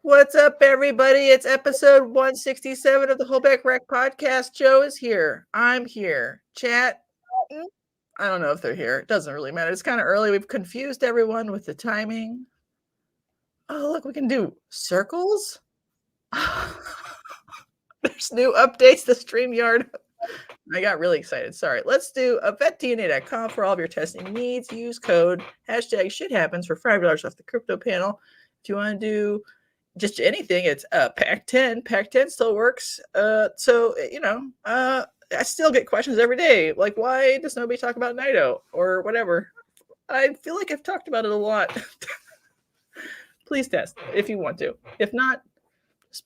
What's up, everybody? It's episode 167 of the Holbeck Rec podcast. Joe is here. I'm here. Chat, I don't know if they're here. It doesn't really matter. It's kind of early. We've confused everyone with the timing. Oh, look, we can do circles. There's new updates to StreamYard. I got really excited. Sorry. Let's do a vetdna.com for all of your testing needs. Use code #shithappens for $5 off the crypto panel. If you want to do just anything, it's pack 10. Pack 10 still works. I still get questions every day, like, why does nobody talk about Nido or whatever? I feel like I've talked about it a lot. Please test if you want to. If not,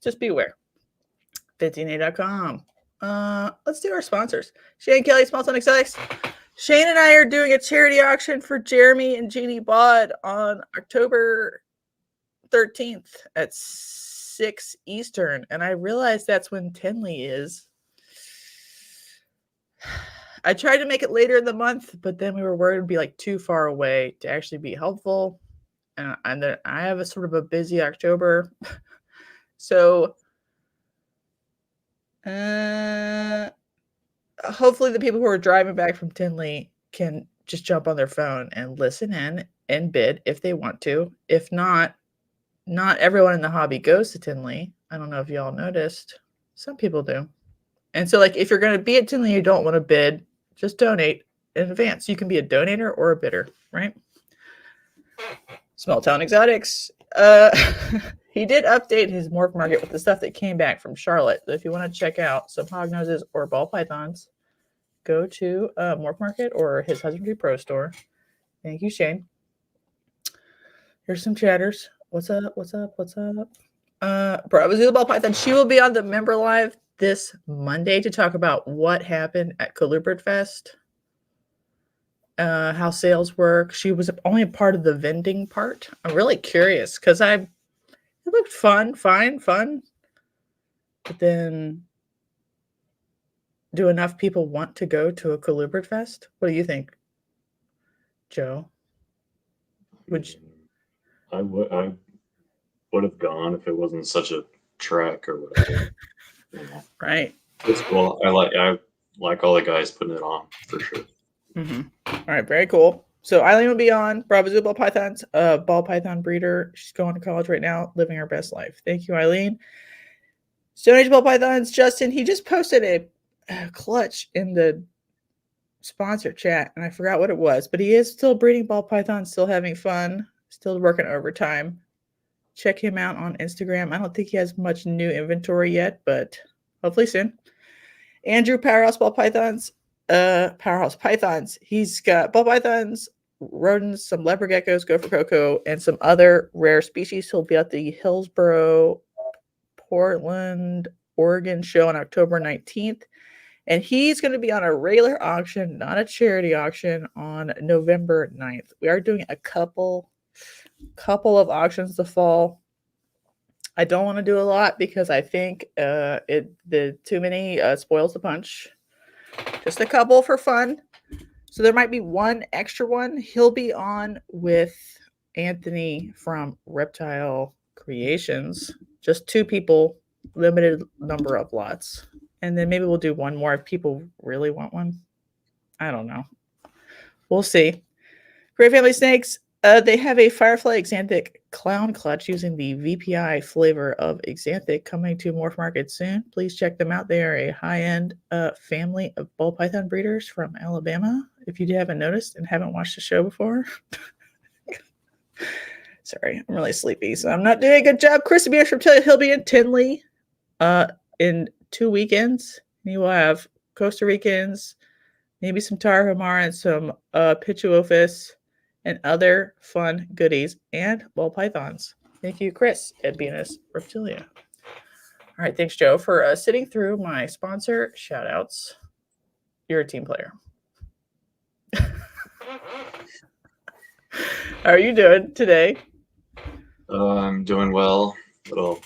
just be aware. vetdna.com. Let's do our sponsors. Shane, Kelley, Small Town Xotics. Shane and I are doing a charity auction for Jeremy and Jeannie Bod on October 13th at 6 Eastern, and I realized that's when Tinley is. I tried to make it later in the month, but then we were worried it would be like too far away to actually be helpful, and then I have a sort of a busy October. So hopefully the people who are driving back from Tinley can just jump on their phone and listen in and bid if they want to. If not everyone in the hobby goes to Tinley. I don't know if y'all noticed. Some people do. And so, like, if you're going to be at Tinley, you don't want to bid, just donate in advance. You can be a donator or a bidder, right? Small Town Xotics. He did update his morph market with the stuff that came back from Charlotte. So if you want to check out some hognoses or ball pythons, go to Morph Market or his Husbandry Pro store. Thank you, Shane. Here's some chatters. What's up? Bravo Zulu Ball Python. She will be on the member live this Monday to talk about what happened at Colubrid Fest, how sales work. She was only a part of the vending part. I'm really curious because it looked fun. But then, do enough people want to go to a Colubrid Fest? What do you think, Joe? I would have gone if it wasn't such a trek or whatever. Right. It's cool. I like all the guys putting it on for sure. Mm-hmm. All right, very cool. So Eileen will be on. Bravo Zulu Ball Pythons, ball python breeder. She's going to college right now, living her best life. Thank you, Eileen. Stoneage Ball Pythons, Justin, he just posted a clutch in the sponsor chat, and I forgot what it was, but he is still breeding ball pythons, still having fun, still working overtime. Check him out on Instagram. I don't think he has much new inventory yet, but hopefully soon. Andrew, Powerhouse Ball Pythons. Powerhouse Pythons. He's got ball pythons, rodents, some leopard geckos, gopher cocoa, and some other rare species. He'll be at the Hillsboro, Portland, Oregon show on October 19th. And he's going to be on a regular auction, not a charity auction, on November 9th. We are doing a couple of auctions this fall. I don't want to do a lot because I think the too many spoils the punch. Just a couple for fun. So there might be one extra one. He'll be on with Anthony from Reptile Creations. Just 2 people, limited number of lots. And then maybe we'll do one more if people really want one. I don't know. We'll see. Great Family Snakes. They have a Firefly Xanthic Clown Clutch using the VPI flavor of Xanthic coming to Morph Market soon. Please check them out. They are a high-end family of ball python breeders from Alabama. If you haven't noticed and haven't watched the show before. Sorry, I'm really sleepy, so I'm not doing a good job. Chris Beers from Reptilia, he'll be in Tinley in 2 weekends. He will have Costa Ricans, maybe some Tarahumara and some Pituophis, and other fun goodies and ball pythons. Thank you, Chris, at BNS Reptilia. All right, thanks, Joe, for sitting through my sponsor shout-outs. You're a team player. How are you doing today? I'm doing well. A little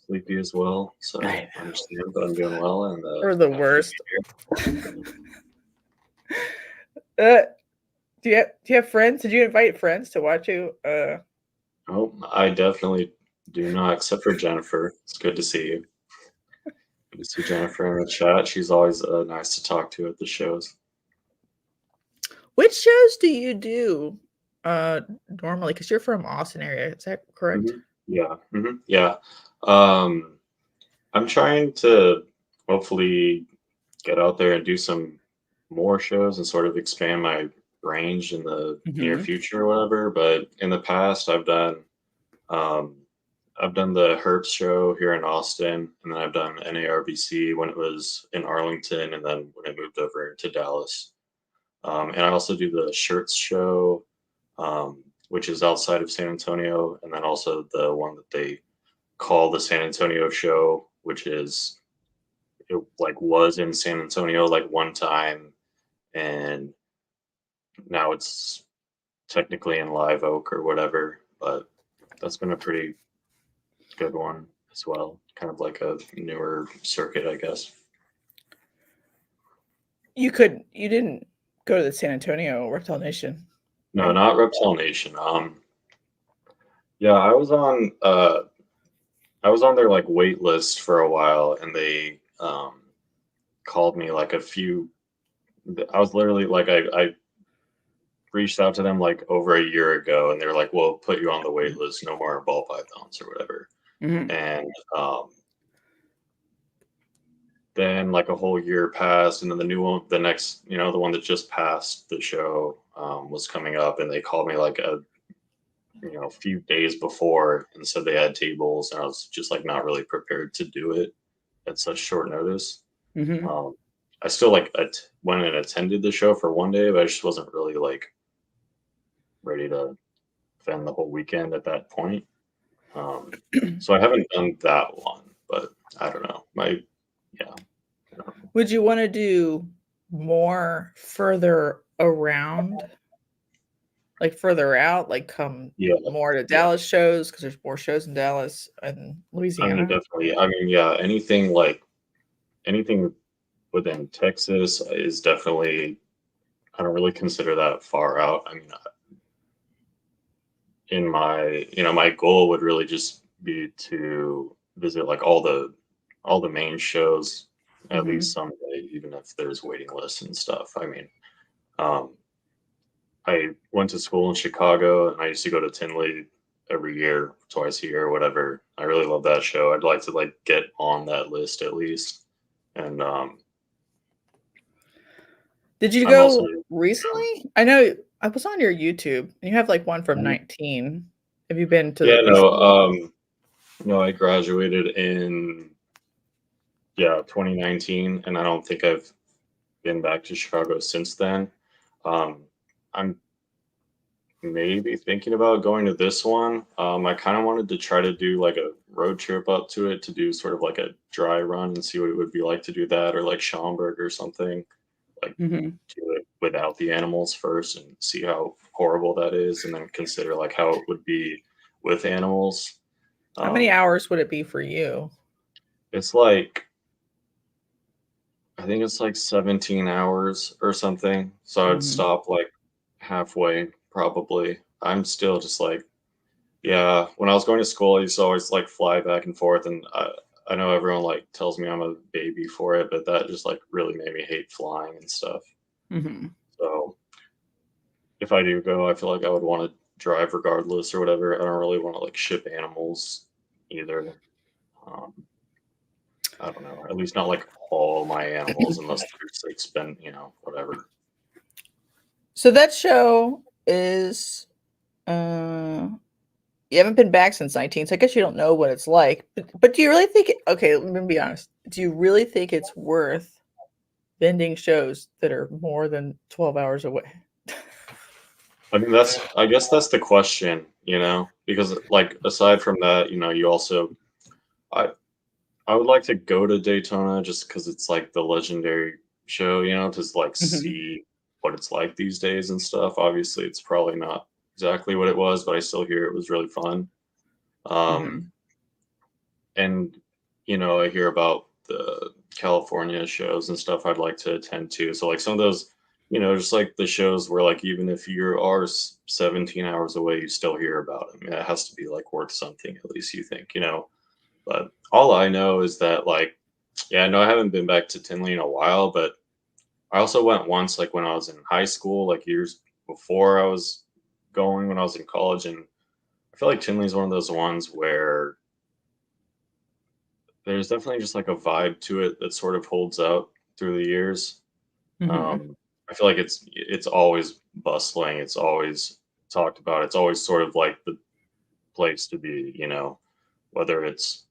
sleepy as well, so I understand, but I'm doing well. And we're the worst. Do you have friends? Did you invite friends to watch you? Oh, I definitely Do not, except for Jennifer. It's good to see you. Good to see Jennifer in the chat. She's always nice to talk to at the shows. Which shows do you do normally? Because you're from Austin area, is that correct? Yeah. Yeah. I'm trying to hopefully get out there and do some more shows and sort of expand my range in the near future or whatever. But in the past, I've done the Herps show here in Austin, and then I've done NARBC when it was in Arlington, and then when it moved over to Dallas. And I also do the Shirts show, which is outside of San Antonio, and then also the one that they call the San Antonio show, which is it like was in San Antonio like one time, and now it's technically in Live Oak or whatever. But that's been a pretty good one as well. Kind of like a newer circuit, I guess. You didn't go to the San Antonio Reptile Nation. No, not Reptile Nation. Yeah, I was on their like wait list for a while, and they called me like a few. I was literally like I reached out to them like over a year ago, and they were like, "We'll put you on the wait list. No more ball pythons or whatever." And then like a whole year passed, and then the new one, the next, the one that just passed the show was coming up, and they called me like a few days before and said they had tables, and I was just like not really prepared to do it at such short notice. I still like went and attended the show for one day, but I just wasn't really like ready to spend the whole weekend at that point. So I haven't done that one, but I don't know. Would you want to do more further around? Like further out, like come more to Dallas shows, because there's more shows in Dallas and Louisiana. I mean, definitely. I mean, yeah, anything within Texas is definitely. I don't really consider that far out. I mean, in my my goal would really just be to visit like all the main shows at least someday, even if there's waiting lists and stuff. I mean, I went to school in Chicago, and I used to go to Tinley every year, twice a year, or whatever. I really love that show. I'd like to like get on that list at least. And did you go recently? I know I was on your YouTube, and you have like one from 19. Have you been to? Yeah, no, I graduated in 2019, and I don't think I've been back to Chicago since then. I'm maybe thinking about going to this one. I kind of wanted to try to do like a road trip up to it to do sort of like a dry run and see what it would be like to do that, or like Schaumburg or something, like do it without the animals first and see how horrible that is, and then consider like how it would be with animals. How many hours would it be for you? It's like, I think it's like 17 hours or something. So I'd stop like halfway probably. I'm still just like, when I was going to school, I used to always like fly back and forth, and I know everyone like tells me I'm a baby for it, but that just like really made me hate flying and stuff. So if I do go, I feel like I would want to drive regardless or whatever. I don't really want to like ship animals either. I don't know. At least not like all my animals, unless they're like spend, whatever. So that show is, you haven't been back since 19, so I guess you don't know what it's like. But do you really think? Okay, let me be honest. Do you really think it's worth vending shows that are more than 12 hours away? I mean, I guess that's the question, because like aside from that, you also, I would like to go to Daytona just because it's like the legendary show, to like see what it's like these days and stuff. Obviously, it's probably not exactly what it was, but I still hear it was really fun. And I hear about the California shows and stuff I'd like to attend to. So like some of those just like the shows where like even if you are 17 hours away, you still hear about them. It has to be like worth something, at least you think. But all I know is that like, yeah, no, I haven't been back to Tinley in a while, but I also went once, like when I was in high school, like years before I was going when I was in college, and I feel like Tinley's one of those ones where there's definitely just like a vibe to it that sort of holds out through the years. Mm-hmm. I feel like it's always bustling. It's always talked about. It's always sort of like the place to be. Whether it's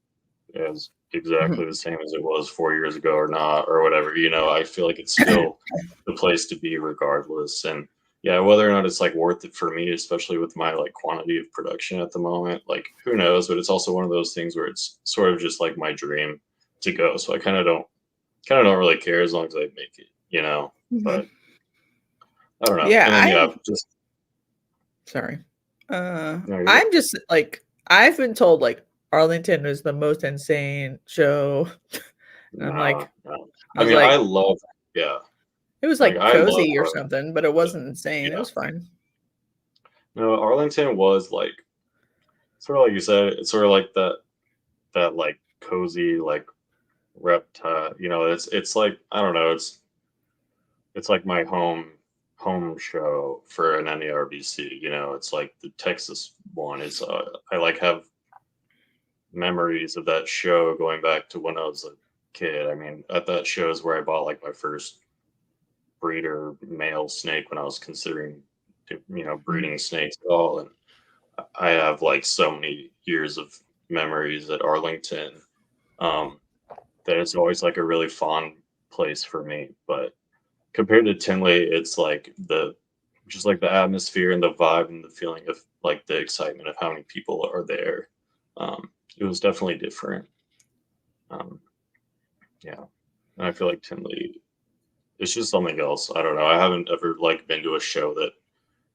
as Mm-hmm. exactly the same as it was 4 years ago or not or whatever. I feel like it's still the place to be regardless. And yeah, whether or not it's like worth it for me, especially with my like quantity of production at the moment, like who knows? But it's also one of those things where it's sort of just like my dream to go. So I kind of don't really care. As long as I make it. Mm-hmm. But I don't know. Yeah, And then yeah, just sorry. no, you're good. I'm just like, I've been told like Arlington was the most insane show. And I'm Nah, like, nah. I I was mean, I like, love, yeah, it was like like I love cozy or Arlington. something, but it wasn't insane. It Yeah, was fine. no, Arlington was like sort of like you said. It's sort of like that like cozy like reptile. It's like I don't know. It's like my home show for an NARBC. It's like the Texas one is. I like have memories of that show going back to when I was a kid. I mean, at that show is where I bought like my first breeder male snake when I was considering, Mhm. breeding snakes at all. And I have like so many years of memories at Arlington um, that it's always like a really fond place for me. But compared to Tinley, it's like just like the atmosphere and the vibe and the feeling of like the excitement of how many people are there. It was definitely different. Um, yeah, and I feel like Tinley, it's just something else. I don't know. I haven't ever like been to a show that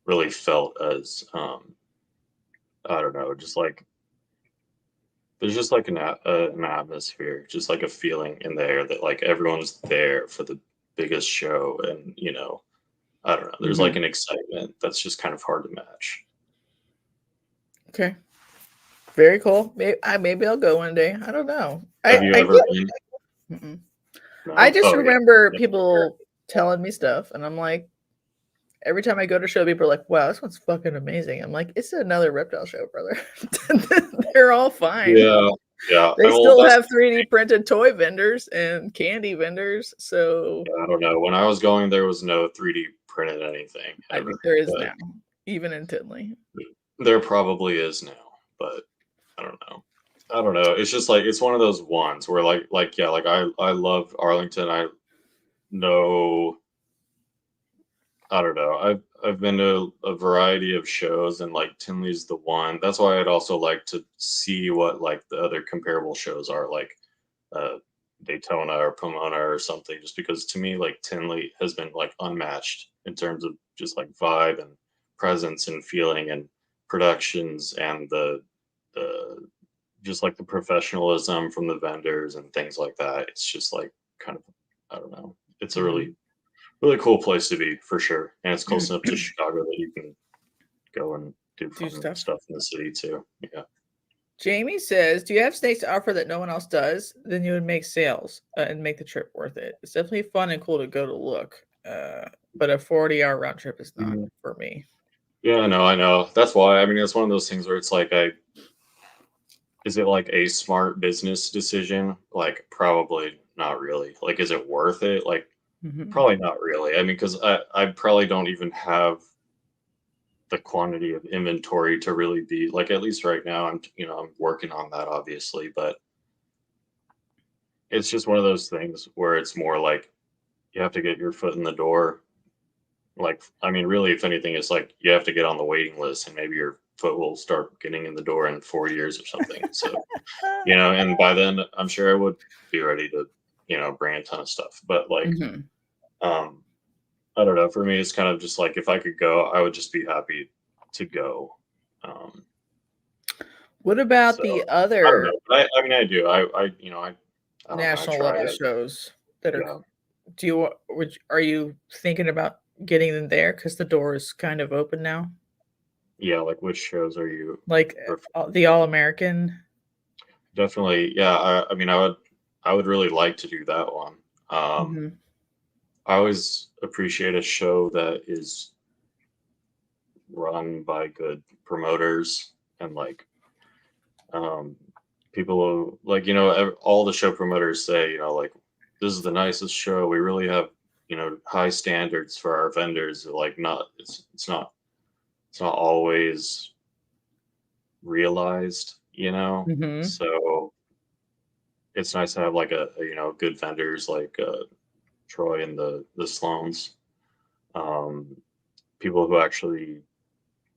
really felt as I don't know, just like there's just like an atmosphere, just like a feeling in the air that like everyone's there for the biggest show, and I don't know. There's like Mhm. an excitement that's just kind of hard to match. Okay. Very cool. Maybe I'll go one day. I don't know. Have you I ever get. been? Mm-mm. I No. just Oh yeah. remember Yeah. people telling me stuff, and I'm like, every time I go to show, people are like, "Wow, this one's fucking amazing." I'm like, "It's another reptile show, brother." They're all fine. Yeah. Yeah. They Well, still that's have 3D printed toy vendors and candy vendors, so I don't know. When I was going, there was no 3D printed anything I ever, think there is but now, even in Tinley. there probably is now. But I don't know. I don't know. It's just like it's one of those ones where like yeah, like I love Arlington. I know I don't know. I've been to a variety of shows and like Tinley's the one. That's why I'd also like to see what like the other comparable shows are like uh Daytona or Pomona or something just because to me like Tinley has been like unmatched in terms of just like vibe and presence and feeling and productions and the just like the professionalism from the vendors and things like that. It's just like kind of I don't know. It's a Mhm. really cool place to be for sure, and it's close enough to Chicago that you can go and do Do fun stuff. stuff in the city too. Yeah. Jamie says, "Do you have snakes to offer that no one else does? Then you would make sales and make the trip worth it. It's definitely fun and cool to go to look, but a 40-hour round trip is not Mhm. for me." Yeah, I know. That's why. I mean, it's one of those things where it's like, is it like a smart business decision? Like, probably not really. Like, is it worth it? Like, Mhm. probably not really. I mean, because I probably don't even have the quantity of inventory to really be like, at least right now, I'm working on that obviously, but it's just one of those things where it's more like you have to get your foot in the door. Like, I mean, really, if anything, it's like you have to get on the waiting list, and maybe your foot will start getting in the door in 4 years or something. So, and by then, I'm sure I would be ready to, bring a ton of stuff. But like, Mhm. um, I don't know. For me, it's kind of just like if I could go, I would just be happy to go. Um, What about so the I don't other know. But I mean, I do. I don't know. I national try. level shows that are? Yeah. Do you are you thinking about getting them there because the door is kind of open now? Yeah, like which shows are you Like referring the to? All American. Definitely, yeah. I mean, I would really like to do that one. Hmm. I always appreciate a show that is run by good promoters and like um, people who, like, all the show promoters say, like, this is the nicest show. We really have, high standards for our vendors. Like, not it's not always realized, Hmm. So it's nice to have like good vendors like Troy and the Sloans, um, people who actually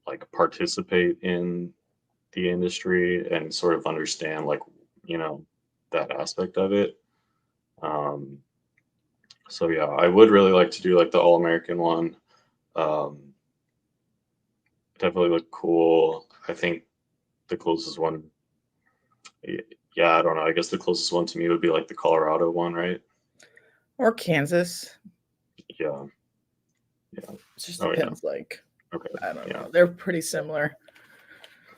like participate in the industry and sort of understand like you know that aspect of it. Um, so yeah, I would really like to do like the All American one. Um, Definitely look cool. I think the closest one, yeah, I don't know. I guess the closest one to me would be like the Colorado one, right? Or Kansas. Yeah, yeah. It just Oh yeah. depends. Like, Okay. I don't Yeah. know. They're pretty similar.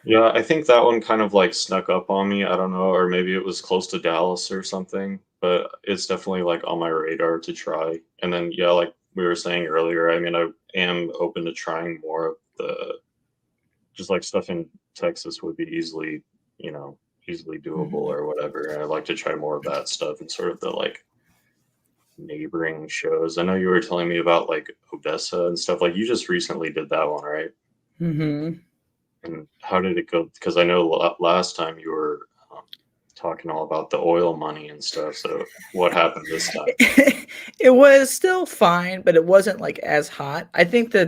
Yeah, I think that one kind of like snuck up on me. I don't know, or maybe it was close to Dallas or something, but it's definitely like on my radar to try. And then, yeah, like we were saying earlier, I mean, I am open to trying more of the just like stuff in Texas would be easily doable Hmm. or whatever. And I'd like to try more of that stuff and sort of the like neighboring shows. I know you were telling me about like Odessa and stuff. Like you just recently did that one, right? Hmm. And how did it go? Because I know last time you were talking all about the oil money and stuff. So what happened this time? It was still fine, but it wasn't like as hot. I think Yeah,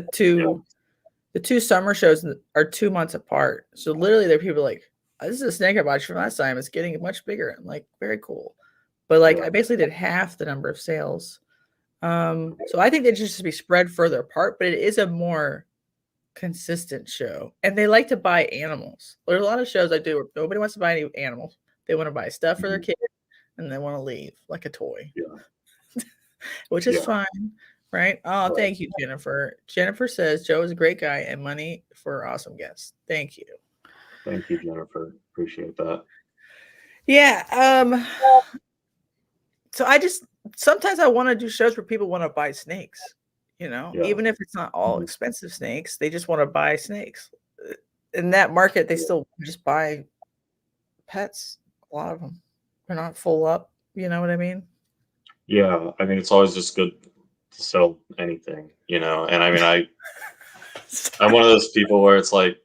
the two summer shows are 2 months apart. So literally there are people like, this is a snake I watched from last time. It's getting much bigger. I'm like, very cool. But like yeah, I basically did half the number of sales. So I think they just be spread further apart, but it is a more consistent show. And they like to buy animals. There's a lot of shows I do where nobody wants to buy any animals. They want to buy stuff for their mhm, kid and they want to leave like a toy, yeah, which is yeah. fine. Right. Oh, Right. thank you, Jennifer. Jennifer says Joe is a great guy and money for awesome guests. Thank you. Thank you, Jennifer. Appreciate that. Yeah. So I just sometimes I want to do shows where people want to buy snakes, Yeah, even if it's not all mhm, expensive snakes, they just want to buy snakes. In that market, they yeah, still just buy pets, a lot of them. They're not full up, you know what I mean? yeah. I mean, it's always just good to sell anything, And I mean, I'm one of those people where it's like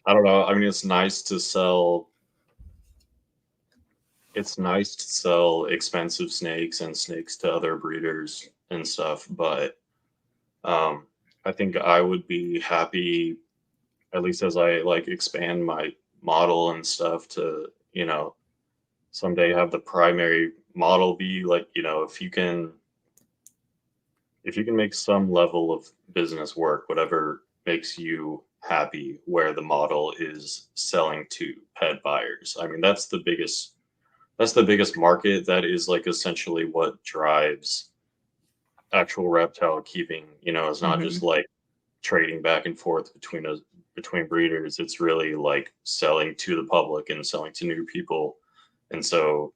I don't know. I mean, it's nice to sell expensive snakes and snakes to other breeders and stuff, but um, I think I would be happy, at least as I like expand my model and stuff, to someday have the primary model be like if you can make some level of business work, whatever makes you happy, where the model is selling to pet buyers. I mean, that's the biggest market. That is like essentially what drives actual reptile keeping. It's not just Mhm. like trading back and forth between breeders. It's really like selling to the public and selling to new people. And so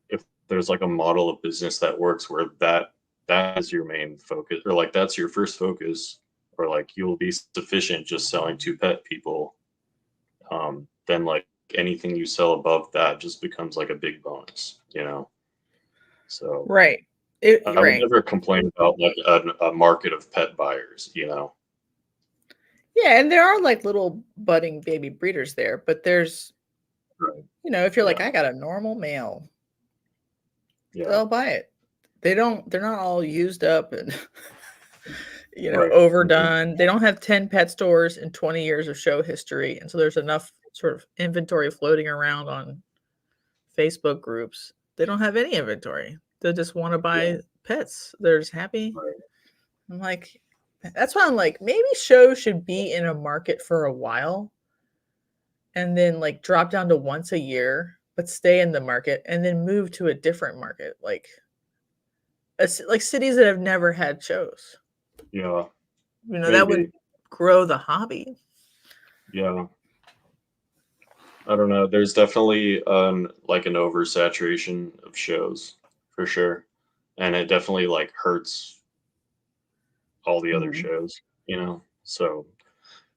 if there's like a model of business that works where that is your main focus, or like that's your first focus, or like you'll be sufficient just selling to pet people, then like anything you sell above that just becomes like a big bonus. So Right. I would Right. never complain about like a market of pet buyers. Yeah, and there are like little budding baby breeders there, but there's, Right. if you're like, Yeah. I got a normal male, Yeah. they'll buy it. They're not all used up and Right. Mhm. overdone. They don't have 10 pet stores and 20 years of show history. And so there's enough sort of inventory floating around on Facebook groups. They don't have any inventory. They just want to Yeah. buy pets. They're just happy. Right. I'm like, that's why I'm like, maybe shows should be in a market for a while and then like drop down to once a year, but stay in the market and then move to a different market, like like cities that have never had shows. Yeah, You know, that maybe. would grow the hobby. Yeah. I don't know. There's definitely like an oversaturation of shows for sure. And it definitely like hurts all the other Mhm. shows, you know? So,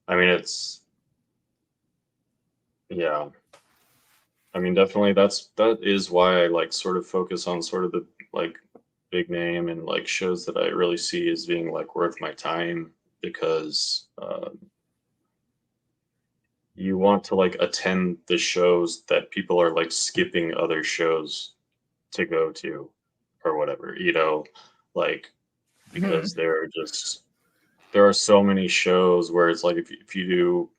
I mean, yeah. I mean, definitely that is why I like sort of focus on sort of the like big name and like shows that I really see as being like worth my time because you want to like attend the shows that people are like skipping other shows to go to or whatever, you know, like because Mhm. there are so many shows where it's like if you do,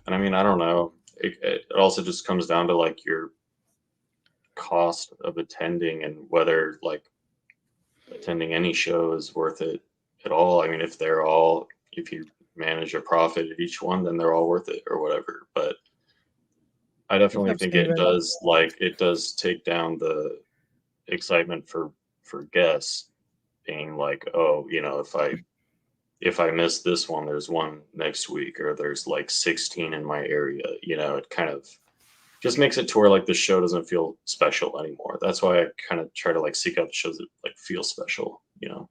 and I mean, I don't know, it also just comes down to like your cost of attending and whether like attending any show is worth it at all. I mean, if you manage a profit at each one, then they're all worth it or whatever. But I What's definitely up, think Steven? it does take down the excitement for guests being like, oh, you know, if I miss this one, there's one next week, or there's like 16 in my area. You know, it kind of just makes it to where like the show doesn't feel special anymore. That's why I kind of try to like seek out the shows that like feel special. You know.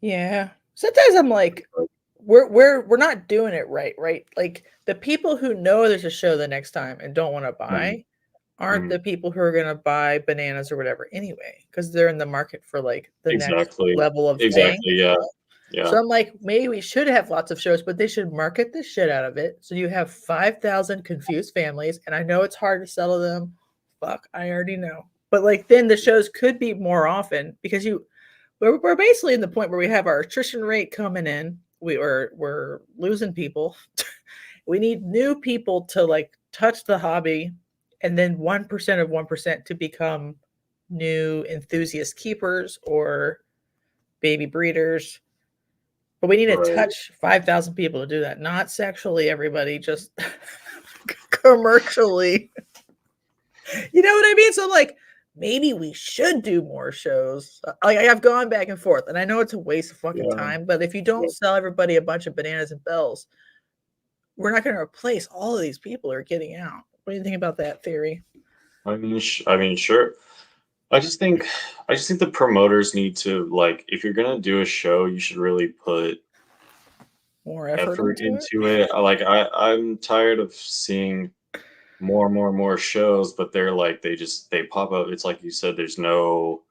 Yeah. Sometimes I'm like, we're not doing it right, right? Like the people who know there's a show the next time and don't want to Mhm, buy aren't mhm. the people who are going to buy bananas or whatever anyway, because they're in the market for like the next Exactly. level of thing. Exactly. Yeah. Yeah. So I'm like, maybe we should have lots of shows, but they should market the shit out of it. So you have 5,000 confused families. And I know it's hard to settle them. Fuck, I already know. But like, then the shows could be more often because we're basically in the point where we have our attrition rate coming in. We're losing people. We need new people to like touch the hobby, and then 1% of 1% to become new enthusiast keepers or baby breeders. But we need to Right. touch 5,000 people to do that. Not sexually, everybody, just commercially. You know what I mean? So, like, maybe we should do more shows. Like, I've gone back and forth, and I know it's a waste of fucking Yeah. time, but if you don't Yeah. sell everybody a bunch of bananas and bells, we're not going to replace all of these people who are getting out. What do you think about that theory? I mean, sure. I just think the promoters need to like, if you're gonna do a show, you should really put More effort effort into it? into it. I'm tired of seeing more shows, but they're like they pop up. It's like you said, there's no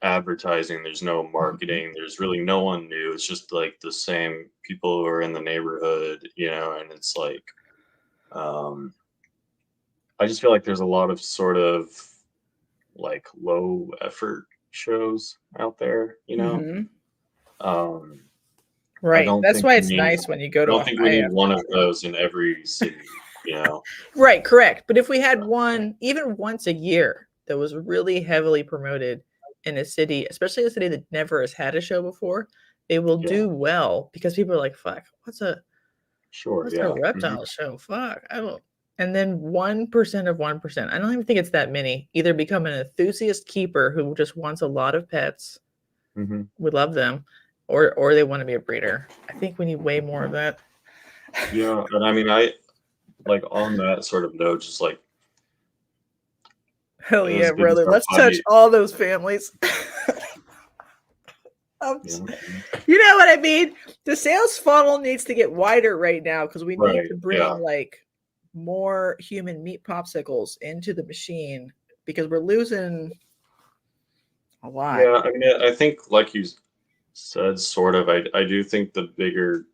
advertising, there's no Mhm. marketing, there's really no one new. It's just like the same people who are in the neighborhood, you know, and it's like um I just feel like there's a lot of sort of like low effort shows out there, you know. Mhm. Um I Right. don't That's think why we it's need nice when you go I to don't a think we high need one effort of show. those in every city, you know. Right, correct. But if we had one, even once a year, that was really heavily promoted in a city, especially a city that never has had a show before, they will Yeah, do well because people are like, "Fuck, sure, what's a yeah. Mhm. reptile show? Fuck, I don't." And then 1% of 1%, I don't even think it's that many, either become an enthusiast keeper who just wants a lot of pets. Mhm. We love them, or they want to be a breeder. I think we need way more of that. Yeah, and I mean I like on that sort of note, just like Hell yeah, as big as brother. our Let's touch hobby, all those families. Um, you know. you know what I mean? The sales funnel needs to get wider right now because we need Right. to Yeah. bring like more human meat popsicles into the machine because we're losing a lot. Yeah, I mean I think like you said sort of I do think the bigger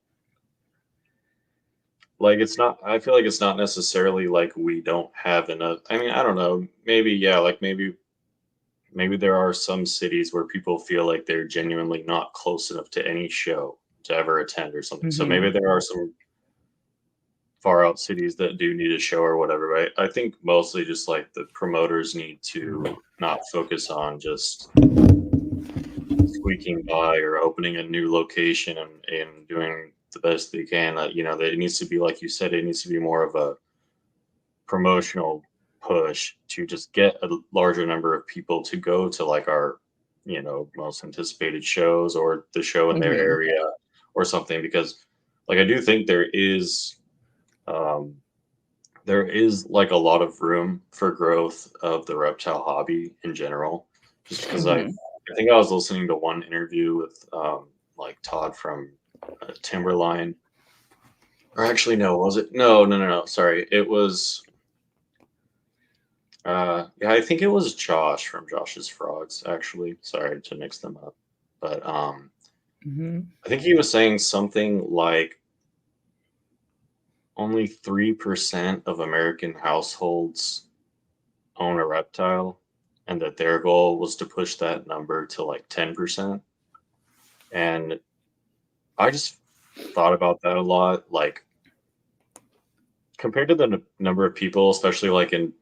like it's not I feel like it's not necessarily like we don't have enough. I mean, I don't know. Maybe yeah, like maybe there are some cities where people feel like they're genuinely not close enough to any show to ever attend or something. So maybe Mhm. there are some far out cities that do need a show or whatever. Right? I think mostly just like the promoters need to not focus on just squeaking by or opening a new location and doing the best they can. You know, that it needs to be like you said, it needs to be more of a promotional push to just get a larger number of people to go to like our most anticipated shows or the show in their Mhm. area or something, because like I do think there is like a lot of room for growth of the reptile hobby in general. Just because Mhm. I think I was listening to one interview with like Todd from Timberline, or actually no, was it? No. Sorry, it was. Yeah, I think it was Josh from Josh's Frogs. Actually, sorry to mix them up, but Mhm. I think he was saying something like only 3% of American households own a reptile, and that their goal was to push that number to like 10%. And I just thought about that a lot. Like, compared to the number of people, especially like in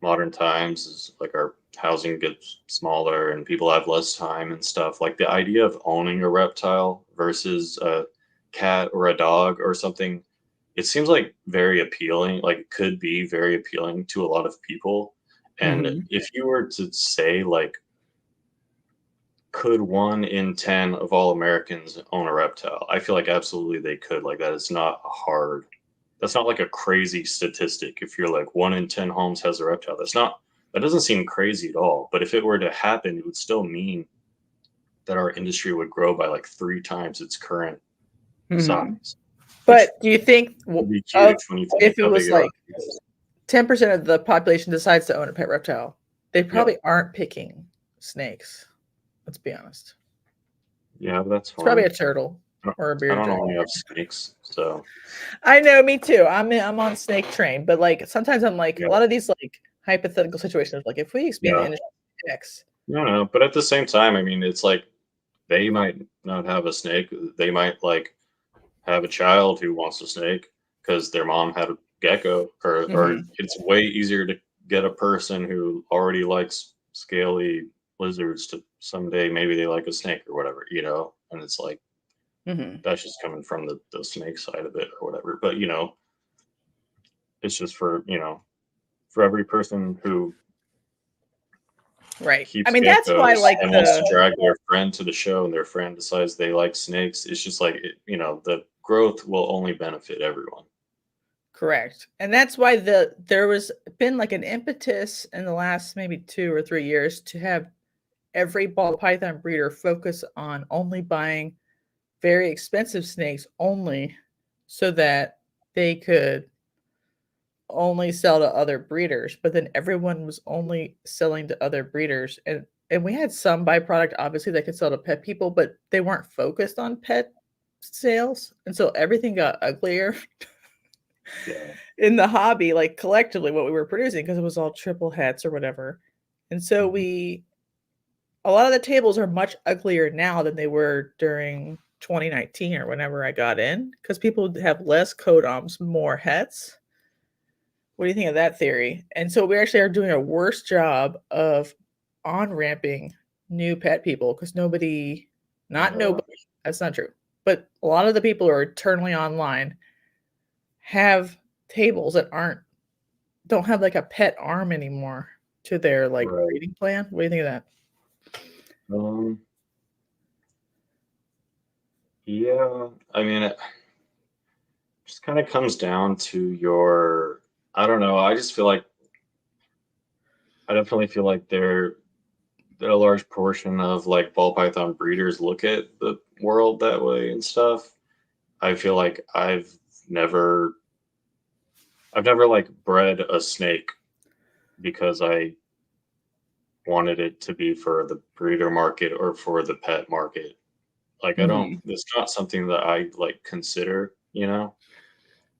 modern times, is like our housing gets smaller and people have less time and stuff. Like, the idea of owning a reptile versus a cat or a dog or something, it seems like very appealing. Like, it could be very appealing to a lot of people. And Mhm. if you were to say, like, could 1 in 10 of all Americans own a reptile? I feel like absolutely they could. Like, that is not hard. That's not like a crazy statistic. If you're like 1 in 10 homes has a reptile, that doesn't seem crazy at all. But if it were to happen, it would still mean that our industry would grow by like 3 times its current Mhm. size, which But do you think would be of huge when you think if it how was big our like 10% of the population decides to own a pet reptile, they yeah. probably aren't picking snakes. Let's be honest. Yeah, but that's It's probably fine. a turtle I don't, or a I bearded don't dragon. only have snakes, so I know, me too. I'm on snake train, but like sometimes I'm like yeah, a lot of these like hypothetical situations, like if we expand the yeah. industry to X. No, but at the same time, I mean, it's like they might not have a snake. They might like have a child who wants a snake because their mom had a gecko, or Mhm. it's way easier to get a person who already likes scaly lizards to someday maybe they like a snake or whatever. And it's like Mhm. that's just coming from the snake side of it or whatever. But it's just for every person who Right. I keeps mean, that's why geckos like and wants to drag their friend to the show and their friend decides they like snakes. It's just like the growth will only benefit everyone. correct. And that's why there was been like an impetus in the last maybe 2 or 3 years to have every ball python breeder focus on only buying very expensive snakes only so that they could only sell to other breeders, but then everyone was only selling to other breeders, and we had some byproduct obviously that could sell to pet people, but they weren't focused on pet sales, and so everything got uglier Yeah. in the hobby, like collectively what we were producing because it was all triple hets or whatever. And so Mhm. we a lot of the tables are much uglier now than they were during 2019 or whenever I got in because people have less codoms, more hets. What do you think of that theory? And so we actually are doing a worse job of on-ramping new pet people because not Yeah. nobody, that's not true. But a lot of the people who are eternally online have tables that don't have like a pet arm anymore to their like Right. breeding plan. What do you think of that? Um, yeah, I mean, it just kind of comes down to I don't know. I definitely feel like that a large portion of like ball python breeders look at the world that way and stuff. I feel like never, I've never like bred a snake because I wanted it to be for the breeder market or for the pet market. Like, Mhm, it's not something that I like consider.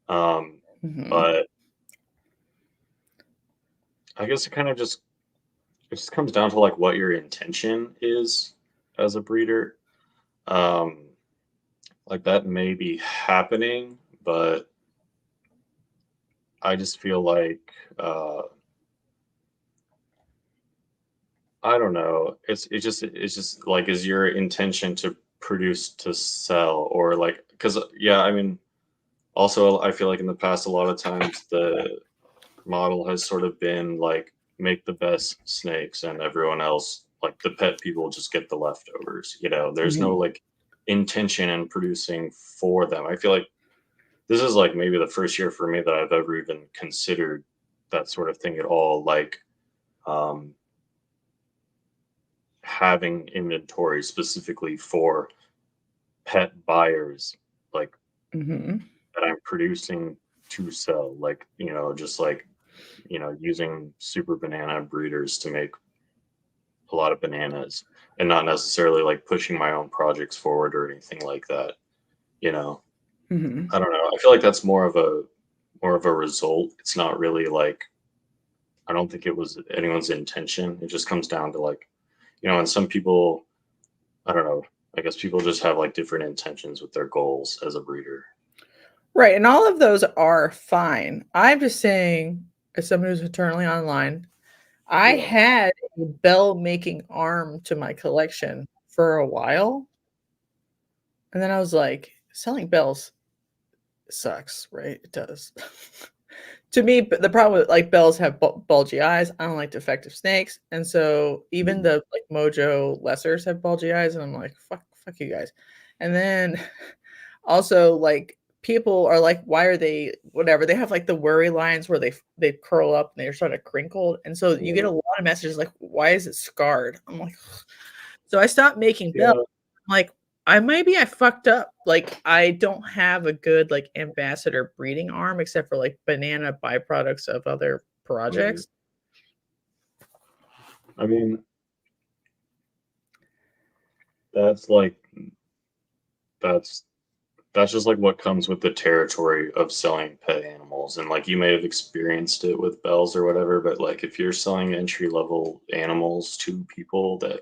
Um, mhm. but I guess it just comes down to like what your intention is as a breeder. Um, like that may be happening, but I just feel like I don't know. It's just like, is your intention to produce to sell, or like, because yeah, I mean, also I feel like in the past a lot of times the model has sort of been like make the best snakes and everyone else like the pet people just get the leftovers, you know, there's no like intention in producing for them. I feel like this is like maybe the first year for me that I've ever even considered that sort of thing at all. Like, um, having inventory specifically for pet buyers, like Mm-hmm. that I'm producing to sell, like, you know, just like, you know, using super banana breeders to make a lot of bananas and not necessarily like pushing my own projects forward or anything like that, you know. Mm-hmm. I don't know. I feel like that's more of a result. It's not really like, I don't think it was anyone's intention. It just comes down to like, you know, and some people, I don't know, I guess people just have like different intentions with their goals as a breeder. Right. And all of those are fine. I'm just saying, as someone who's eternally online, I Yeah. had a bell making arm to my collection for a while. And then I was like, selling bells sucks, right? It does. To me, the problem with like bells have bulgy eyes. I don't like defective snakes. And so even the like Mojo lessers have bulgy eyes. And I'm like, fuck you guys. And then also like people are like, why are they whatever? They have like the worry lines where they curl up and they're sort of crinkled. And so you get a lot of messages like, why is it scarred? I'm like, so I stopped making bells. Yeah. I'm like, I fucked up. Like I don't have a good like ambassador breeding arm except for like banana byproducts of other projects. I mean, that's like, that's that's just like what comes with the territory of selling pet animals. And like you may have experienced it with bells or whatever, but like if you're selling entry level animals to people, that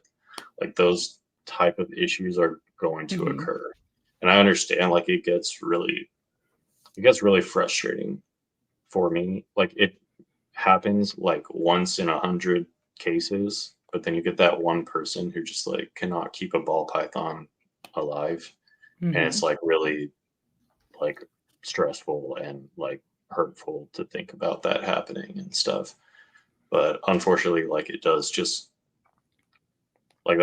like those type of issues are going to Mm-hmm. occur. And I understand like it gets really frustrating for me. Like it happens like once in 100 cases, but then you get that one person who just like cannot keep a ball python alive. And Mm-hmm. it's like really like stressful and like hurtful to think about that happening and stuff. But unfortunately, like it does just like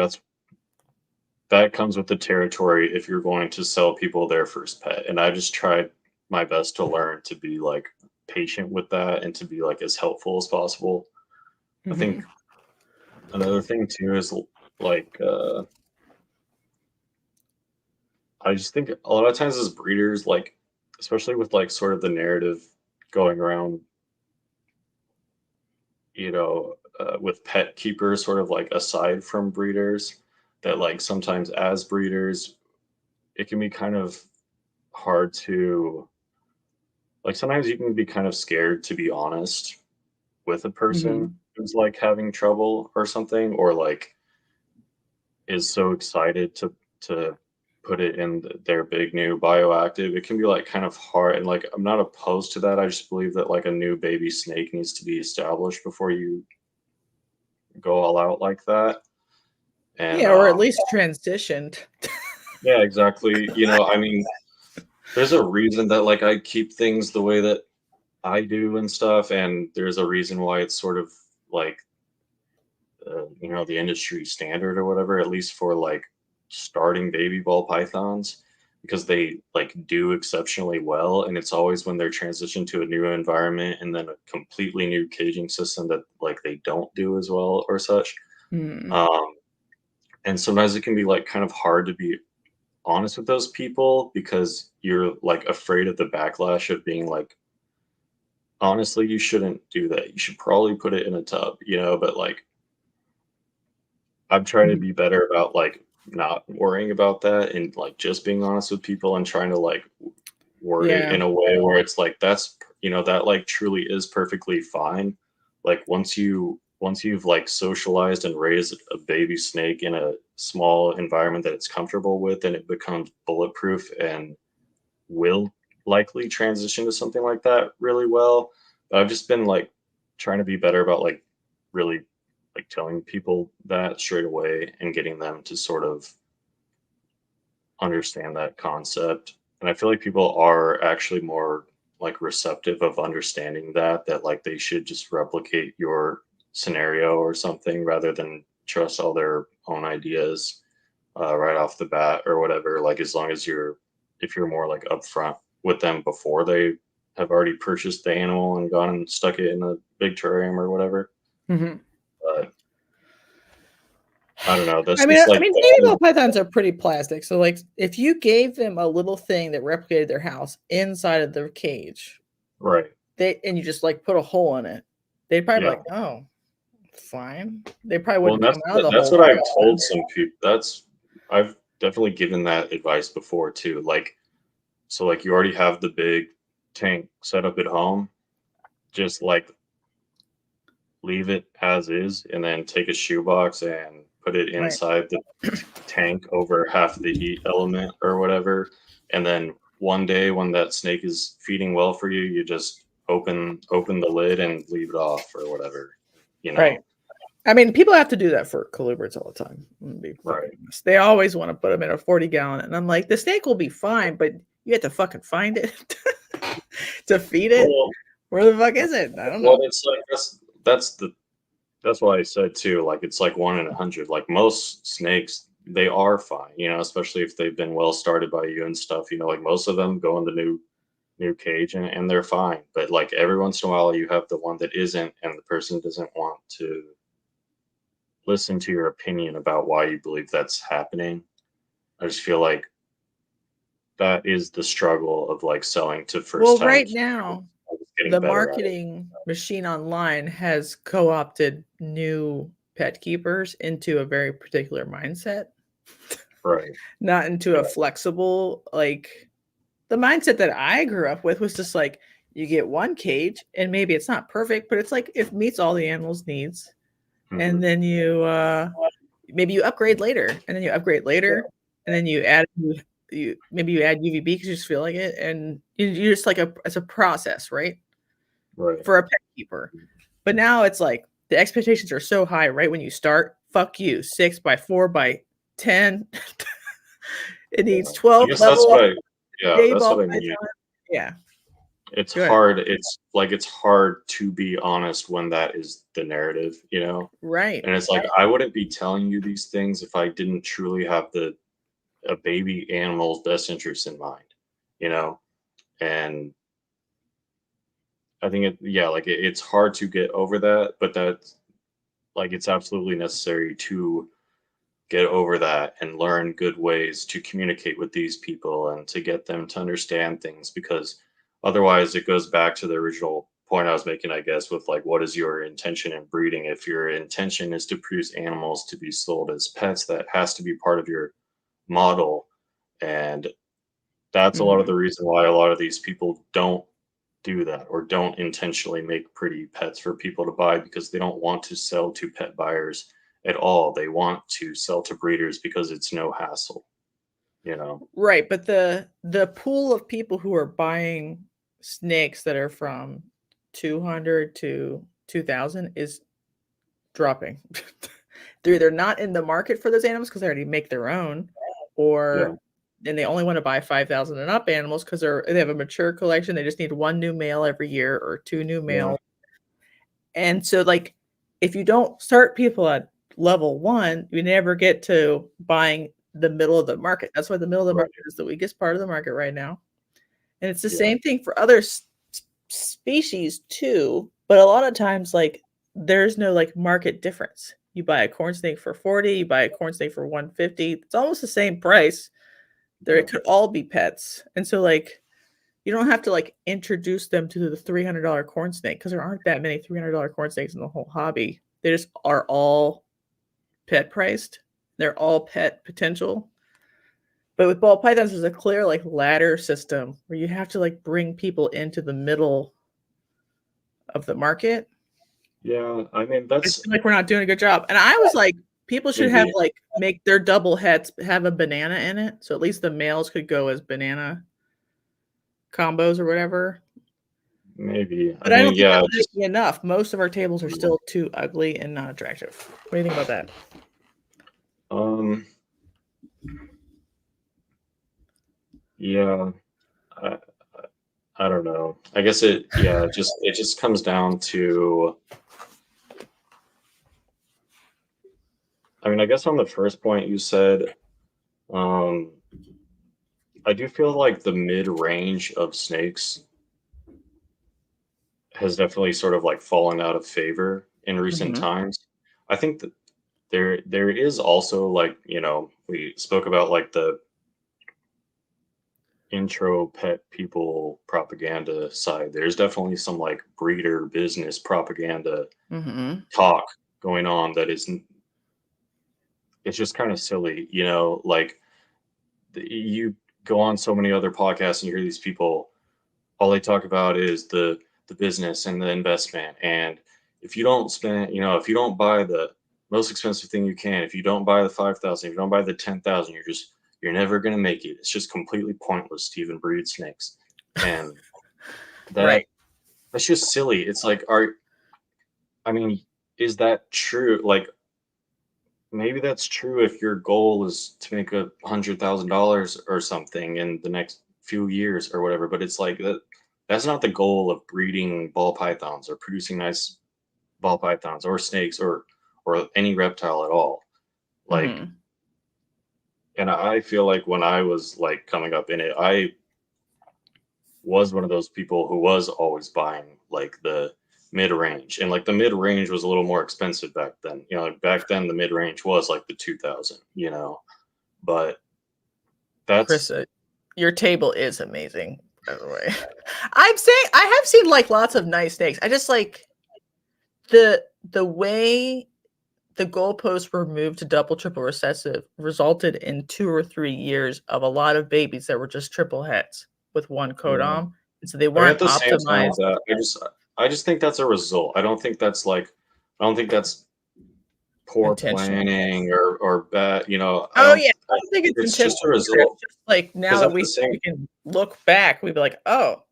that comes with the territory if you're going to sell people their first pet. And I just tried my best to learn to be like patient with that and to be like as helpful as possible. I Mm-hmm. think another thing too is like I just think a lot of times as breeders, like especially with like sort of the narrative going around, you know, with pet keepers, sort of like aside from breeders, that like sometimes as breeders, it can be kind of hard to like sometimes you can be kind of scared to be honest with a person Mm-hmm. who's like having trouble or something, or like is so excited to put it in their big new bioactive. It can be like kind of hard, and like I'm not opposed to that. I just believe that like a new baby snake needs to be established before you go all out like that. And Yeah, or at least transitioned. yeah, exactly. You know, I mean, there's a reason that like I keep things the way that I do and stuff, and there's a reason why it's sort of like you know, the industry standard or whatever, at least for like starting baby ball pythons, because they like do exceptionally well. And it's always when they're transitioned to a new environment and then a completely new caging system that like they don't do as well or such. Mm. Um, and sometimes it can be like kind of hard to be honest with those people because you're like afraid of the backlash of being like, honestly, you shouldn't do that. You should probably put it in a tub, you know, but like I'm trying to Mhm. be better about like not worrying about that and like just being honest with people and trying to like word it Yeah. in a way where it's like that's you know that like truly is perfectly fine. Like once you've like socialized and raised a baby snake in a small environment that it's comfortable with, and it becomes bulletproof and will likely transition to something like that really well. But I've just been like trying to be better about like really like telling people that straight away and getting them to sort of understand that concept. And I feel like people are actually more like receptive of understanding that like they should just replicate your scenario or something rather than trust all their own ideas right off the bat or whatever. Like as long as if you're more like upfront with them before they have already purchased the animal and gone and stuck it in a big terrarium or whatever. Mm-hmm. But I don't know. That's I mean, just like baby ball pythons are pretty plastic. So, like, if you gave them a little thing that replicated their house inside of their cage, right? And you just like put a hole in it, they'd probably be like, "Oh, fine." They probably wouldn't come out of the hole. That's what I've told some people. I've definitely given that advice before too. Like, so like you already have the big tank set up at home, just like leave it as is, and then take a shoebox and put it inside the tank over half the heat element or whatever. And then one day when that snake is feeding well for you, you just open the lid and leave it off or whatever, you know? Right. I mean, people have to do that for colubrids all the time. Right. They always want to put them in a 40-gallon. And I'm like, the snake will be fine, but you have to fucking find it to feed it. Well, where the fuck is it? I don't know. Well, it's like that's why I said too, like it's like 1 in 100. Like most snakes, they are fine, you know, especially if they've been well started by you and stuff, you know, like most of them go in the new cage and they're fine. But like every once in a while you have the one that isn't, and the person doesn't want to listen to your opinion about why you believe that's happening. I just feel like that is the struggle of like selling to first time. Well, right now the marketing machine online has co-opted new pet keepers into a very particular mindset. Right. Not into a flexible, like the mindset that I grew up with was just like you get one cage and maybe it's not perfect, but it's like it meets all the animal's needs. Mm-hmm. And then you maybe you upgrade later, and then you upgrade later, and then you add maybe you add UVB because you just feel like it, and you just like it's a process, right? Right. For a pet keeper. But now it's like the expectations are so high right when you start. Fuck you, 6 by 4 by 10. It needs 12 that's level. What that's what I mean. Yeah. It's hard. It's like it's hard to be honest when that is the narrative, you know? Right. And it's like I wouldn't be telling you these things if I didn't truly have a baby animal's best interest in mind, you know? And I think it's hard to get over that, but that's like it's absolutely necessary to get over that and learn good ways to communicate with these people and to get them to understand things, because otherwise it goes back to the original point I was making, I guess, with like, what is your intention in breeding? If your intention is to produce animals to be sold as pets, that has to be part of your model. And that's a lot of the reason why a lot of these people don't do that or don't intentionally make pretty pets for people to buy, because they don't want to sell to pet buyers at all. They want to sell to breeders because it's no hassle, you know? Right. But the pool of people who are buying snakes that are from 200 to 2,000 is dropping. They're either not in the market for those animals because they already make their own, or and they only want to buy 5,000 and up animals because they have a mature collection. They just need 1 new male every year or 2 new males. And so, like, if you don't start people at level 1, you never get to buying the middle of the market. That's why the middle of the market is the weakest part of the market right now. And it's the same thing for other species too. But a lot of times, like, there's no like market difference. You buy a corn snake for 40, you buy a corn snake for 150. It's almost the same price. It could all be pets. And so, like, you don't have to like introduce them to the $300 corn snake, because there aren't that many $300 corn snakes in the whole hobby. They just are all pet priced. They're all pet potential. But with ball pythons, there's a clear like ladder system where you have to like bring people into the middle of the market. Yeah, I mean, that's like we're not doing a good job. And I was like, people should have like make their double heads have a banana in it, so at least the males could go as banana combos or whatever. Maybe. But I don't think that's making enough. Most of our tables are still too ugly and not attractive. What do you think about that? Yeah, I don't know. I guess it just comes down to I mean, I guess on the first point you said, um, I do feel like the mid-range of snakes has definitely sort of like fallen out of favor in recent Mhm. times. I think that there is also like, we spoke about like the intro pet people propaganda side. There's definitely some like breeder business propaganda Mhm. talk going on that is it's just kind of silly, like you go on so many other podcasts and you hear these people, all they talk about is the business and the investment. And if you don't spend, if you don't buy the most expensive thing you can, if you don't buy the 5,000, if you don't buy the 10,000, you're never gonna make it. It's just completely pointless to even breed snakes. And that Right. that's just silly. It's like, I mean, is that true? Like, maybe that's true if your goal is to make $100,000 or something in the next few years or whatever. But it's like that's not the goal of breeding ball pythons or producing nice ball pythons or snakes or any reptile at all. Like, Mhm. and I feel like when I was like coming up in it, I was one of those people who was always buying like the mid range, and like the mid range was a little more expensive back then. Like back then the mid range was like the 2,000. But Chris, that's your table is amazing, by the way. I'm saying I have seen like lots of nice snakes. I just like the way the goalposts were moved to double, triple recessive resulted in 2 or 3 years of a lot of babies that were just triple heads with one yeah. codom, and so they I mean, weren't at the same time with optimized that, I just think that's a result. I don't think that's poor intentionally. planning or bad. Oh yeah, I don't think it's It's just a intentional either. result It's just like now because that at the same we can look back, we'd be like, oh,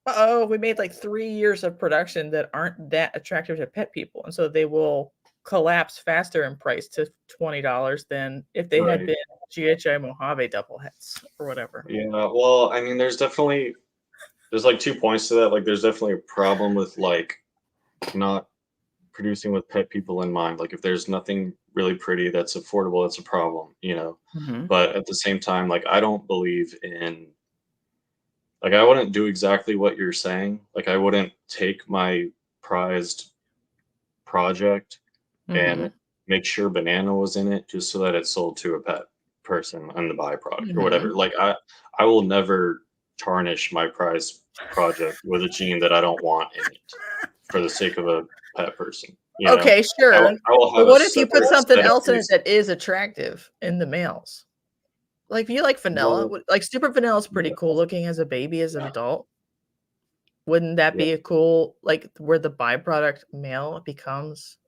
uh-oh, we made like 3 years of production that aren't that attractive to pet people, and so they will collapse faster in price to $20 than if they had right. been GHI Mojave double heads or whatever. Yeah, well, I mean, there's like 2 points to that. Like, there's definitely a problem with like not producing with pet people in mind. Like, if there's nothing really pretty that's affordable, it's a problem. Mhm. But at the same time, like, I don't believe in like I wouldn't do exactly what you're saying. Like, I wouldn't take my prized project and Mhm. make sure banana was in it just so that it's sold to a pet person and the byproduct or whatever. Mhm. Like I will never tarnish my prize project with a gene that I don't want in it for the sake of a pet person. Okay, I sure. will, I will But have a what if you put separate something set of else in it things. that is attractive in the males? Like, if you like vanilla, Well, like super vanilla is pretty yeah, cool looking as a baby, as an adult. Wouldn't that yeah, be a cool, like, where the byproduct male becomes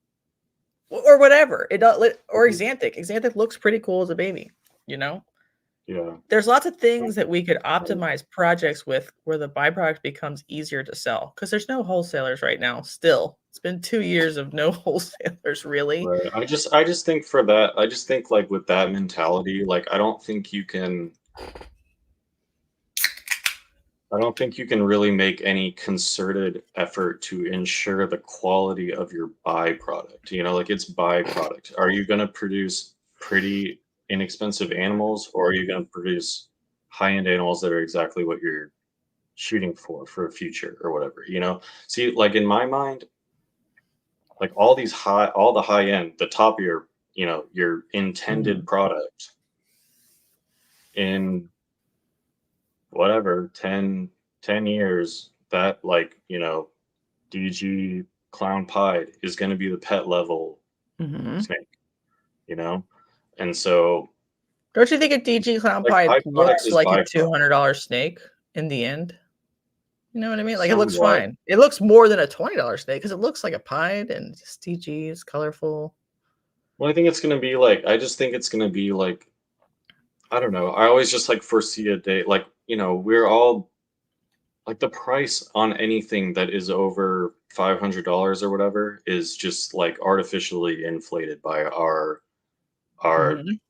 or whatever, it don't or mhm, Xanthic. Xanthic looks pretty cool as a baby, you know? yeah. There's lots of things that we could optimize projects with where the byproduct becomes easier to sell because there's no wholesalers right now still. It's been 2 years of no wholesalers, really. Right. I just think for that, I just think like with that mentality, like I don't think you can really make any concerted effort to ensure the quality of your byproduct. Like it's byproduct. Are you going to produce pretty inexpensive animals or are you going to produce high-end animals that are exactly what you're shooting for a future or whatever, See, like in my mind, like all the high end, the top of your intended Mhm. product in whatever 10 years, that like DG clown pied is going to be the pet level Mhm. snake, you know and so Don't you think a DG Clown like Pie byproduct looks is like a byproduct $200 snake in the end? You know what I mean? Like, it looks somewhat. fine. It looks more than a $20 snake because it looks like a pied and it's DG, it's colorful. Well, I just think it's going to be like, I don't know, I always just like foresee a day, like, we're all like, the price on anything that is over $500 or whatever is just like artificially inflated by our Mhm.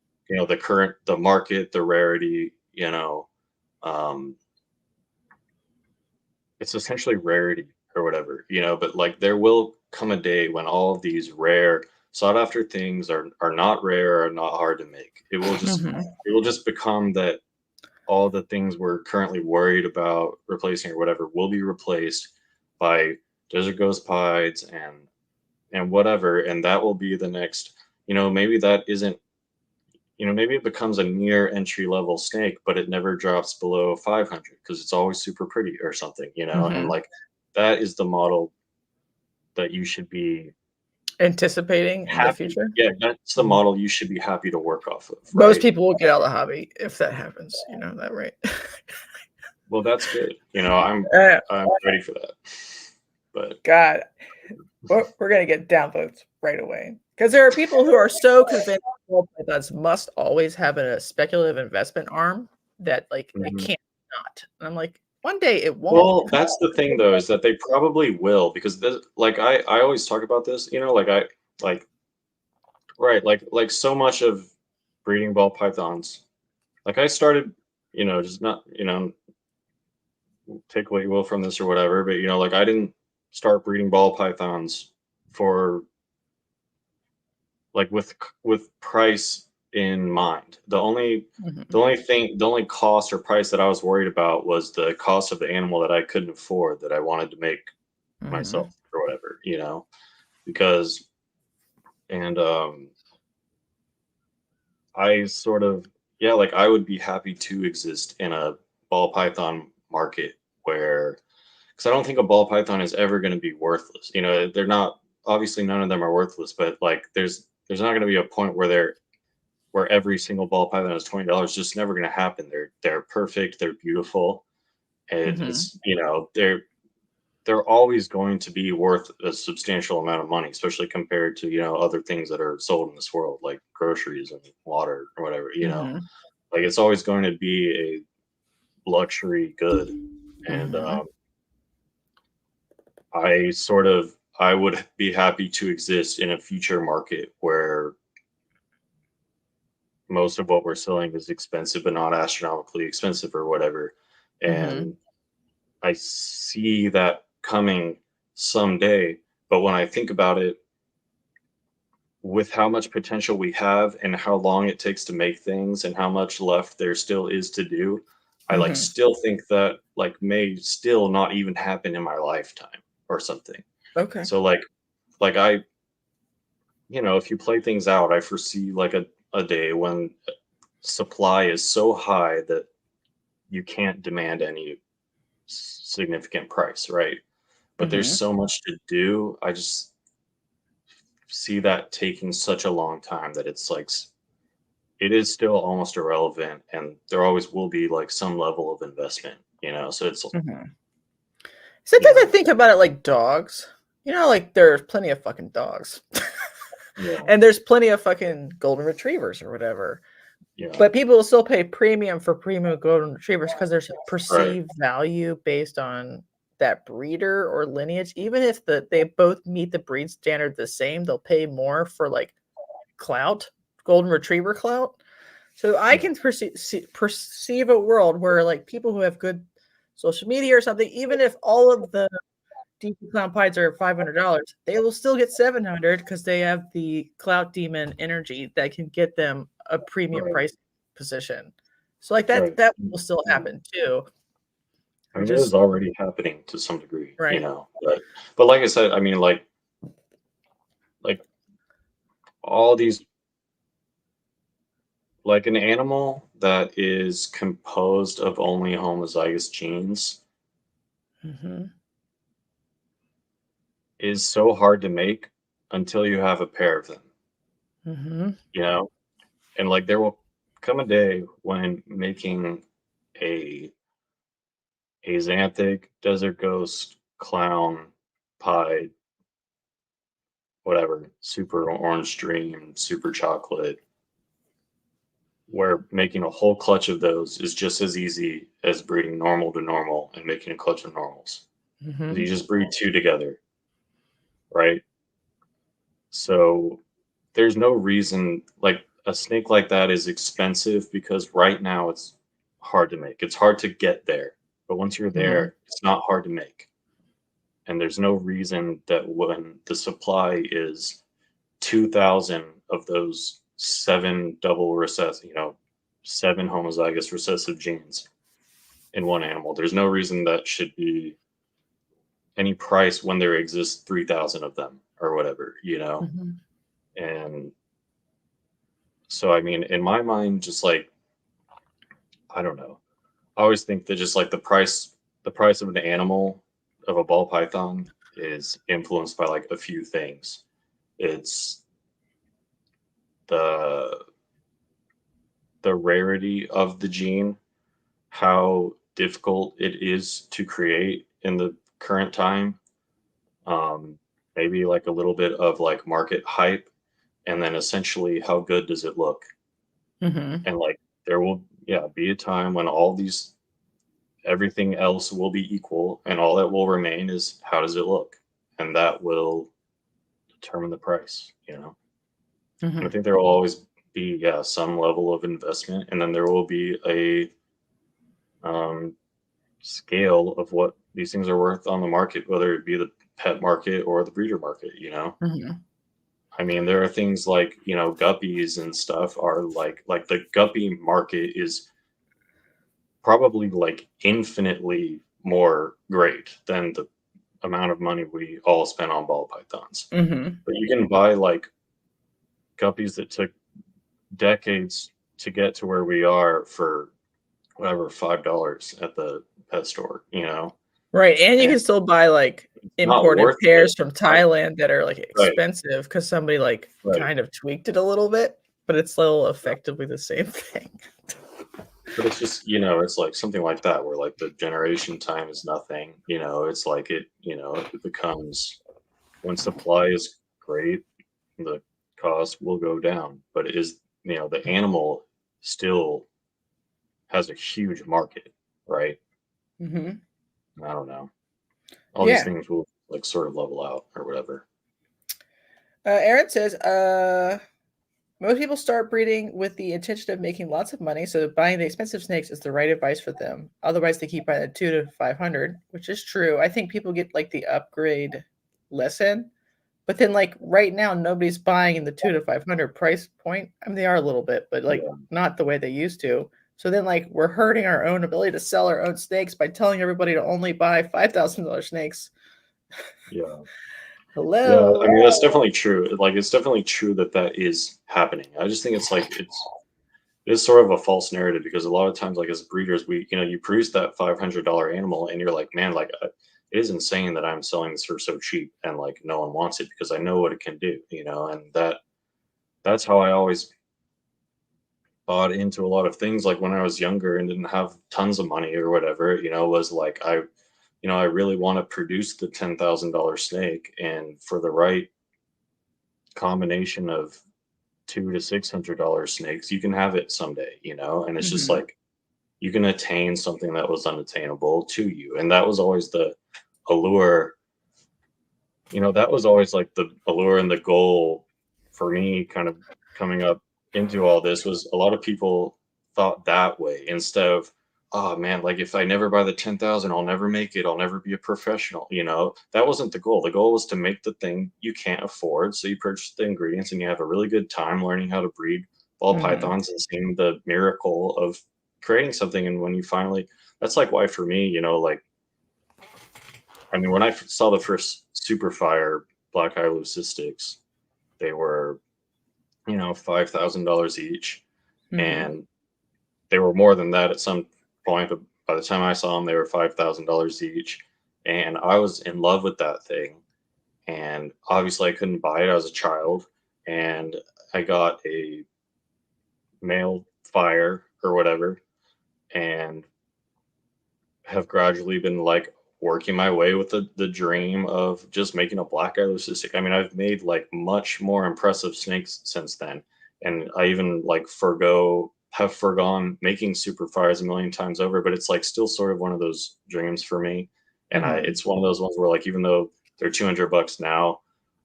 the market, the rarity. Um it's essentially rarity or whatever. But like there will come a day when all of these rare sought after things are not rare or not hard to make. It will just become that all the things we're currently worried about replacing or whatever will be replaced by desert ghost pieds and whatever, and that will be the next, maybe that isn't, maybe it becomes a near entry level snake, but it never drops below 500 because it's always super pretty or something, and like that is the model that you should be Anticipating in the future. Yeah, that's the model you should be happy to work off of. Right? Most people will get out of the hobby if that happens. You know that, right? Well, that's good. I'm ready for that. But God, we're gonna get downvotes right away because there are people who are so convinced that must always have a speculative investment arm that like it can't not. And I'm like, one day it won't. Well, that's the thing though, is that they probably will, because like I always talk about this, like so much of breeding ball pythons, like I started, just not, take what you will from this or whatever, but like I didn't start breeding ball pythons for like with price in mind. The only cost or price that I was worried about was the cost of the animal that I couldn't afford, that I wanted to make myself or whatever, because, and I sort of, like I would be happy to exist in a ball python market where, because I don't think a ball python is ever going to be worthless. They're not, obviously none of them are worthless, but like there's not going to be a point where every single ball python is $20. Just never going to happen. They're perfect. They're beautiful. And it's, they're always going to be worth a substantial amount of money, especially compared to, other things that are sold in this world, like groceries and water or whatever, like it's always going to be a luxury good. And I would be happy to exist in a future market where most of what we're selling is expensive, but not astronomically expensive or whatever. And I see that coming someday. But when I think about it, with how much potential we have and how long it takes to make things and how much left there still is to do, I like still think that like may still not even happen in my lifetime or something. Okay. So like I, if you play things out, I foresee like a day when supply is so high that you can't demand any significant price, right? But there's so much to do. I just see that taking such a long time that it's like it is still almost irrelevant, and there always will be like some level of investment, so it's sometimes I think about it like dogs, like there's plenty of fucking dogs and there's plenty of fucking golden retrievers or whatever, but people will still pay premium for premium golden retrievers because there's perceived value based on that breeder or lineage. Even if they both meet the breed standard the same, they'll pay more for like clout, golden retriever clout. So I can perceive a world where like people who have good social media or something, even if all of the deep clown pies are $500, they will still get $700 because they have the clout demon energy that can get them a premium price position. So like that will still happen too. I mean, it is already happening to some degree, but like I said, I mean, like all these, like an animal that is composed of only homozygous genes is so hard to make until you have a pair of them, and like there will come a day when making a xanthic, desert ghost, clown, pied, whatever, super orange dream, super chocolate, where making a whole clutch of those is just as easy as breeding normal to normal and making a clutch of normals. You just breed two together, right? So there's no reason, like a snake like that is expensive because right now it's hard to make. It's hard to get there. But once you're there, it's not hard to make. And there's no reason that when the supply is 2,000 of those 7 double recessive, 7 homozygous recessive genes in one animal. There's no reason that should be any price when there exists 3,000 of them or whatever, Mm-hmm. And so, I mean, in my mind, just like, I don't know. I always think that just like the price of an animal, of a ball python, is influenced by like a few things. It's the rarity of the gene, how difficult it is to create in the current time, um, maybe like a little bit of like market hype, and then essentially how good does it look? Mm-hmm. And like there will, be a time when everything else will be equal, and all that will remain is how does it look, and that will determine the price. And I Mm-hmm. think there will always be, some level of investment, and then there will be a scale of what these things are worth on the market, whether it be the pet market or the breeder market. Mm-hmm. I mean, there are things like, guppies and stuff are like the guppy market is probably like infinitely more great than the amount of money we all spend on ball pythons. Mm-hmm. But you can buy like guppies that took decades to get to where we are for whatever, $5 at the pet store. Right, and you And can still buy like not imported worth it. pairs from Thailand that are like Right, expensive because somebody like right. kind of tweaked it a little bit, but it's still effectively the same thing. But it's just, it's like something like that where like the generation time is nothing. It's like it becomes, when supply is great, the cost will go down. But it is, the animal still has a huge market, right? Mm-hmm. I don't know. All these Yeah. things will like sort of level out or whatever. Aaron says, most people start breeding with the intention of making lots of money, so buying the expensive snakes is the right advice for them. Otherwise, they keep buying the 2 to 500, which is true. I think people get like the upgrade lesson, but then like right now, nobody's buying in the 2 to 500 price point. I mean, they are a little bit, but like Yeah, not the way they used to. So then, like, we're hurting our own ability to sell our own snakes by telling everybody to only buy $5,000 snakes. yeah. Yeah, I Hello. mean that's definitely true. Like it's definitely true that that is happening. I just think it's like it's sort of a false narrative because a lot of times, like as breeders, you produce that $500 animal, and you're like, man, like it is insane that I'm selling this for so cheap, and like no one wants it because I know what it can do. And that's how I always bought into a lot of things. Like when I was younger and didn't have tons of money or whatever, was like I really want to produce the $10,000 snake, and for the right combination of $200 to $600 snakes, you can have it someday. And it's just Mm-hmm. like you can attain something that was unattainable to you, and that was always the allure. That was always like the allure and the goal for me, kind of coming up into all this, was a lot of people thought that way instead of, oh man, like if I never buy the 10,000, I'll never make it. I'll never be a professional. That wasn't the goal. The goal was to make the thing you can't afford. So you purchase the ingredients and you have a really good time learning how to breed ball Mm-hmm. pythons and seeing the miracle of creating something. And when you finally, that's like why for me, like, I mean, when I saw the first super fire black eye leucistics, they were, $5,000 each. Mm-hmm. And they were more than that at some point, but by the time I saw them, they were $5,000 each. And I was in love with that thing. And obviously, I couldn't buy it. I was a child. And I got a male fire or whatever, and have gradually been like working my way with the dream of just making a black eye leucistic. I mean, I've made like much more impressive snakes since then, and I even like have forgone making super fires a million times over. But it's like still sort of one of those dreams for me, and Mm-hmm. it's one of those ones where like even though they're $200 now,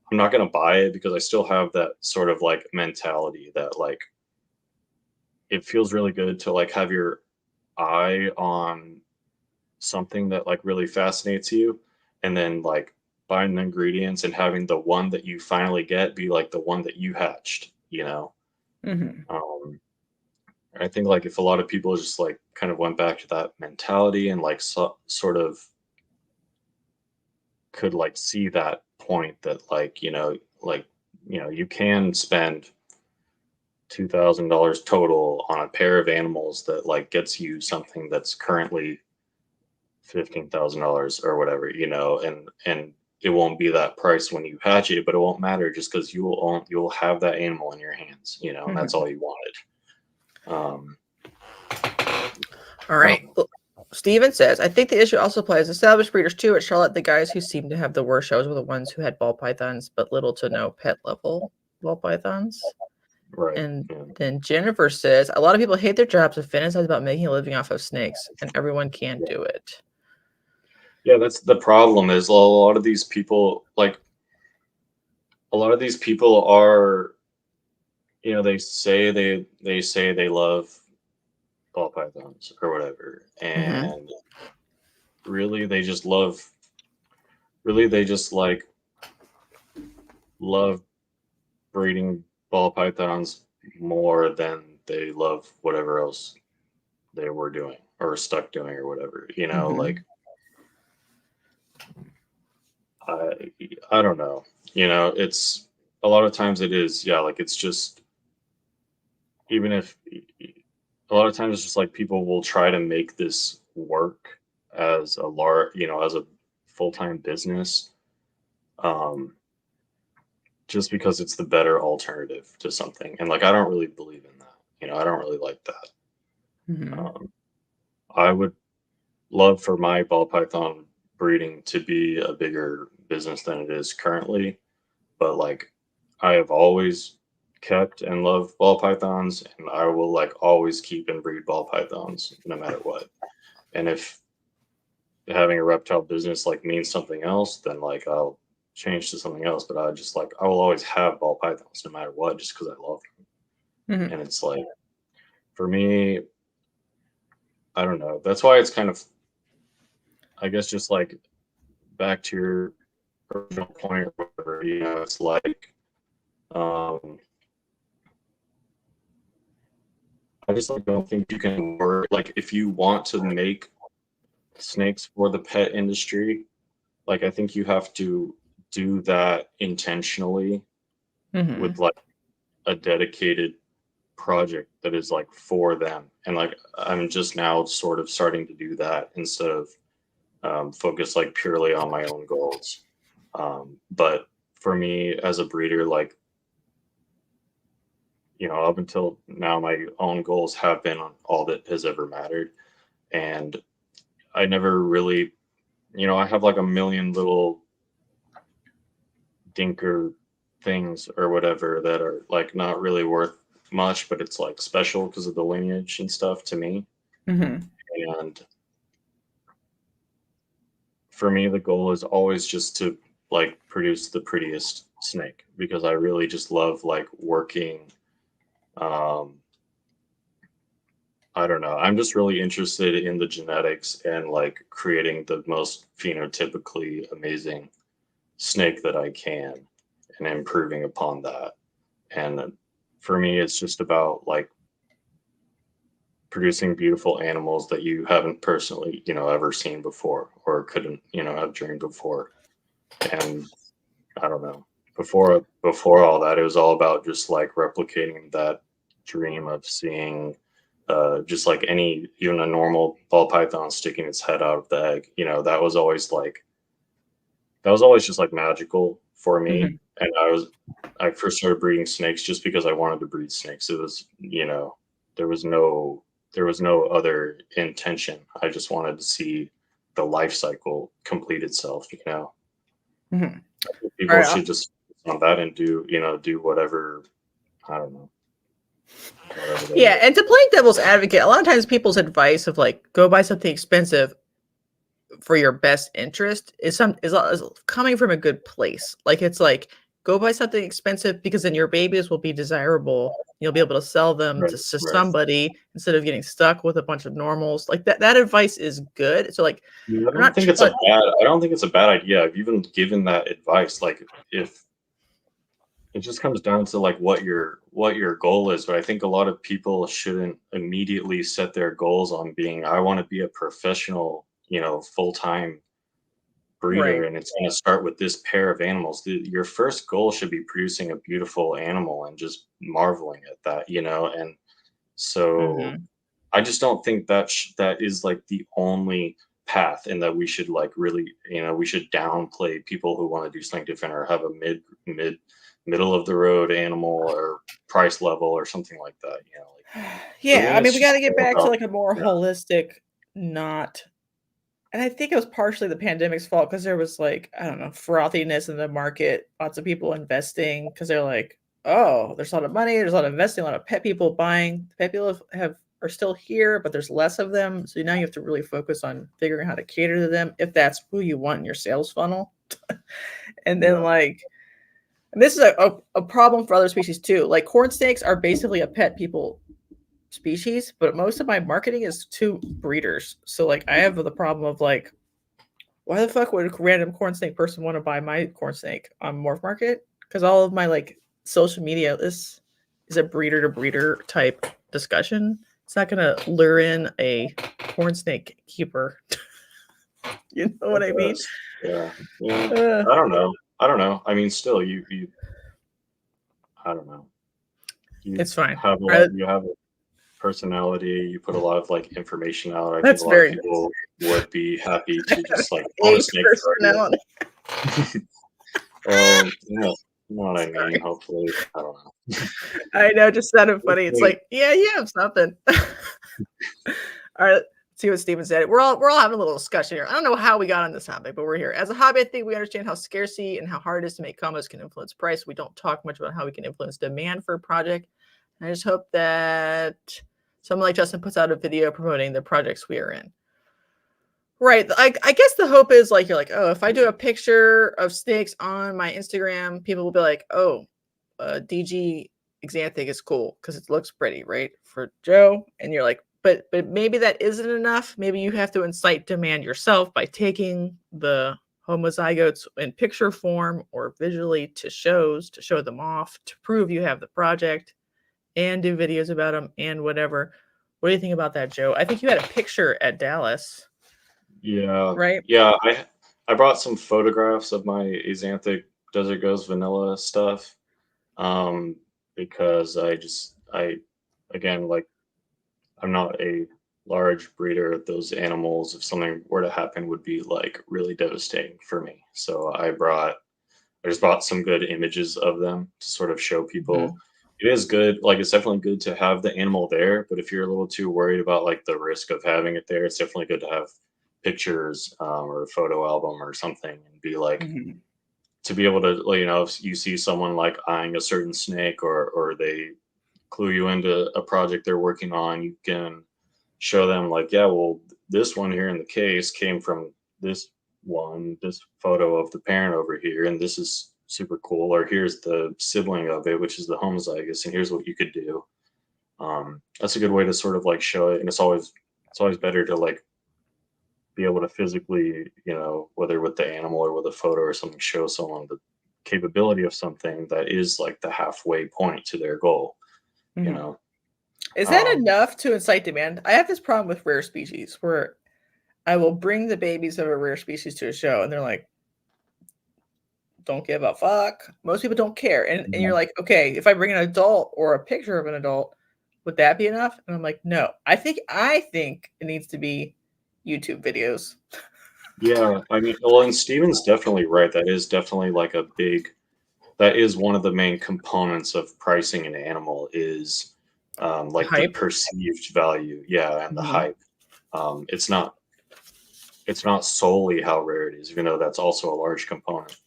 I'm not gonna buy it because I still have that sort of like mentality that like it feels really good to like have your eye on something that like really fascinates you, and then like buying the ingredients and having the one that you finally get be like the one that you hatched, you know. I think like if a lot of people just like kind of went back to that mentality and like sort of could like see that point that like you can spend $2,000 total on a pair of animals that like gets you something that's currently $15,000 or whatever, you know, and it won't be that price when you hatch it, but it won't matter just because you'll have that animal in your hands, you know, and that's all you wanted. All right. Steven says, I think the issue also applies to established breeders too. At Charlotte, the guys who seem to have the worst shows were the ones who had ball pythons, but little to no pet level ball pythons. Right. And then Jennifer says, a lot of people hate their jobs and fantasize about making a living off of snakes, and everyone can't do it. Yeah, that's the problem. Is a lot of these people are, you know, they say they love ball pythons or whatever, and really they just love breeding ball pythons more than they love whatever else they were doing or stuck doing or whatever, you know. Like I don't know, you know, it's a lot of times it is, yeah, like it's just, even if a lot of times it's just like people will try to make this work as a as a full-time business, just because it's the better alternative to something. And like, I don't really believe in that, you know, I don't really like that. I would love for my ball python breeding to be a bigger business than it is currently, but like I have always kept and love ball pythons, and I will like always keep and breed ball pythons no matter what. And if having a reptile business like means something else, then like I'll change to something else. But I will always have ball pythons no matter what, just because I love them. And it's like, for me, I don't know, that's why it's kind of, I guess, just like back to your original point or whatever, you know, it's like I just like don't think you can work, like if you want to make snakes for the pet industry, like I think you have to do that intentionally with like a dedicated project that is like for them. And like I'm just now sort of starting to do that instead of focus like purely on my own goals. But for me as a breeder, like, you know, up until now, my own goals have been on all that has ever mattered. And I never really, you know, I have like a million little dinker things or whatever that are like not really worth much, but it's like special because of the lineage and stuff to me. And for me, the goal is always just to like produce the prettiest snake, because I really just love like working. I don't know. I'm just really interested in the genetics and like creating the most phenotypically amazing snake that I can and improving upon that. And for me, it's just about like producing beautiful animals that you haven't personally, you know, ever seen before or couldn't, you know, have dreamed before. And I don't know, before all that, it was all about just like replicating that dream of seeing just like even a normal ball python sticking its head out of the egg, you know, that was always just like magical for me. And I first started breeding snakes just because I wanted to breed snakes. It was, you know, there was no other intention. I just wanted to see the life cycle complete itself, you know. People should just focus on that and do whatever, I don't know. Yeah, and to play devil's advocate, a lot of times people's advice of like go buy something expensive for your best interest is coming from a good place. Like it's like go buy something expensive because then your babies will be desirable. You'll be able to sell them to somebody instead of getting stuck with a bunch of normals. Like that advice is good. So like, I don't think it's a bad idea. I've even given that advice. Like if it just comes down to like what your goal is, but I think a lot of people shouldn't immediately set their goals on being, I want to be a professional, full-time breeder, and it's going to start with this pair of animals. Your first goal should be producing a beautiful animal and just marveling at that, and so I just don't think that that is like the only path, and that we should like really, we should downplay people who want to do something different or have a middle of the road animal or price level or something like that. Yeah, I mean, we got to get back to like a more holistic, not. And I think it was partially the pandemic's fault because there was like, I don't know, frothiness in the market. Lots of people investing because they're like, oh, there's a lot of money, there's a lot of investing, a lot of pet people buying. The pet people are still here, but there's less of them. So now you have to really focus on figuring out how to cater to them if that's who you want in your sales funnel. And then and this is a problem for other species too. Like corn snakes are basically a pet people species, but most of my marketing is to breeders. So like I have the problem of like, why the fuck would a random corn snake person want to buy my corn snake on Morph Market? Because all of my like social media is a breeder to breeder type discussion. It's not gonna lure in a corn snake keeper. You know what I mean? Yeah. I don't know. I mean, still, I don't know. It's fine. You have a personality. You put a lot of like information out. I think a lot of people would be happy to just like own a snake. Personality. Yeah. You know what I mean? Hopefully, I don't know. I know, just sounded funny. It's like, yeah, you have something. All right, let's see what Steven said. We're all having a little discussion here. I don't know how we got on this topic, but we're here. As a hobby, I think we understand how scarcity and how hard it is to make combos can influence price. We don't talk much about how we can influence demand for a project. And I just hope that someone like Justin puts out a video promoting the projects we are in. Right. I guess the hope is like, you're like, oh, if I do a picture of snakes on my Instagram, people will be like, oh, DG Xanthic is cool because it looks pretty, right? For Joe. And you're like, but maybe that isn't enough. Maybe you have to incite demand yourself by taking the homozygotes in picture form or visually to shows to show them off, to prove you have the project and do videos about them and whatever. What do you think about that, Joe? I think you had a picture at Dallas. Yeah. Right. Yeah. I brought some photographs of my Xanthic Desert Ghost vanilla stuff. Because again, like, I'm not a large breeder of those animals. If something were to happen, would be like really devastating for me. So I just brought some good images of them to sort of show people. It is good. Like, it's definitely good to have the animal there, but if you're a little too worried about like the risk of having it there, it's definitely good to have pictures or a photo album or something, and be like, to be able to, if you see someone like eyeing a certain snake, or they clue you into a project they're working on, you can show them like, yeah, well, this one here in the case came from this photo of the parent over here, and this is super cool, or here's the sibling of it, which is the homozygous, and here's what you could do. That's a good way to sort of like show it, and it's always better to like be able to physically, whether with the animal or with a photo or something, show someone the capability of something that is like the halfway point to their goal. Is that enough to incite demand? I have this problem with rare species where I will bring the babies of a rare species to a show and they're like, don't give a fuck. Most people don't care. And you're like, okay, if I bring an adult or a picture of an adult, would that be enough? And I'm like, no. I think it needs to be YouTube videos. Yeah, I mean, well, and Steven's definitely right. That is definitely like that is one of the main components of pricing an animal, is like the perceived value. Yeah, and the hype. It's not solely how rare it is, even though that's also a large component,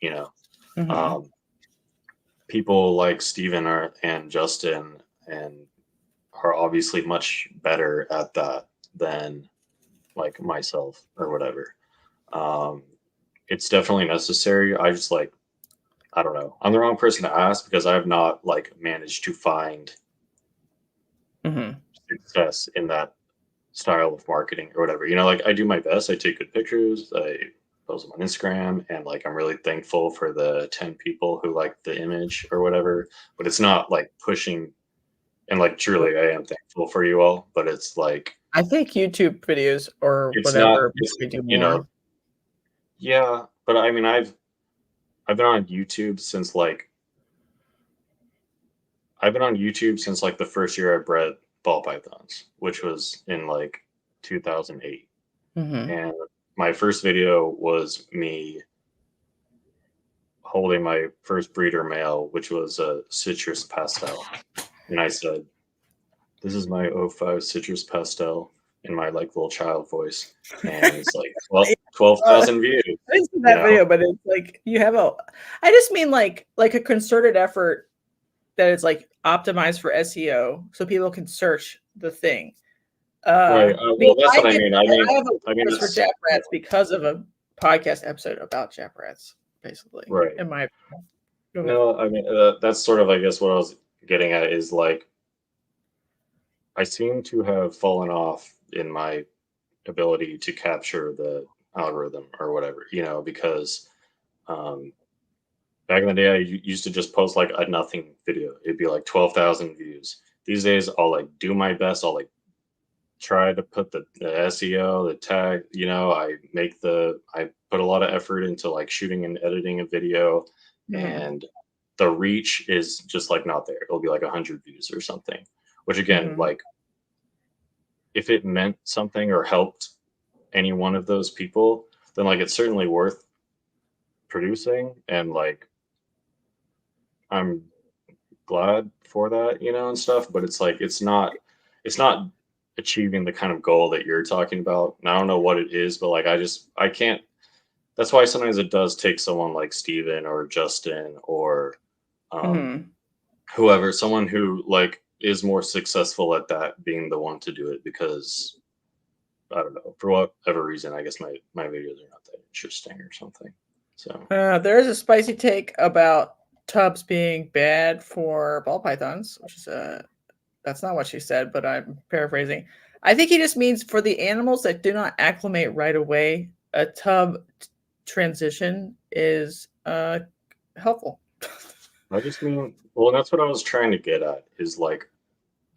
people like Steven and Justin are obviously much better at that than like myself or whatever. It's definitely necessary. I just like, I don't know. I'm the wrong person to ask because I have not like managed to find success in that style of marketing or whatever. You know, like I do my best. I take good pictures. I post them on Instagram, and like I'm really thankful for the 10 people who like the image or whatever. But it's not like pushing. And like truly, I am thankful for you all. But it's like I think YouTube videos or it's not. whatever It's, we do you more. know, yeah. But I mean, I've been on YouTube since like the first year I bred ball pythons, which was in like 2008. And my first video was me holding my first breeder male, which was a citrus pastel. And I said, "This is my '05 citrus pastel," in my like little child voice. And it's like 12,000 views. I didn't see that video, but it's like you have I just mean like a concerted effort that is like optimized for SEO so people can search the thing. Right. Well, that's what I mean. I have a mean, for Jap Rats because of a podcast episode about Jap Rats, basically. Right. In my No, I mean, that's sort of, I guess, what I was getting at is like, I seem to have fallen off in my ability to capture the algorithm or whatever, you know, because back in the day, I used to just post like a nothing video. It'd be like 12,000 views. These days, I'll like do my best. I'll like try to put the SEO, the tag, you know, I put a lot of effort into like shooting and editing a video, and the reach is just like not there. It'll be like 100 views or something, which again, like if it meant something or helped any one of those people, then like it's certainly worth producing, and like I'm glad for that, you know, and stuff, but it's like it's not achieving the kind of goal that you're talking about. And I don't know what it is, but like I can't. That's why sometimes it does take someone like Steven or Justin or whoever, someone who like is more successful at that, being the one to do it, because I don't know, for whatever reason, I guess my videos are not that interesting or something. So there is a spicy take about tubs being bad for ball pythons, which is that's not what she said, but I'm paraphrasing. I think he just means for the animals that do not acclimate right away, a tub transition is helpful. I just mean, well, that's what I was trying to get at, is like,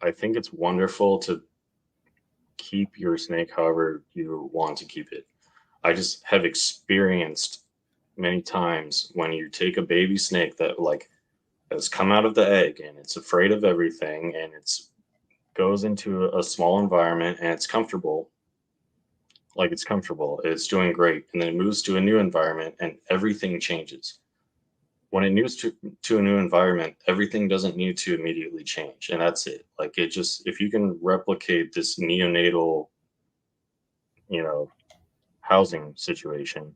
I think it's wonderful to keep your snake however you want to keep it. I just have experienced many times when you take a baby snake that like has come out of the egg and it's afraid of everything, and it's goes into a small environment and it's comfortable, it's doing great, and then it moves to a new environment and everything changes. When it moves to a new environment, everything doesn't need to immediately change, and that's it. Like it just, if you can replicate this neonatal, you know, housing situation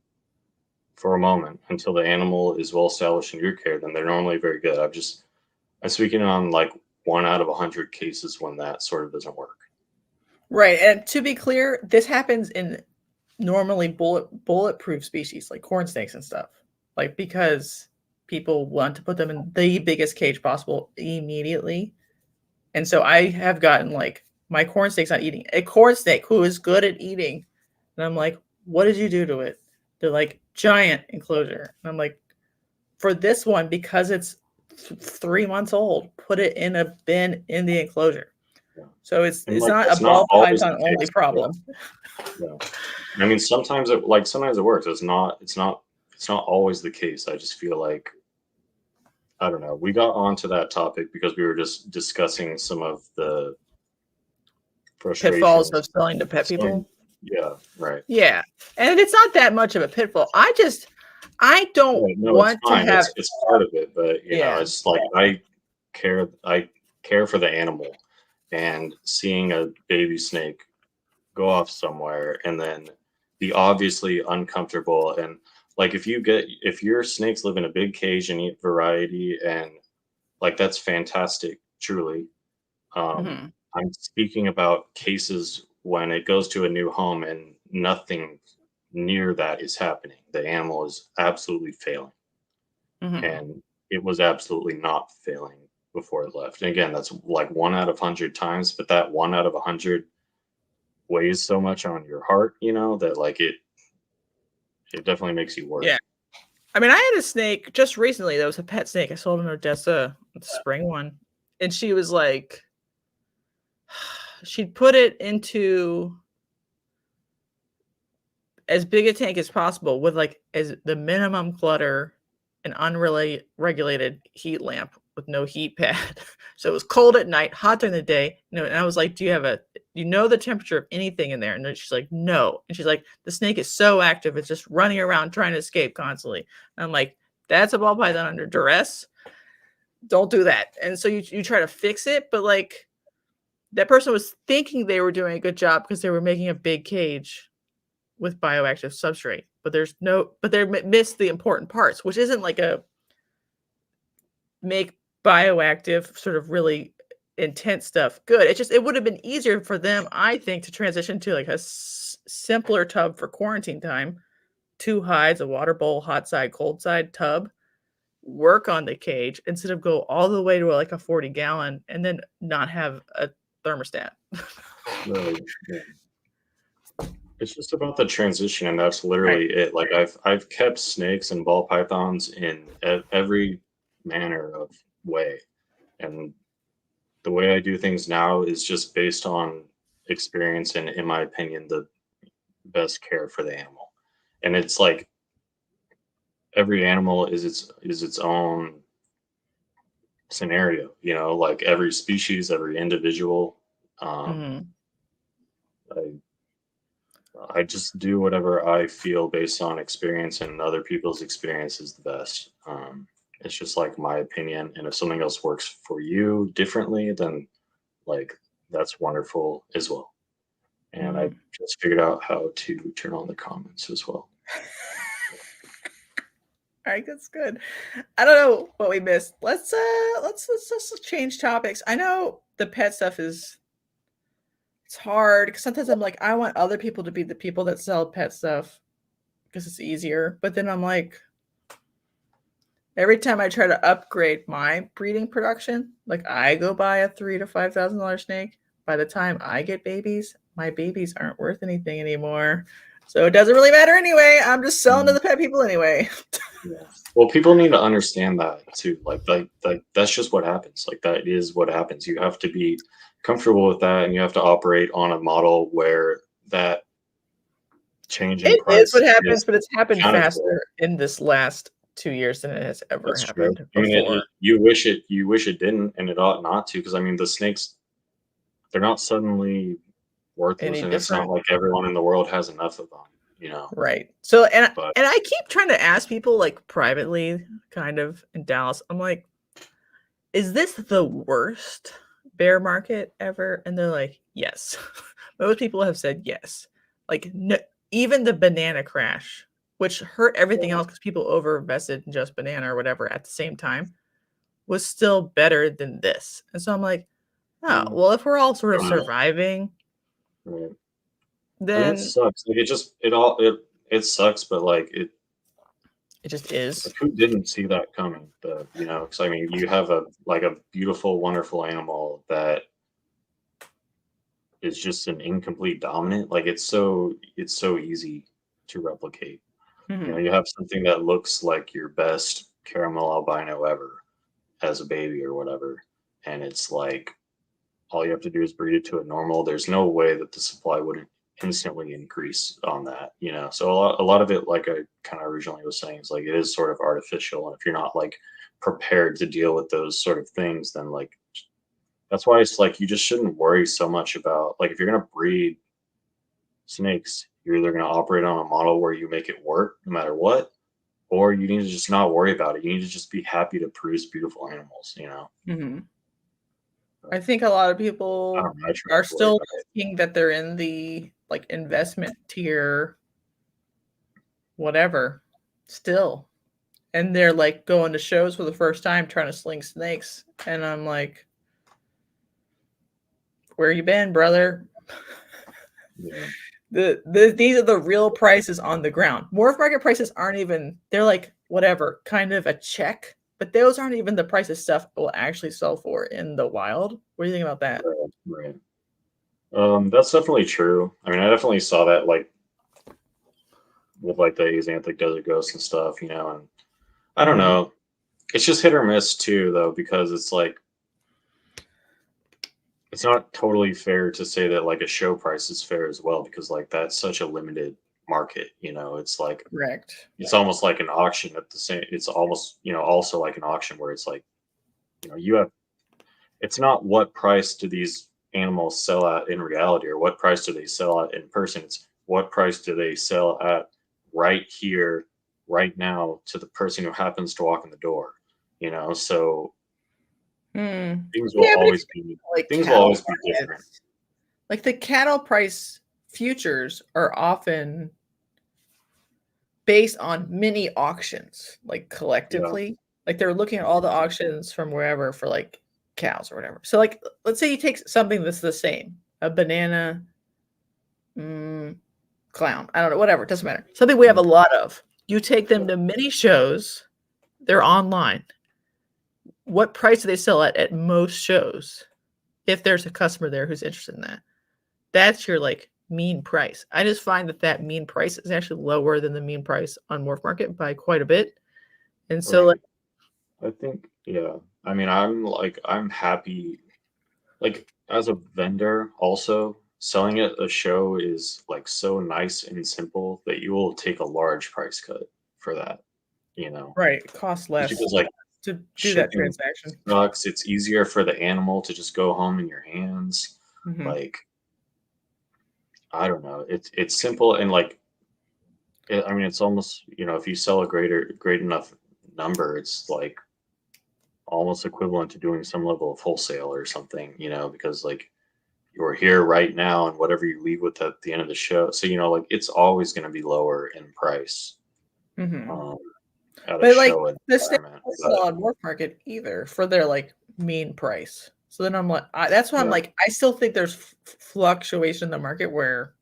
for a moment until the animal is well established in your care, then they're normally very good. I'm speaking on like 1 out of 100 cases when that sort of doesn't work. Right. And to be clear, this happens in normally bulletproof species like corn snakes and stuff, like because people want to put them in the biggest cage possible immediately. And so I have gotten like my corn snake's not eating, a corn snake who is good at eating. And I'm like, what did you do to it? They're like, giant enclosure. And I'm like, for this one, because it's 3 months old, put it in a bin in the enclosure. Yeah. So it's like, not a ball python only problem. Yeah. I mean, sometimes it works. It's not always the case. I just feel like, I don't know. We got onto that topic because we were just discussing some of the pitfalls of selling to pet people. Yeah, right. Yeah, and it's not that much of a pitfall. I don't want to have. It's part of it, but you know, it's like I care for the animal, and seeing a baby snake go off somewhere and then be obviously uncomfortable, and like if your snakes live in a big cage and eat variety, and like that's fantastic, truly. I'm speaking about cases when it goes to a new home and nothing near that is happening. The animal is absolutely failing. and it was absolutely not failing before it left. And again, that's like 1 out of 100 times, but that 1 out of 100 weighs so much on your heart, that like it definitely makes you work. Yeah. I mean, I had a snake just recently that was a pet snake. I sold in Odessa, the spring one. And she was like, she'd put it into as big a tank as possible with like as the minimum clutter, an unregulated heat lamp with no heat pad. So it was cold at night, hot during the day. And I was like, do you know the temperature of anything in there? And then she's like, no. And she's like, the snake is so active, it's just running around trying to escape constantly. And I'm like, that's a ball python under duress. Don't do that. And so you try to fix it, but like that person was thinking they were doing a good job because they were making a big cage with bioactive substrate, but they missed the important parts, which isn't like a make bioactive sort of really intense stuff good. It would have been easier for them, I think, to transition to like a simpler tub for quarantine time, 2 hides, a water bowl, hot side, cold side tub, work on the cage instead of go all the way to like a 40-gallon and then not have a thermostat. Right. Yeah. It's just about the transition, and that's literally it. Like I've kept snakes and ball pythons in every manner of way, and the way I do things now is just based on experience and, in my opinion, the best care for the animal. And it's like every animal is its own scenario, like every species, every individual. I just do whatever I feel based on experience, and other people's experience is the best. It's just like my opinion, and if something else works for you differently, then like that's wonderful as well. And I just figured out how to turn on the comments as well. All right, that's good. I don't know what we missed. Let's change topics. I know the pet stuff it's hard because sometimes I'm like, I want other people to be the people that sell pet stuff because it's easier. But then I'm like, every time I try to upgrade my breeding production, like I go buy a $3,000 to $5,000 snake. By the time I get babies, my babies aren't worth anything anymore. So it doesn't really matter anyway. I'm just selling to the pet people anyway. Yeah. Well, people need to understand that too. Like that's just what happens. Like that is what happens. You have to be comfortable with that, and you have to operate on a model where that change in price is what happens, but it's happened faster in this last 2 years than it has ever happened before. I mean, you wish it didn't, and it ought not to, because I mean the snakes, they're not suddenly worthless, and it's not like everyone in the world has enough of them. Right. So and I keep trying to ask people like privately, kind of in Dallas, I'm like, is this the worst bear market ever? And they're like, yes. Most people have said yes. Like no, even the banana crash, which hurt everything else because people overinvested in just banana or whatever at the same time, was still better than this. And so I'm like, oh, well, if we're all sort of surviving, then it sucks. Like it sucks, but like it just is. Like, who didn't see that coming? Because I mean, you have a beautiful, wonderful animal that is just an incomplete dominant. Like it's so easy to replicate. You have something that looks like your best caramel albino ever as a baby or whatever, and it's like all you have to do is breed it to a normal. There's no way that the supply wouldn't instantly increase on that, so a lot of it, like I kind of originally was saying, is like it is sort of artificial, and if you're not like prepared to deal with those sort of things, then like that's why it's like you just shouldn't worry so much about, like, if you're going to breed snakes, you're either going to operate on a model where you make it work no matter what, or you need to just not worry about it. You need to just be happy to produce beautiful animals, I think a lot of people are still thinking that they're in the like investment tier, whatever, still. And they're like going to shows for the first time trying to sling snakes. And I'm like, where you been, brother? These are the real prices on the ground. Morph market prices aren't even, they're like whatever, kind of a check. But those aren't even the price of stuff it will actually sell for in the wild. What do you think about that? Right. That's definitely true. I mean, I definitely saw that like with like the Axanthic Desert Ghosts and stuff, and I don't know. It's just hit or miss too, though, because it's like it's not totally fair to say that like a show price is fair as well, because like that's such a limited market. It's like Correct. it's almost like an auction at the same. It's almost also like an auction where it's like you have. It's not what price do these animals sell at in reality, or what price do they sell at in person. It's what price do they sell at right here, right now, to the person who happens to walk in the door. So things will always be different. Like the cattle price futures are often based on mini auctions, like collectively. Yeah. Like they're looking at all the auctions from wherever for like cows or whatever. So like, let's say you take something that's the same, a banana clown, I don't know, whatever, it doesn't matter. Something we have a lot of. You take them to mini shows, they're online. What price do they sell at most shows? If there's a customer there who's interested in that, that's your like mean price. I just find that mean price is actually lower than the mean price on Morph Market by quite a bit. And so like, I think, yeah, I mean, I'm happy, like as a vendor also, selling at a show is like so nice and simple that you will take a large price cut for that, Right, it costs less. Because like to do that transaction sucks. It's easier for the animal to just go home in your hands. Like, I don't know. It's simple and like, I mean, it's almost if you sell a great enough number, it's like almost equivalent to doing some level of wholesale or something. Because like you're here right now, and whatever you leave with at the end of the show. So like it's always going to be lower in price. But like the state on Morph Market either for their like mean price. So then I'm like, that's why I'm like, I still think there's fluctuation in the market where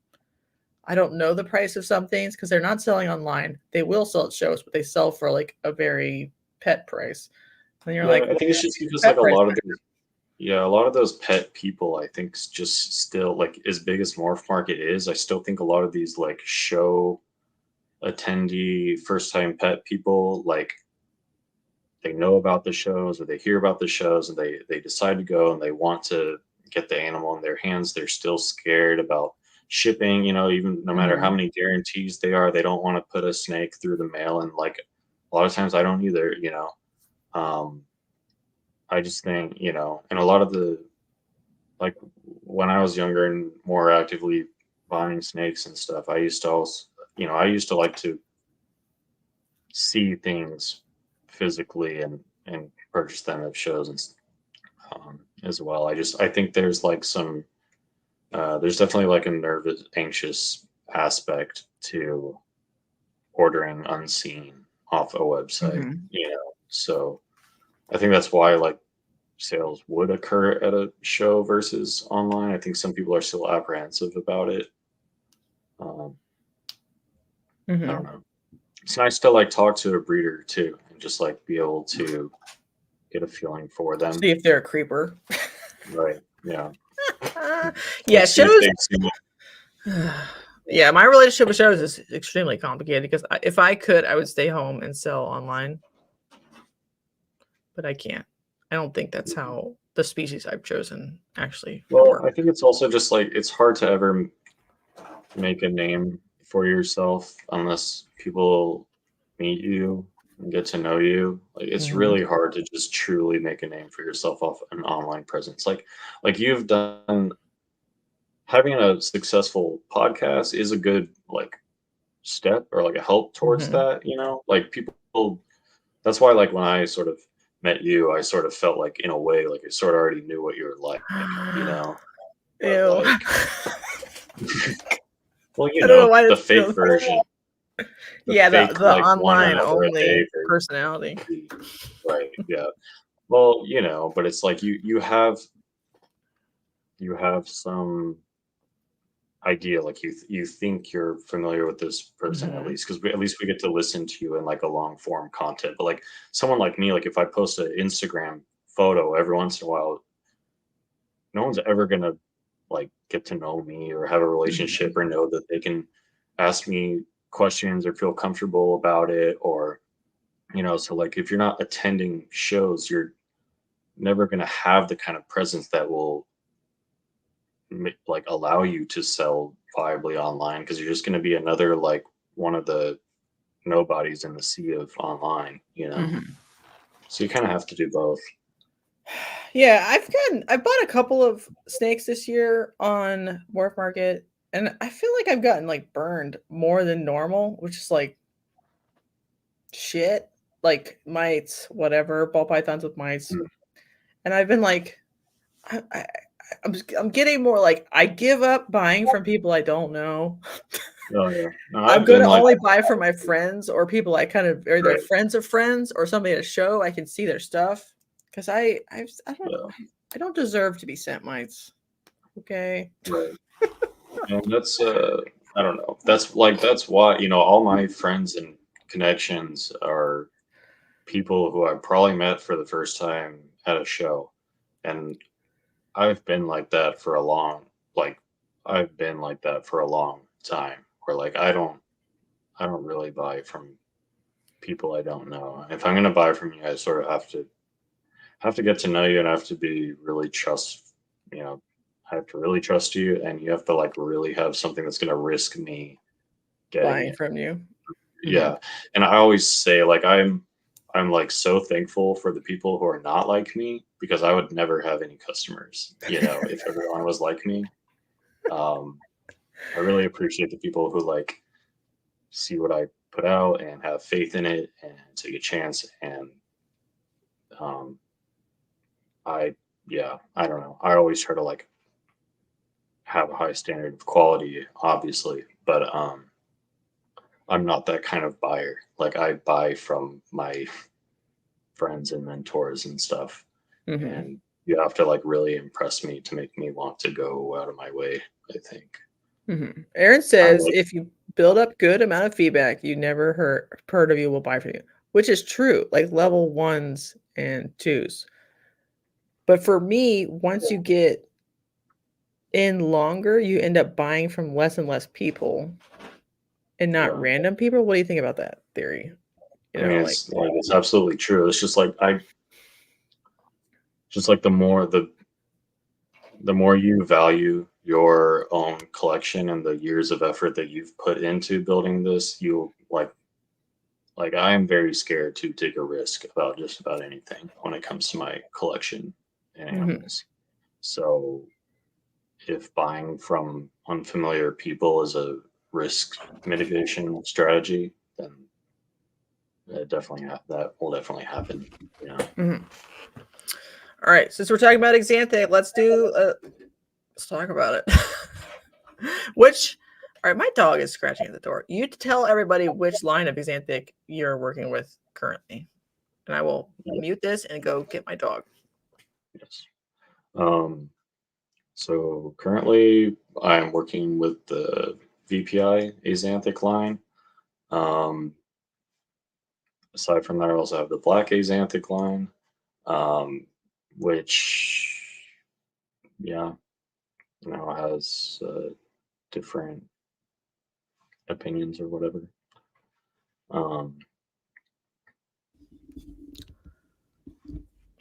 I don't know the price of some things because they're not selling online. They will sell at shows, but they sell for like a very pet price. And you're like, I think it's just because like a lot of those pet people, I think, just still like as big as Morph Market is. I still think a lot of these like show attendee first time pet people, like they know about the shows or they hear about the shows and they decide to go and they want to get the animal in their hands. They're still scared about shipping, even no matter how many guarantees they are, they don't want to put a snake through the mail. And like a lot of times I don't either, I just think, and a lot of the, like when I was younger and more actively buying snakes and stuff, I used to also, I used to like to see things physically and purchase them at shows and as well. I think there's like some, there's definitely like a nervous, anxious aspect to ordering unseen off a website, so I think that's why like sales would occur at a show versus online. I think some people are still apprehensive about it. I don't know. It's nice to like talk to a breeder too, and just like be able to get a feeling for them. See if they're a creeper. Right. Yeah. Yeah. Shows. Yeah, my relationship with shows is extremely complicated because if I could, I would stay home and sell online, but I can't. I don't think that's how the species I've chosen actually work. I think it's also just like it's hard to ever make a name for yourself unless people meet you and get to know you. Like it's really hard to just truly make a name for yourself off an online presence. Like you've done. Having a successful podcast is a good like step or like a help towards that, like people, that's why like when I sort of met you, I sort of felt like in a way like I sort of already knew what you were like, Ew. Like, well, the fake version. The like, online only personality. Right. Yeah. Well, but it's like you have some idea. Like you think you're familiar with this person at least, because at least we get to listen to you in like a long form content. But like someone like me, like if I post an Instagram photo every once in a while, no one's ever gonna like get to know me or have a relationship or know that they can ask me questions or feel comfortable about it, or so like if you're not attending shows, you're never going to have the kind of presence that will like allow you to sell viably online, because you're just going to be another like one of the nobodies in the sea of online. So you kind of have to do both. Yeah, I've bought a couple of snakes this year on Wharf Market, and I feel like I've gotten like burned more than normal, which is like shit, like mites, whatever, ball pythons with mites. And I've been like, I'm getting more like, I give up buying from people I don't know. Oh yeah, no, I'm I've been gonna like, only buy from my friends or people I kind of, or they're right, friends of friends or somebody at a show I can see their stuff, because I don't deserve to be sent mites. Okay. right. And that's I don't know. That's why all my friends and connections are people who I probably met for the first time at a show, and I've been like that for a long like I've been like that for a long time. Where like I don't really buy from people I don't know. If I'm gonna buy from you, I sort of have to get to know you, and I have to be really you know, I have to really trust you, and you have to like really have something that's gonna risk me getting Buying it. from you. Yeah. And I always say like I'm like so thankful for the people who are not like me, because I would never have any customers, if everyone was like me. Um, I really appreciate the people who like see what I put out and have faith in it and take a chance. And um, I don't know. I always try to like have a high standard of quality, obviously, but I'm not that kind of buyer. Like I buy from my friends and mentors and stuff, and you have to like really impress me to make me want to go out of my way, I think. Aaron I says like if you build up good amount of feedback, you never heard of you will buy from you, which is true, like level 1s and 2s. But for me, once you get in longer, you end up buying from less and less people and not yeah. random people. What do you think about that theory? I mean, Like, it's absolutely true. It's just like the more you value your own collection and the years of effort that you've put into building this, you like I am very scared to take a risk about just about anything when it comes to my collection and animals. So if buying from unfamiliar people is a risk mitigation strategy, then that will definitely happen. All right, since we're talking about Xanthic, let's talk about it. All right, my dog is scratching at the door. You tell everybody which line of Xanthic you're working with currently, and I will mute this and go get my dog. Yes. So currently, I'm working with the VPI Axanthic line. Aside from that, I also have the Black Axanthic line, which, yeah, has different opinions or whatever.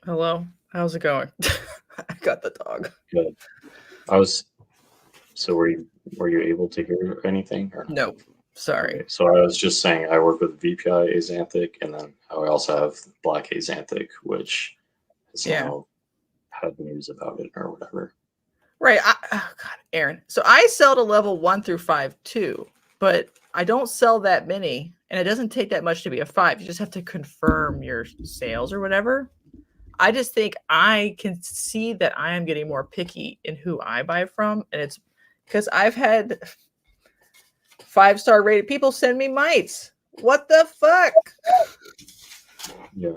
Hello, how's it going? I got the dog. But so were you able to hear anything or not? No, sorry. Okay, so I was just saying I work with VPI Axanthic, and then I also have Black Axanthic, which has now had news about it or whatever. Right. Oh God, Aaron. So I sell to level 1 through 5 too, but I don't sell that many, and it doesn't take that much to be a 5. You just have to confirm your sales or whatever. I just think I can see that I am getting more picky in who I buy from, and it's because I've had 5-star rated people send me mites. What the fuck? Yeah.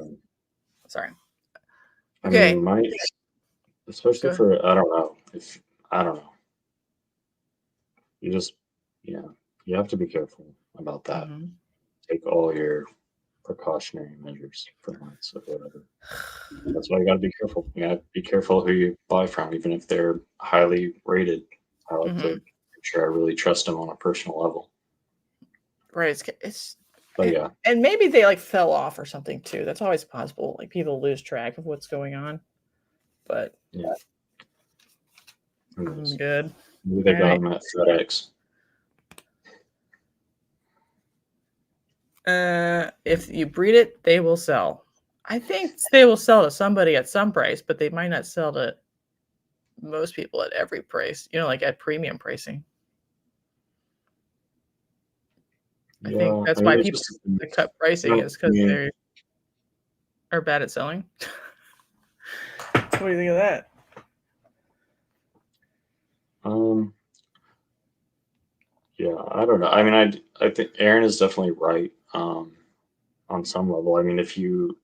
Sorry. Okay. I mean, especially for I don't know. you just, yeah, you have to be careful about that. Mm-hmm. Take all your precautionary measures for hunts or whatever. That's why you got to be careful. You got to be careful who you buy from, even if they're highly rated. I like to Mm-hmm. make sure I really trust them on a personal level. Right. But yeah, and maybe they like fell off or something too. That's always possible. Like people lose track of what's going on. But yeah. I'm good. Maybe they All got right. them at FedEx. If you breed it, they will sell. I think they will sell to somebody at some price, but they might not sell to most people at every price. Like at premium pricing. I think Yeah, that's I mean, why it people just cut pricing is because mean, they are bad at selling. What do you think of that? Yeah, I don't know. I mean, I think Aaron is definitely right. On some level, I mean, if you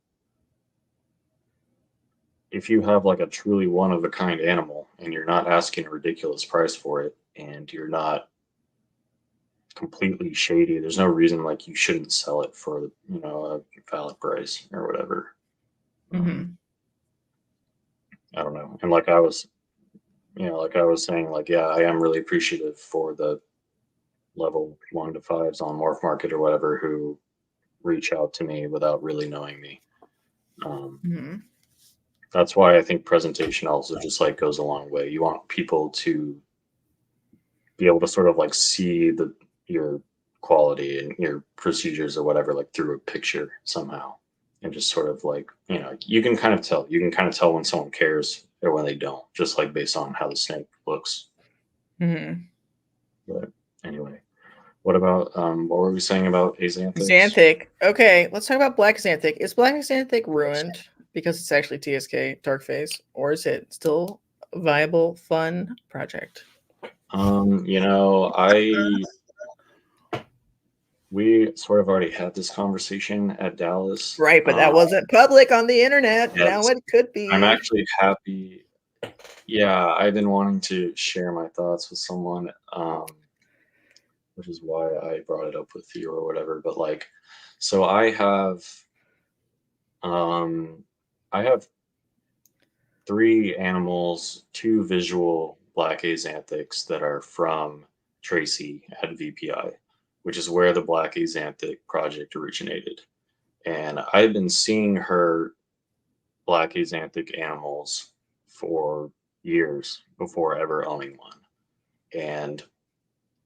have like a truly one of a kind animal and you're not asking a ridiculous price for it and you're not completely shady, there's no reason like you shouldn't sell it for a valid price or whatever. Mm-hmm. I don't know. And like I was saying, like, yeah, I am really appreciative for the level 1 to 5s on Morph Market or whatever who reach out to me without really knowing me. Mm-hmm. That's why I think presentation also just like goes a long way. You want people to be able to sort of like see your quality and your procedures or whatever like through a picture somehow, and just sort of like you can kind of tell. You can kind of tell when someone cares or when they don't, just like based on how the snake looks. Mm-hmm. But anyway, what were we saying about Axanthics? Xanthic. Okay, let's talk about Black Xanthic. Is Black Xanthic ruined because it's actually TSK Dark Phase, or is it still a viable, fun project? We sort of already had this conversation at Dallas. Right, but that wasn't public on the internet. Now Yes, it could I'm be. actually happy. Yeah, I've been wanting to share my thoughts with someone, which is why I brought it up with you or whatever. But like, so um, I have 3 animals, 2 visual black axanthics that are from Tracy at VPI, which is where the black axanthic project originated. And I've been seeing her black axanthic animals for years before ever owning one. And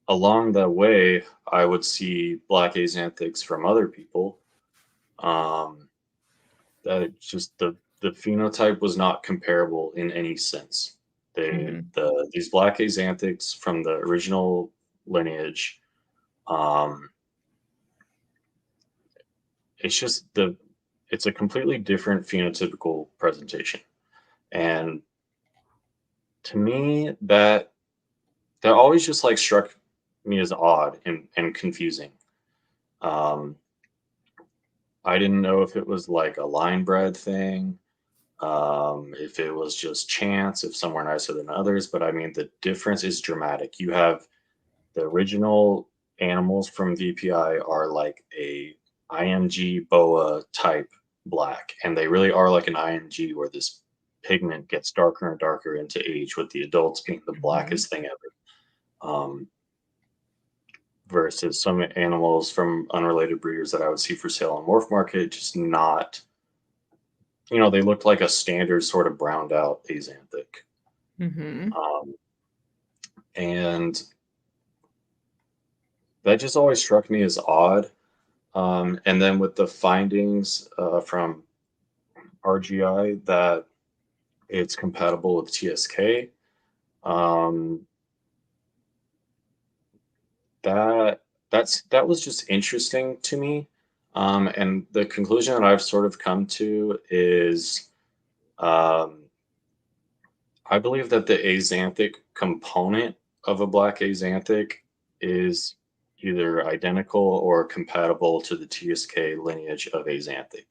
along the way, I would see black axanthics from other people. That just the phenotype was not comparable in any sense. Mhm. These black axanthics from the original lineage, um, it's just it's a completely different phenotypical presentation, and to me that always just like struck me as odd and confusing. Um, I didn't know if it was like a line bred thing, if it was just chance, if some were nicer than others. But I mean, the difference is dramatic. You have the original animals from VPI are like a IMG boa type black, and they really are like an IMG where this pigment gets darker and darker into age, with the adults being the Mhm. blackest thing ever. Versus some animals from unrelated breeders that I would see for sale on Morph Market, just not, they looked like a standard sort of browned out Axanthic. Mhm. Um, and that just always struck me as odd. And then with the findings from RGI that it's compatible with TSK, um, that was just interesting to me. And the conclusion that I've sort of come to is, um, I believe that the axanthic component of a black axanthic is either identical or compatible to the TSK lineage of axanthic.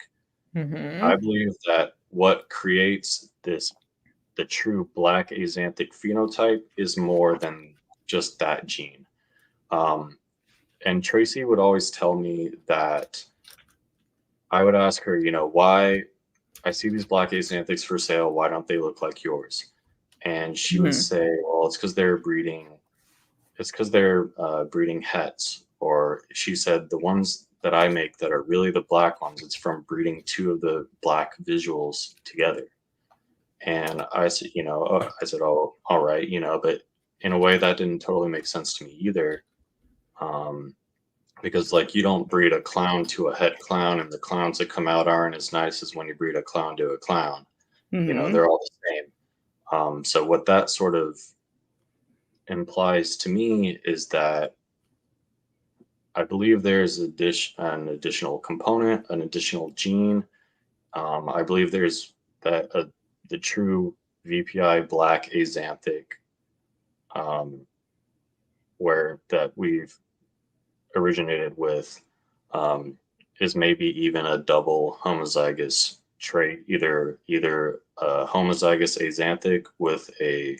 I Mhm. believe that what creates the true black axanthic phenotype is more than just that gene. And Tracy would always tell me that I would ask her, why I see these black axanthics for sale. Why don't they look like yours? And she would say, well, it's because they're breeding. It's because they're breeding hets. Or she said the ones that I make that are really the black ones, it's from breeding two of the black visuals together. And I said, oh, all right, but in a way that didn't totally make sense to me either. Because like you don't breed a clown to a het clown, and the clowns that come out aren't as nice as when you breed a clown to a clown. They're all the same. So what that sort of implies to me is that I believe there's an additional component, an additional gene. I believe there's the true VPI black axanthic, where that we've originated with, is maybe even a double homozygous trait, either a homozygous axanthic with a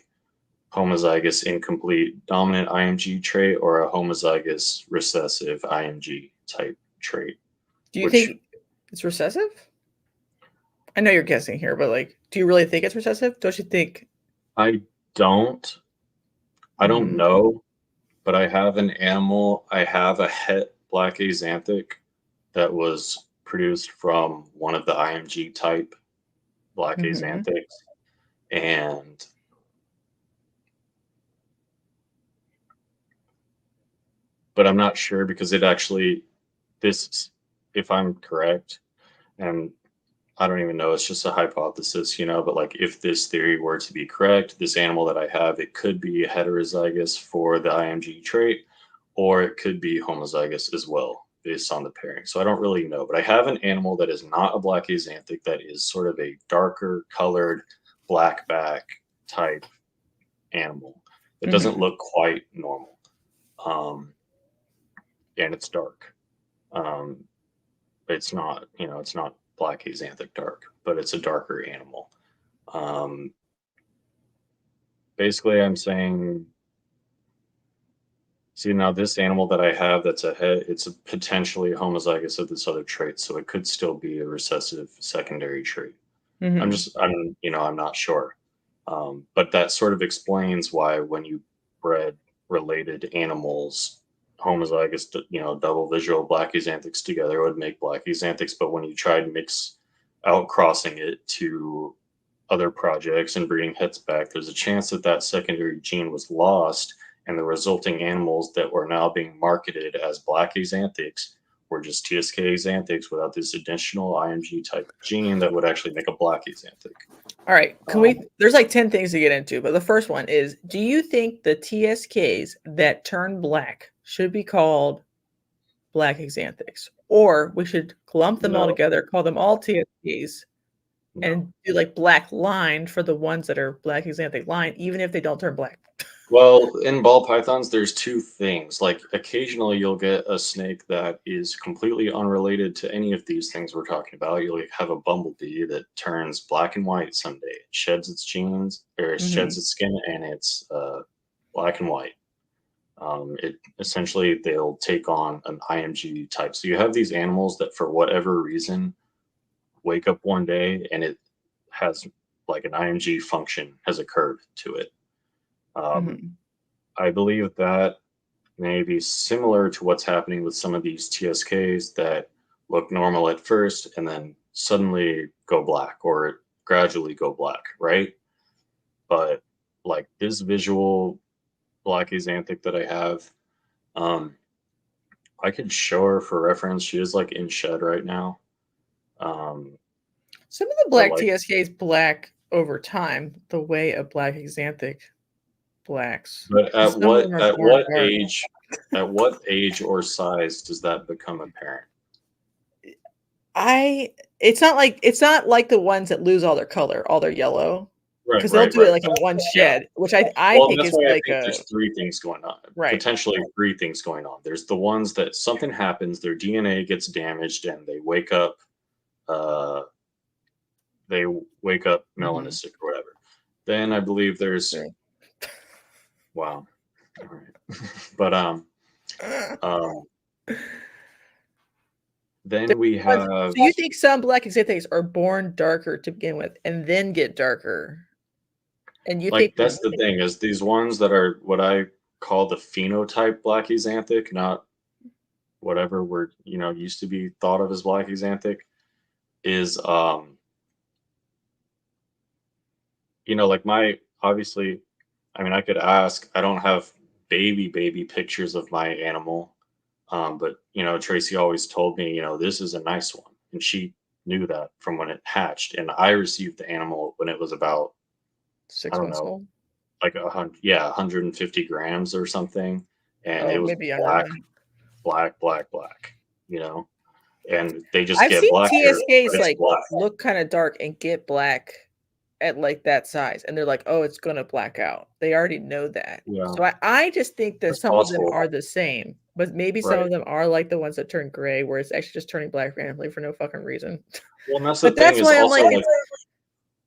homozygous incomplete dominant IMG trait, or a homozygous recessive IMG type trait. Do you think it's recessive? I know you're guessing here, but like, do you really think it's recessive? Don't you think? I don't know, but I have an animal. I have a het black axanthic that was produced from one of the IMG type black axanthics, and but I'm not sure because if I'm correct, and I don't even know, it's just a hypothesis, but like if this theory were to be correct, this animal that I have, it could be heterozygous for the IMG trait, or it could be homozygous as well, based on the pairing. So I don't really know, but I have an animal that is not a black axanthic, that is sort of a darker colored black back type animal. It doesn't look quite normal. And it's dark. It's not, it's not black axanthic dark, but it's a darker animal. Basically, I'm saying, see, now this animal that I have that's a het, it's a potentially homozygous of this other trait, so it could still be a recessive secondary trait. I'm not sure. But that sort of explains why when you bred related animals, homozygous, double visual black axanthics together, would make black axanthics. But when you try to mix out crossing it to other projects and breeding hets back, there's a chance that that secondary gene was lost, and the resulting animals that were now being marketed as black axanthics were just TSK axanthics without this additional IMG type gene that would actually make a black axanthic. All right. There's like 10 things to get into, but the first one is, do you think the TSKs that turn black should be called black axanthics, or we should clump them all together, call them all TSKs, and do like black line for the ones that are black axanthic line, even if they don't turn black? Well, in ball pythons, there's two things. Like occasionally you'll get a snake that is completely unrelated to any of these things we're talking about. You'll have a bumblebee that turns black and white someday. It sheds its genes, or sheds its skin, and it's black and white. It essentially, they'll take on an IMG type. So you have these animals that for whatever reason wake up one day and it has like an IMG function has occurred to it. I believe that may be similar to what's happening with some of these TSKs that look normal at first and then suddenly go black, or gradually go black, right? But like this visual black axanthic that I have, I could show her for reference. She is like in shed right now. Some of the black TSKs black over time, the way a black axanthic blacks. But at what age or size does that become apparent? It's not like the ones that lose all their color, all their yellow. Right. Because they'll do it like in one shed, which I think is like there's three things going on. Right. Potentially three things going on. There's the ones that something happens, their DNA gets damaged, and they wake up melanistic or whatever. Then I believe there's wow. All right. But Um, then we have So you think some black Xotics are born darker to begin with and then get darker? And you think that's the thing is these ones that are what I call the phenotype Blackizanthic, not whatever were used to be thought of as Blackizanthic, is like my obviously, I mean I could ask. I don't have baby pictures of my animal, but Tracy always told me this is a nice one, and she knew that from when it hatched, and I received the animal when it was about I 6 don't months know old? like 150 grams or something, and Oh, it was maybe younger than that. black, you know, and they just I've get seen blacker, but TSKs it's like black. look kind of dark and get black at like that size, and they're like, "Oh, it's gonna black out." They already know that. Yeah, So I just think that it's some of them possible, are the same, but maybe some right? of them are like the ones that turn gray, where it's actually just turning black randomly for no fucking reason. Well, and that's the But thing that's is why I'm also like, like,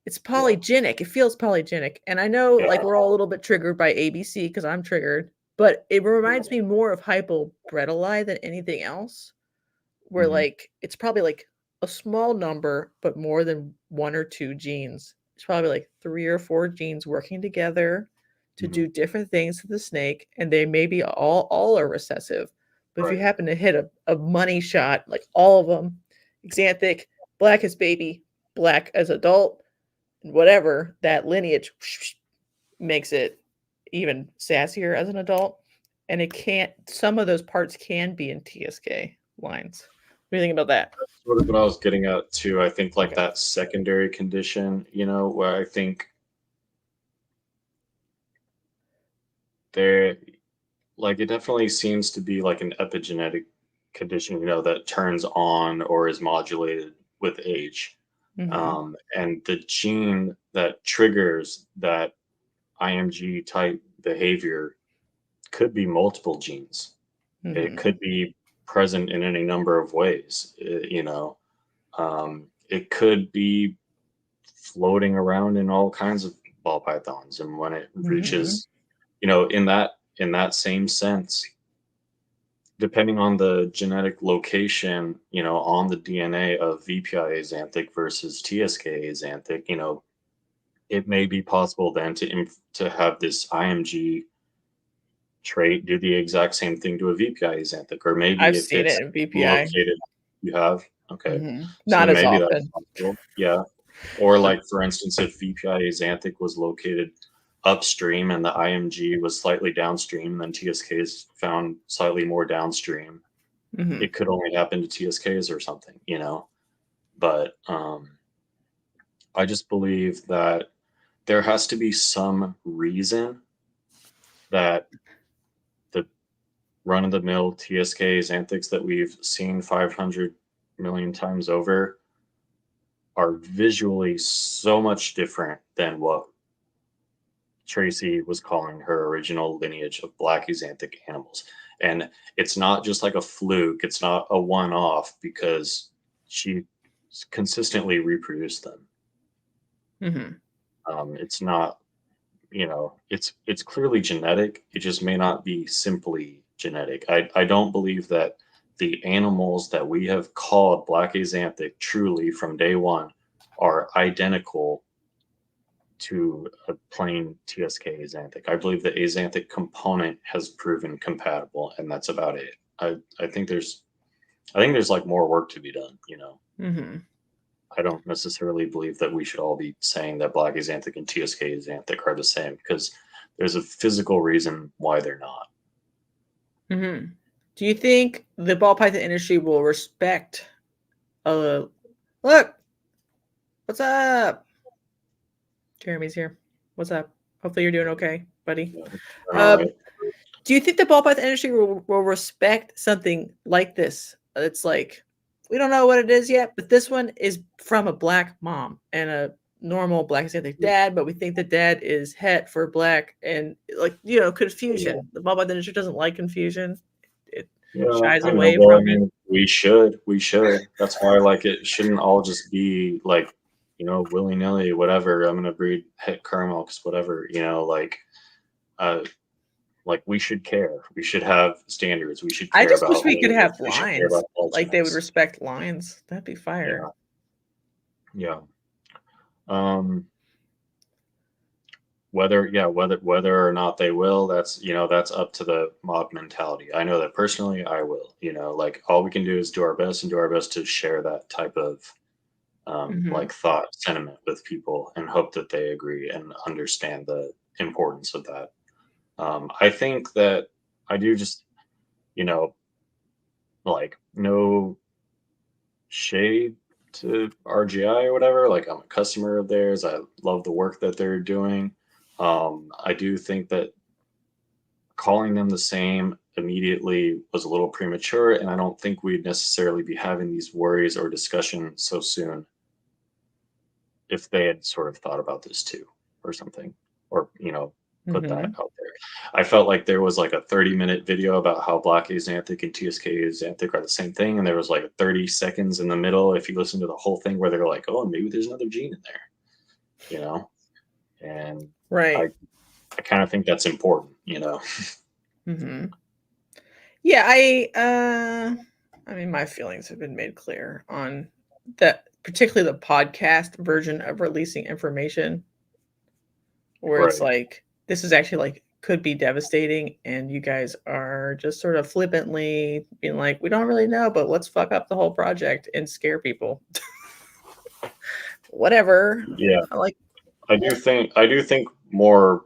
it's yeah, polygenic. It feels polygenic, and I know like yeah, we're all a little bit triggered by ABC because I'm triggered, but it reminds me more of hypobretali than anything else. Where hmm like it's probably like a small number, but more than 1 or 2 genes. It's probably like 3 or 4 genes working together to hmm do different things to the snake, and they maybe all are recessive. But if you right, happen to hit a money shot, like all of them, xanthic, black as baby, black as adult, and whatever, that lineage makes it even sassier as an adult. And it can't, some of those parts can be in TSK lines. What do you think about that? sort of what I was getting at too. I think like Okay. that secondary condition, where I think there, like it definitely seems to be like an epigenetic condition, that turns on or is modulated with age. Mm-hmm. And the gene that triggers that IMG type behavior could be multiple genes. It Mm-hmm. could be present in any number of ways. It could be floating around in all kinds of ball pythons, and when it Mm-hmm. reaches, in that same sense, depending on the genetic location, on the DNA of VPI axanthic versus TSK axanthic, it may be possible then to have this IMG trait do the exact same thing to a VPI axanthic, or maybe I've if seen it's it in VPI. located, you have okay, Mm-hmm. so Not then as maybe that's often. possible, yeah. Or like for instance, if VPI axanthic was located upstream and the IMG was slightly downstream, then TSK is found slightly more downstream. Mm-hmm. It could only happen to TSKs or something, But I just believe that there has to be some reason that the run of the mill TSKs antics that we've seen 500 million times over are visually so much different than what Tracy was calling her original lineage of black axanthic animals. And it's not just like a fluke, it's not a one off because she consistently reproduced them. Mm-hmm. It's not, it's clearly genetic. It just may not be simply genetic. I don't believe that the animals that we have called black axanthic truly from day one are identical to a plain TSK axanthic. I believe the axanthic component has proven compatible, and that's about it. I think there's like more work to be done. Mm-hmm. I don't necessarily believe that we should all be saying that black axanthic and TSK axanthic are the same because there's a physical reason why they're not. Mm-hmm. Do you think the ball python industry will respect look, what's up? Jeremy's here. What's up? Hopefully you're doing okay, buddy. All right. Do you think the ball python industry will respect something like this? It's like, we don't know what it is yet, but this one is from a black mom and a normal black Hispanic dad, but we think the dad is het for black and like, Yeah. confusion. The ball python industry doesn't like confusion. It Yeah, shies I know. away Well, I from it. mean, we should. That's why, like, it shouldn't all just be like, willy nilly, whatever. I'm gonna breed het caramel because whatever, like, uh, like we should care. We should have standards. We should I care just about wish we could have we should care lines. about Like they would alternatives. respect lines. That'd be fire. Yeah. Whether or not they will, that's that's up to the mob mentality. I know that personally I will. Like all we can do is do our best and do our best to share that type of like thought sentiment with people and hope that they agree and understand the importance of that. I think that I do just like no shade to RGI or whatever. Like I'm a customer of theirs. I love the work that they're doing. I do think that calling them the same immediately was a little premature, and I don't think we'd necessarily be having these worries or discussion so soon if they had sort of thought about this too or something, or put that out there. I felt like there was like a 30-minute video about how Black Axanthic and TSK Axanthic are the same thing, and there was like 30 seconds in the middle if you listen to the whole thing where they're like, oh, maybe there's another gene in there, and Right. I kind of think that's important, Yeah, I mean, my feelings have been made clear on that, particularly the podcast version of releasing information, where it's like, this is actually like could be devastating, and you guys are just sort of flippantly being like, we don't really know, but let's fuck up the whole project and scare people. Whatever. Yeah. I do think more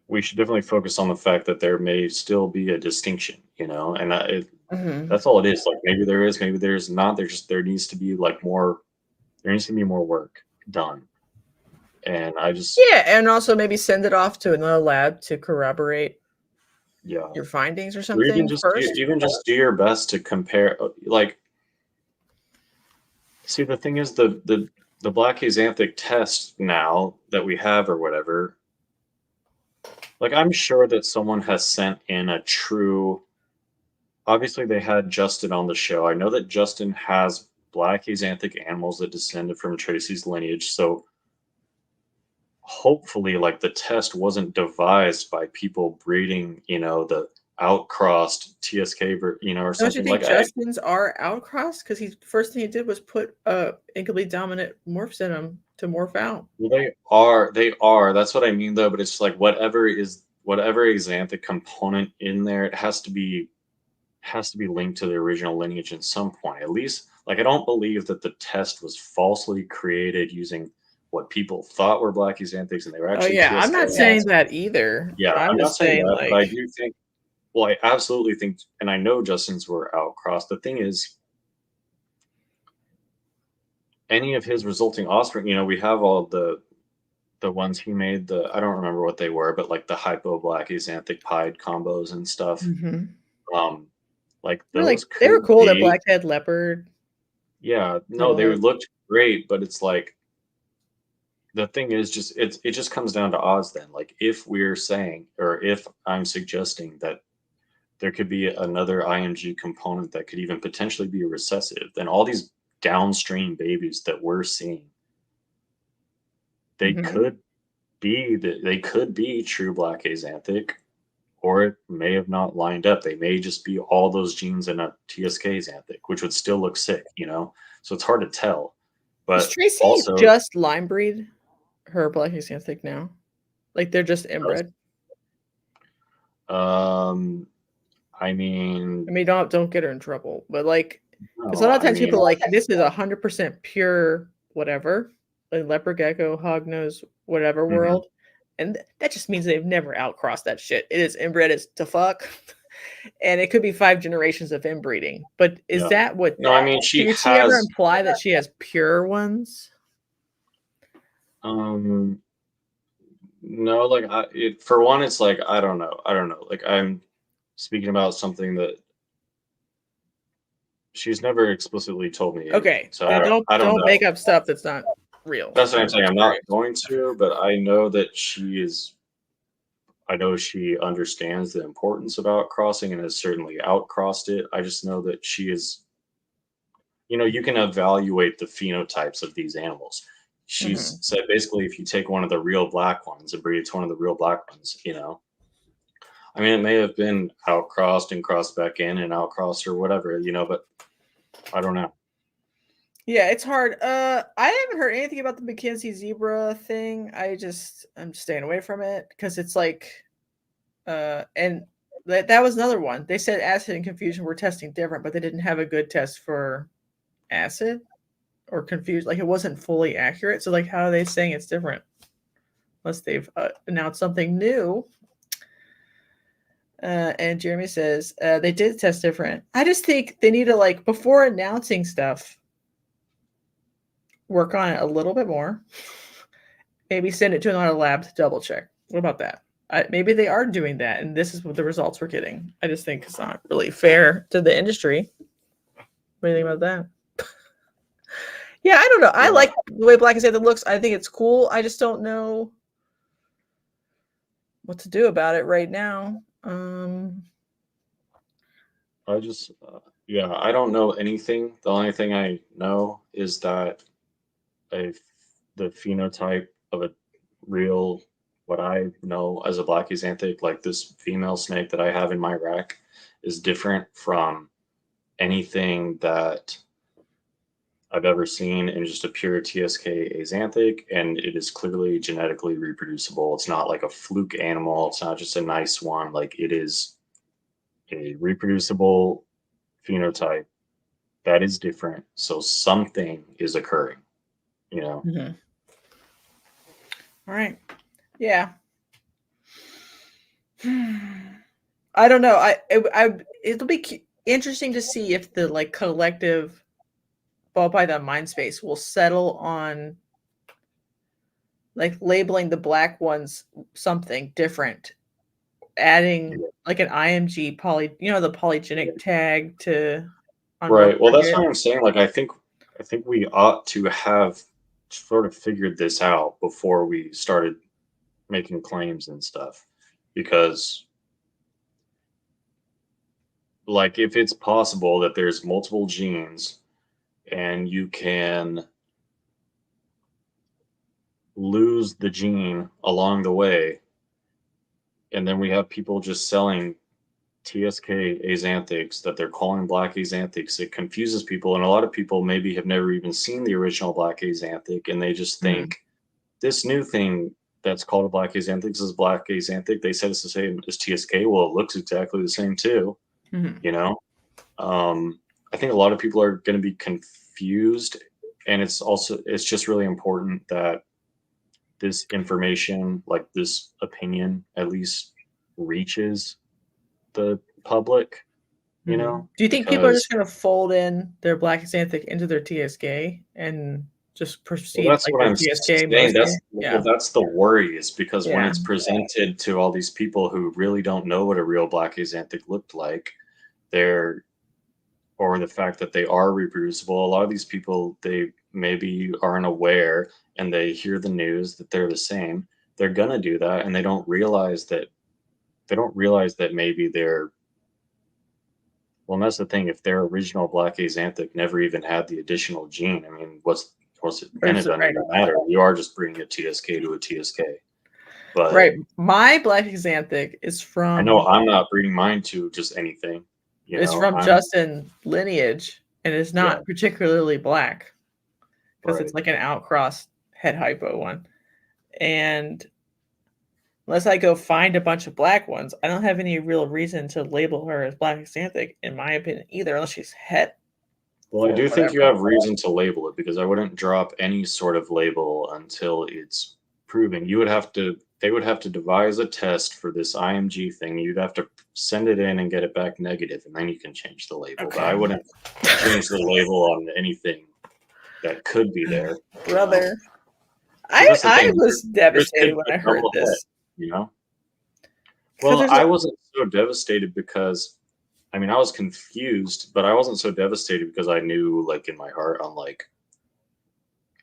we should definitely focus on the fact that there may still be a distinction, and that's all it is. Like maybe there is, maybe there's not. There needs to be more work done. And and also maybe send it off to another lab to corroborate your findings or something. Or even just do your best to compare. See, the thing is the Black Axanthic test now that we have or whatever. Like I'm sure that someone has sent in a true. Obviously, they had Justin on the show. I know that Justin has Black Axanthic animals that descended from Tracy's lineage, so hopefully the test wasn't devised by people breeding the outcrossed TSK or Don't something. you think Justin's are outcrossed? Because first thing he did was put incomplete dominant morphs in them to morph out. Well, they are that's what I mean though, but it's like whatever Axanthic component in there, it has to be linked to the original lineage at some point, at least. I don't believe that the test was falsely created using what people thought were Black Axanthics, and they were actually. Oh yeah, I'm not saying that either. Yeah, I'm not saying that, but I do think. Well, I absolutely think, and I know Justin's were outcrossed. The thing is, any of his resulting offspring, we have all the ones he made. I don't remember what they were, but the hypo Black Axanthic pied combos and stuff. Those they were cool. The blackhead leopard. Yeah, no, they looked great, but it's the thing is it just comes down to odds then. If we're saying, or if I'm suggesting that there could be another IMG component that could even potentially be recessive, then all these downstream babies that we're seeing, they could be true Black Axanthic, or it may have not lined up. They may just be all those genes in a TSK Axanthic, which would still look sick, So it's hard to tell. But is Tracy also just line breed her Black Axanthic now? They're just inbred? I mean, don't get her in trouble, but because a lot of times people are this is 100% pure whatever, leopard gecko, hognose, whatever world, and that just means they've never outcrossed that shit. It is inbred as to fuck, and it could be 5 generations of inbreeding. But is that what? No, I mean did she ever imply that she has pure ones? No, for one, it's I don't know. I'm speaking about something that she's never explicitly told me. Okay, so don't make up stuff that's not real. That's what I'm saying. I'm not going to, but I know that she understands the importance of outcrossing and has certainly outcrossed it. I just know that she is, you can evaluate the phenotypes of these animals. She's said basically if you take one of the real black ones and breed it to one of the real black ones, I mean, it may have been outcrossed and crossed back in and outcrossed or whatever, you know, but I don't know. Yeah, it's hard. I haven't heard anything about the McKinsey zebra thing. I'm just staying away from it because it's like, and that was another one. They said acid and confusion were testing different, but they didn't have a good test for acid or confused. Like it wasn't fully accurate. So like, how are they saying it's different? Unless they've announced something new. And Jeremy says they did test different. I just think they need to, like, before announcing stuff, work on it a little bit more. Maybe send it to another lab to double check. What about that? Maybe they are doing that, and this is what the results we're getting. I just think it's not really fair to the industry. What do you think about that? Yeah, I don't know. I like the way Black Xanthan looks. I think it's cool. I just don't know what to do about it right now. I just, I don't know anything. The only thing I know is that the phenotype of a real, what I know as a black xanthic, like this female snake that I have in my rack, is different from anything that I've ever seen in just a pure TSK axanthic, and it is clearly genetically reproducible. It's not like a fluke animal. It's not just a nice one. Like it is a reproducible phenotype that is different. So something is occurring, you know? Mm-hmm. All right. Yeah. I don't know. It'll be interesting to see if the like collective BallPython mind space will settle on like labeling the black ones something different, adding like an IMG the polygenic tag to Right. Well, that's what I'm saying. Like, I think we ought to have sort of figured this out before we started making claims and stuff, because like if it's possible that there's multiple genes and you can lose the gene along the way, and then we have people just selling TSK axanthics that they're calling black axanthics, it confuses people. And a lot of people maybe have never even seen the original black axanthic, and they just think this new thing that's called a black axanthic is black axanthic. They said it's the same as TSK. Well, it looks exactly the same too. You know, I think a lot of people are going to be confused, and it's just really important that this information, like this opinion, at least reaches the public. You know, do you think people are just going to fold in their black xanthic into their TSK and just proceed? Well, that's like what I'm TSK saying. That's the worry, is because when it's Yeah. presented to all these people who really don't know what a real black axanthic looked like, or the fact that they are reproducible, a lot of these people, they maybe aren't aware, and they hear the news that they're the same. They're gonna do that, and they don't realize that maybe they're, well, and that's the thing. If their original black axanthic never even had the additional gene, I mean, what's it? And it doesn't even matter. You are just bringing a TSK to a TSK. But right, my black xanthic is from. I know I'm not breeding mine to just anything. It's from Justin lineage, and it's not particularly black because it's like an outcross head hypo one. And unless I go find a bunch of black ones, I don't have any real reason to label her as black xanthic, in my opinion, either, unless she's het. Well, I do think you have reason to label it, because I wouldn't drop any sort of label until it's proven. They would have to devise a test for this IMG thing. You'd have to send it in and get it back negative, and then you can change the label. Okay. But I wouldn't change the label on anything that could be there. Brother. I was devastated when I heard this. You know? Well, I wasn't so devastated because, I mean, I was confused, but I wasn't so devastated because I knew, like, in my heart, I'm like,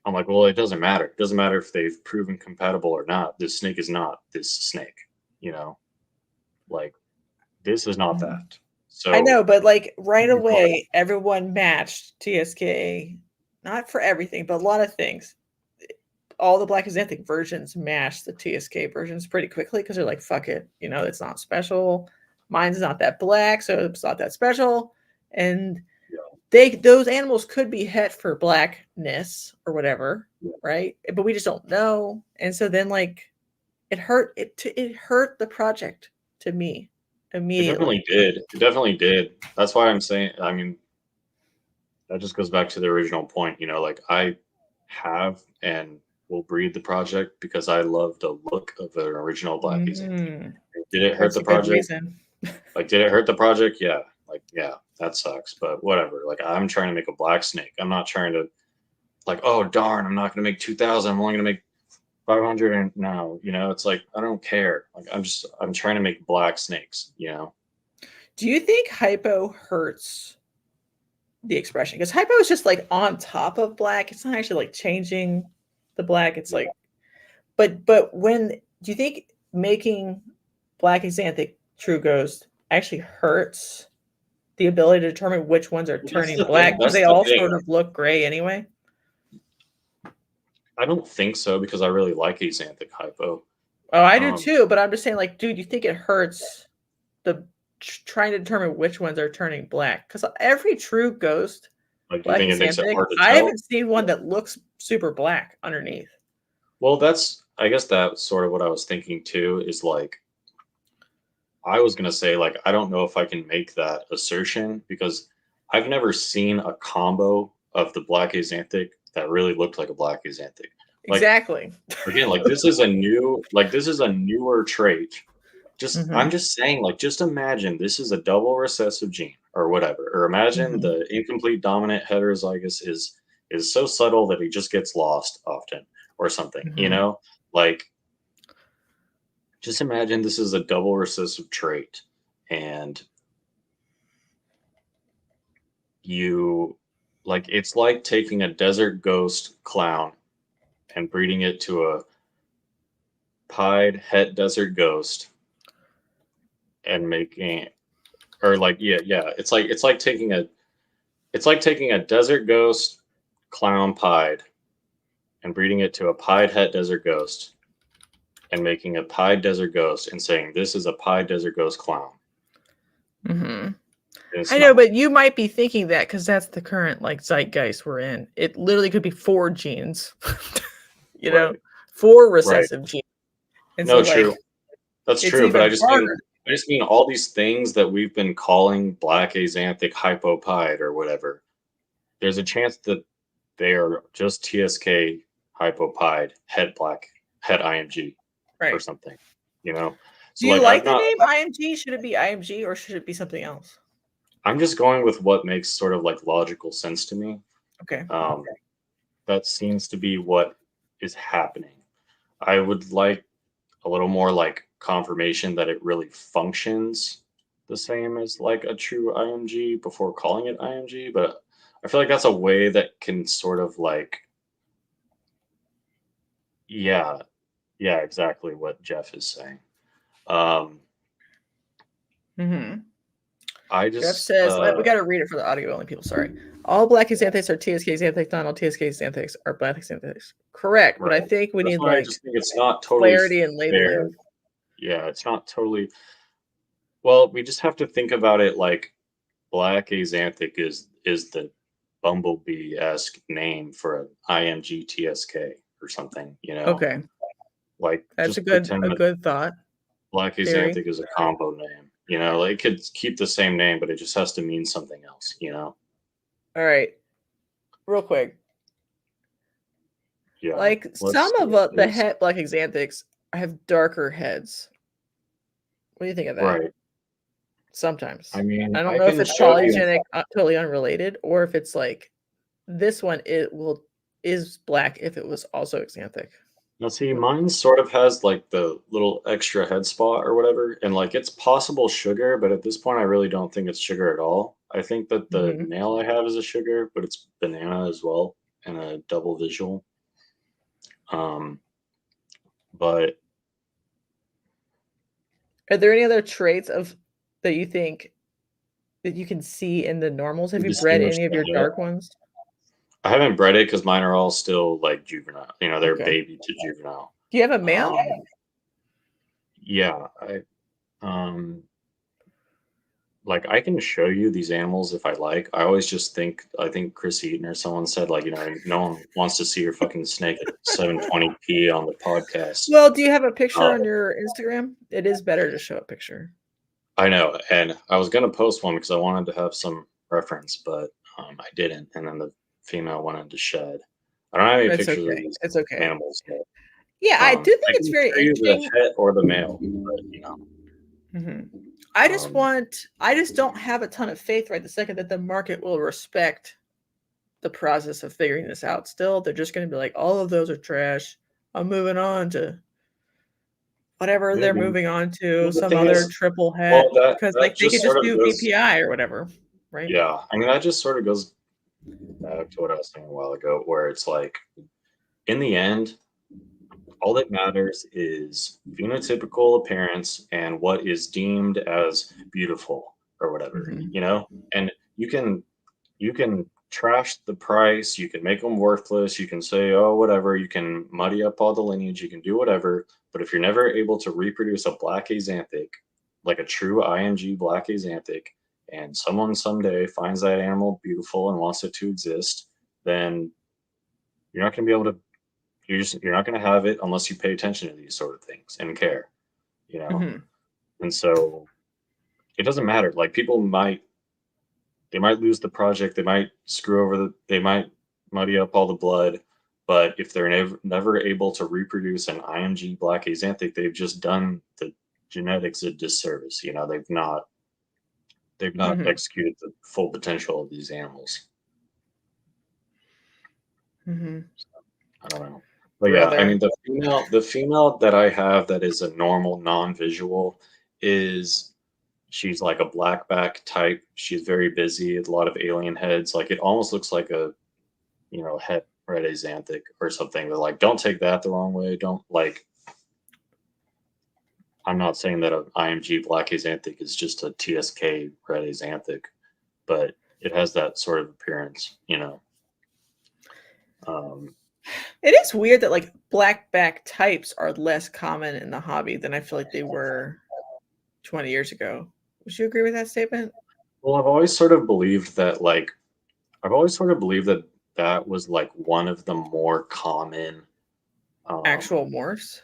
well, it doesn't matter. It doesn't matter if they've proven compatible or not. This snake is not this snake, you know? Like, this is not that. So I know, but like right away, everyone matched TSK, not for everything, but a lot of things. all the Black Xanthic versions mash the TSK versions pretty quickly because they're like, fuck it, it's not special. Mine's not that black, so it's not that special. And those animals could be het for blackness or whatever, right? But we just don't know. And so then like it hurt the project to me immediately. It definitely did. That's why I'm saying, I mean, that just goes back to the original point, like I have and will breed the project because I love the look of an original Black Xanthic. Did it hurt the project? Like, did it hurt the project? Yeah. Like, yeah, that sucks, but whatever. Like, I'm trying to make a black snake. I'm not trying to, like, oh, darn, I'm not going to make 2,000. I'm only going to make 500. And no, it's like, I don't care. Like, I'm trying to make black snakes, Do you think hypo hurts the expression? Because hypo is just like on top of black. It's not actually like changing the black. It's like, but when do you think making Black Xanthic True Ghost actually hurts the ability to determine which ones are turning black? Because they all sort of look gray anyway. I don't think so because I really like Xanthic hypo. Oh, I do too. But I'm just saying, like, dude, you think it hurts the trying to determine which ones are turning black? Because every True Ghost, like, you think it makes it hard to tell? I haven't seen one that looks super black underneath. Well, I guess that's sort of what I was thinking too. Is like, I was gonna say, like, I don't know if I can make that assertion because I've never seen a combo of the Black Xanthic that really looked like a Black Xanthic. Like, exactly. Again, like this is a newer trait. I'm just saying, like, just imagine this is a double recessive gene or whatever, or imagine the incomplete dominant heterozygous is so subtle that he just gets lost often or something, like. Just imagine this is a double recessive trait and it's like taking a desert ghost clown and breeding it to a pied het desert ghost and making, or like, it's like taking a desert ghost clown pied and breeding it to a pied het desert ghost and making a pied desert ghost and saying this is a pied desert ghost clown. I know, but you might be thinking that because that's the current like zeitgeist we're in. It literally could be 4 genes, 4 recessive genes. And no, so, true. That's true, but I just mean all these things that we've been calling Black Xanthic hypopied or whatever. There's a chance that they are just TSK hypopied het IMG. Right. Or something, So, do you like the name IMG? Should it be IMG or should it be something else? I'm just going with what makes sort of like logical sense to me. Okay. That seems to be what is happening. I would like a little more like confirmation that it really functions the same as like a true IMG before calling it IMG, but I feel like that's a way that can sort of like, yeah, exactly what Jeff is saying. Jeff says, we got to read it for the audio only people. Sorry. All Black Xanthics are TSK Xanthics, not all TSK Xanthics are Black Xanthics. Correct. Right. But I think we need like, I just think it's not totally clarity and labeling. Yeah, it's not totally. Well, we just have to think about it like Black Xanthic is the bumblebee-esque name for an IMG TSK or something, Okay. Like, that's a good thought. Black Xanthic is a combo name. Like, it could keep the same name, but it just has to mean something else, All right. Real quick. Yeah. Like, some of the het Black Xanthics have darker heads. What do you think of that? Right. Sometimes. I mean, I don't know if it's polygenic, totally unrelated, or if it's like this one is black if it was also Xanthic. Now, see, mine sort of has like the little extra head spot or whatever, and like it's possible sugar, but at this point, I really don't think it's sugar at all. I think that the male I have is a sugar, but it's banana as well and a double visual. But are there any other traits that you think that you can see in the normals? Have you bred any of your dark ones? I haven't bred it because mine are all still like juvenile. You know, they're Okay. baby to juvenile. Do you have a male? Yeah, like I can show you these animals if I like. I think Chris Eaton or someone said like, you know, no one wants to see your fucking snake at 720p on the podcast. Well, do you have a picture Uh, on your Instagram? It is better to show a picture. I know, and I was gonna post one because I wanted to have some reference, but I didn't, and then the female went into shed. I don't have any It's pictures of okay. these It's okay. animals yet. Yeah, I do think I it's can very show you the interesting. het or the male, but you know. I Um, just don't have a ton of faith right the second that the market will respect the process of figuring this out. Still, they're just going to be like, all of those are trash. I'm moving on to whatever they're maybe. moving on to, Well, the some thing other is, triple well, hat, that because that like they could just just sort of do goes. BPI or whatever, right? Yeah, I mean that just sort of goes back to what I was saying a while ago, where it's like, in the end, all that matters is phenotypical appearance and what is deemed as beautiful or whatever, Mm-hmm. you know. And you can trash the price, you can make them worthless, you can say, oh, whatever, you can muddy up all the lineage, you can do whatever. But if you're never able to reproduce a black axanthic, like a true IMG black axanthic, and someone someday finds that animal beautiful and wants it to exist, then you're not going to be able to. You're not going to have it unless you pay attention to these sort of things and care, you know. Mm-hmm. And so it doesn't matter. Like they might lose the project, they might screw over they might muddy up all the blood, but if they're never able to reproduce an IMG black axanthic, they've just done the genetics a disservice. You know, they've not Mm-hmm. executed the full potential of these animals. Mm-hmm. I don't know. But Brill yeah, I there. mean the female that I have that is a normal non-visual is she's like a blackback type. She's very busy, a lot of alien heads. Like it almost looks like a, you know, het red axanthic or something. But like don't take that the wrong way. Don't like I'm not saying that an IMG black axanthic is just a TSK red axanthic, but it has that sort of appearance, you know. Um, It is weird that like black back types are less common in the hobby than I feel like they were 20 years ago. Would you agree with that statement? well, I've always sort of believed that that was like one of the more common Actual morphs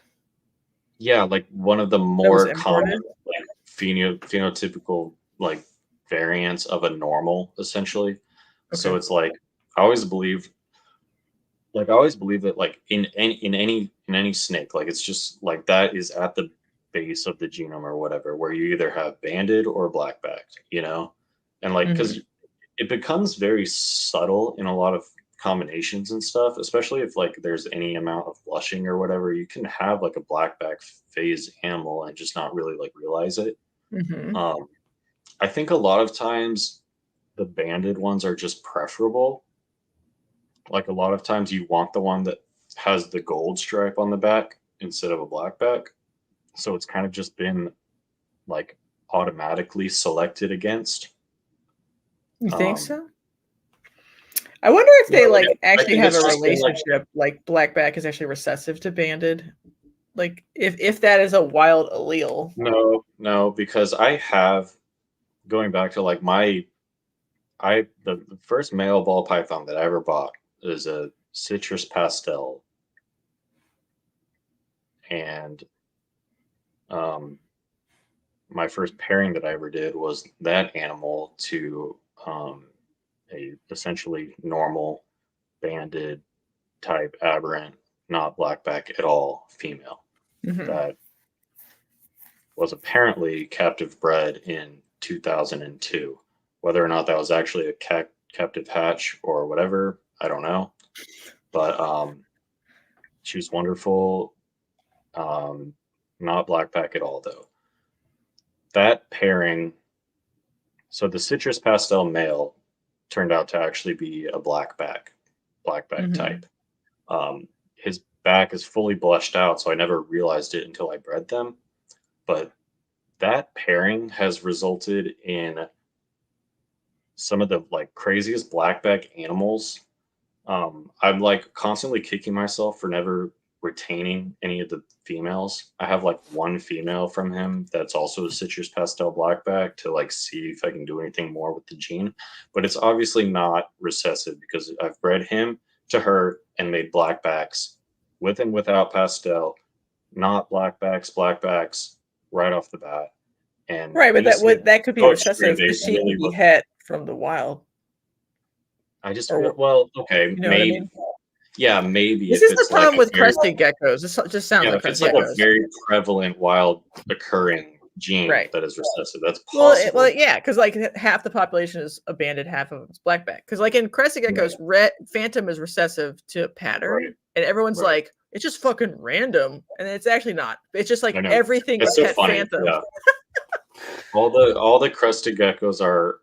yeah, like one of the that was more common imported. like phenotypical like variants of a normal essentially. So Okay. it's like I always believed I always believe that like in any snake, like it's just like that is at the base of the genome or whatever, where you either have banded or black backed, you know? And like Mm-hmm. because it becomes very subtle in a lot of combinations and stuff, especially if like there's any amount of blushing or whatever. You can have like a black back phase animal and just not really like realize it. Mm-hmm. Um, I think a lot of times the banded ones are just preferable. Like a lot of times you want the one that has the gold stripe on the back instead of a black back. So it's kind of just been like automatically selected against. You think Um, so? I wonder if yeah, they like like I actually think have it's a just been like relationship, like blackback is actually recessive to banded. Like if that is a wild allele. no, because I have going back to like the first male ball python that I ever bought is a citrus pastel, and um, my first pairing that I ever did was that animal to a essentially normal banded type aberrant, not blackback at all female Mm-hmm. that was apparently captive bred in 2002. Whether or not that was actually a captive hatch or whatever, I don't know. But she was wonderful. Um, not blackback at all, though. That pairing, so the citrus pastel male turned out to actually be a blackback Mm-hmm. type. His back is fully blushed out, so I never realized it until I bred them. But that pairing has resulted in some of the like craziest blackback animals I'm like constantly kicking myself for never retaining any of the females. I have like one female from him that's also a citrus pastel blackback to like see if I can do anything more with the gene, but it's obviously not recessive because I've bred him to her and made blackbacks with and without pastel, not blackbacks right off the bat. And Right, but they just seem that could be so extreme. recessive They because she really could be look. het from the wild, I just feel or well, okay, you know what I maybe. mean. Yeah, maybe This if is the it's like problem a with very crested geckos. This just sounds yeah, like if it's crested like a geckos, very prevalent wild occurring gene right? that is recessive, that's Well, possible. yeah, because like half the population is abandoned, half of it's blackback. Because like in crested Right, geckos, phantom is recessive to right, pattern, and everyone's right. like, it's just fucking random, and it's actually not. It's just I like know. everything It's is so het funny. phantom. Yeah. All the crested geckos are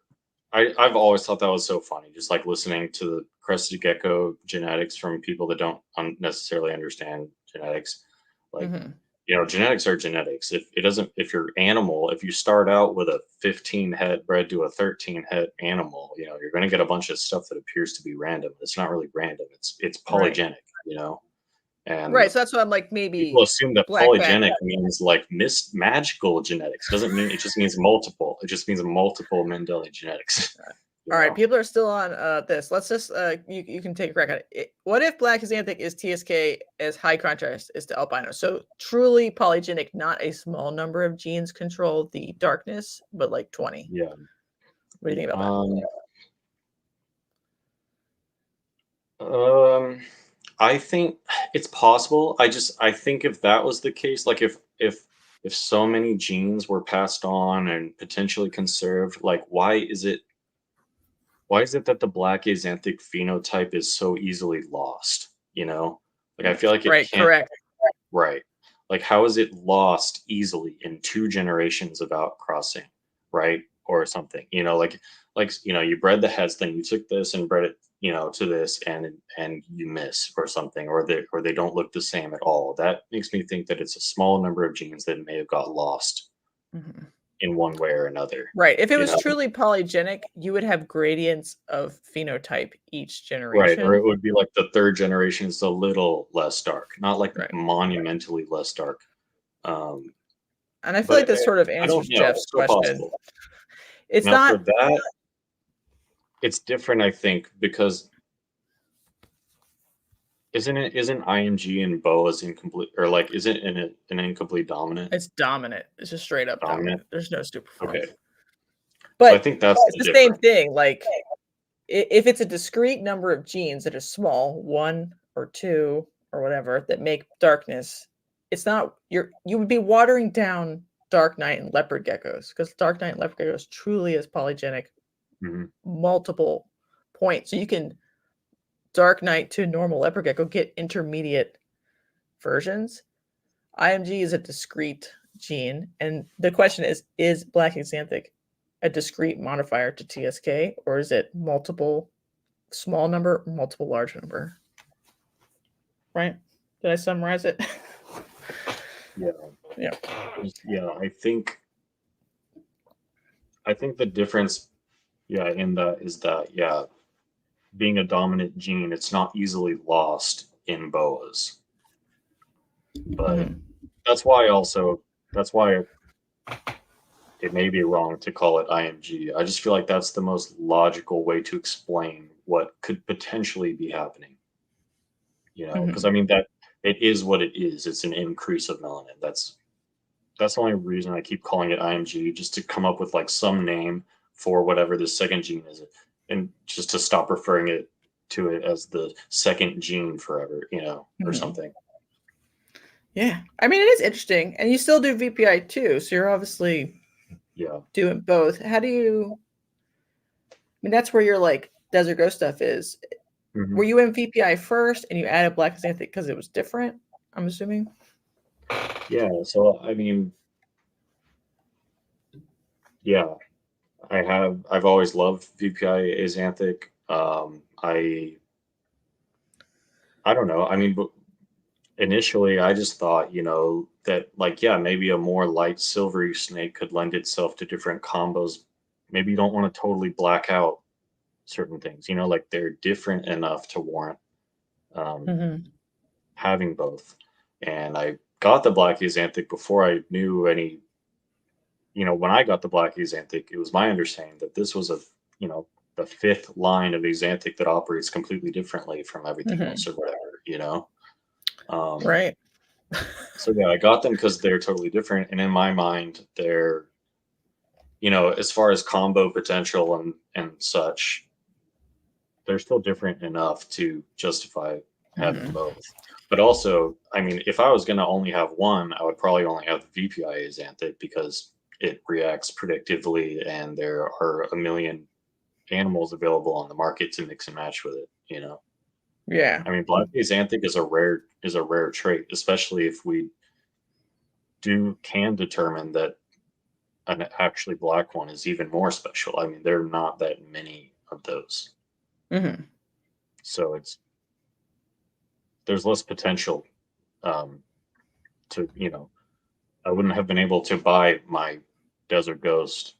I've always thought that was so funny, just like listening to the crested gecko genetics from people that don't necessarily understand genetics. Like, Hmm. genetics are genetics. If it doesn't, if your animal, if you start out with a 15 head bred to a 13 head animal, you're going to get a bunch of stuff that appears to be random. It's not really random. It's Right, polygenic, and right. So that's why I'm like people maybe assume that blackback. polygenic means like magical genetics. Doesn't mean it just means multiple. It just means multiple Mendelian genetics. you All right, know? people are still on this. Let's just you can take a crack at it. What if black xanthic is TSK as high contrast is to albino? So truly polygenic, not a small number of genes control the darkness, but like 20. Yeah. What do you think about that? Um, um, I think it's possible. I think if that was the case, like if so many genes were passed on and potentially conserved, like why is it that the black axanthic phenotype is so easily lost? Like I feel like it Right, can't. correct. Right. Like, how is it lost easily in two generations of outcrossing, right? Or something, you bred the heads, then you took this and bred it, to this, and you miss or something, or they don't look the same at all. That makes me think that it's a small number of genes that may have got lost Mhm. in one way or another. Right. If it You was know, truly polygenic, you would have gradients of phenotype each right? Or it generation. would be like the third generation is a little less dark, not like Right. monumentally less dark. Um, And I feel but like this sort of I don't answers know. Jeff's It's still question. possible. It's Now for not that, it's different, I think, because isn't IMG and boas incomplete, or like isn't an incomplete dominant? it's dominant. It's just straight up Dominant. dominant. There's no super form. Okay, so I But think that's it's the the same difference. thing. Like if it's a discrete number of genes that are small, 1 or 2 or whatever, that make darkness, it's not you would be watering down dark night and leopard geckos because dark night and leopard geckos truly is polygenic Mhm. multiple points. So you can dark night to normal leopard gecko get intermediate versions. IMG is a discrete gene, and the question is black axanthic a discrete modifier to TSK, or is it multiple small number, multiple large number? Right? Did I summarize it? Yeah, Yeah. yeah. I think the difference, yeah, in that is that, yeah, being a dominant gene, it's not easily lost in boas, but Mhm. that's why it may be wrong to call it IMG. I just feel like that's the most logical way to explain what could potentially be happening. Because I Mhm. mean that it is what it is. It's an increase of melanin. That's the only reason I keep calling it IMG, just to come up with like some name for whatever the second gene is, and just to stop referring to it as the second gene forever, or Mhm. something. Yeah. I mean, it is interesting. And you still do VPI too. So you're obviously Yeah. doing both. How do you, I mean, that's where your like Desert Ghost stuff is. hmm Were you in VPI first and you added Black Xanthic because it was different? I'm assuming. Yeah. So I mean, yeah, I've always loved VPI Azanthic. I don't know. I mean, but initially I just thought, that like, yeah, maybe a more light silvery snake could lend itself to different combos. Maybe you don't want to totally black out certain things. You know, like they're different enough to warrant having both. And I got the black axanthic before I knew any. You know, when I got the black axanthic, it was my understanding that this was the fifth line of axanthic that operates completely differently from everything else or whatever. You know. Right. So yeah, I got them because they're totally different, and in my mind, they're, as far as combo potential and such, they're still different enough to justify having both. But also, I mean, if I was going to only have one, I would probably only have the VPI axanthic because it reacts predictively, and there are a million animals available on the market to mix and match with it. Yeah. I mean, black axanthic is a rare trait, especially if we can determine that an actually black one is even more special. I mean, there are not that many of those, so there's less potential to I wouldn't have been able to buy my Desert Ghost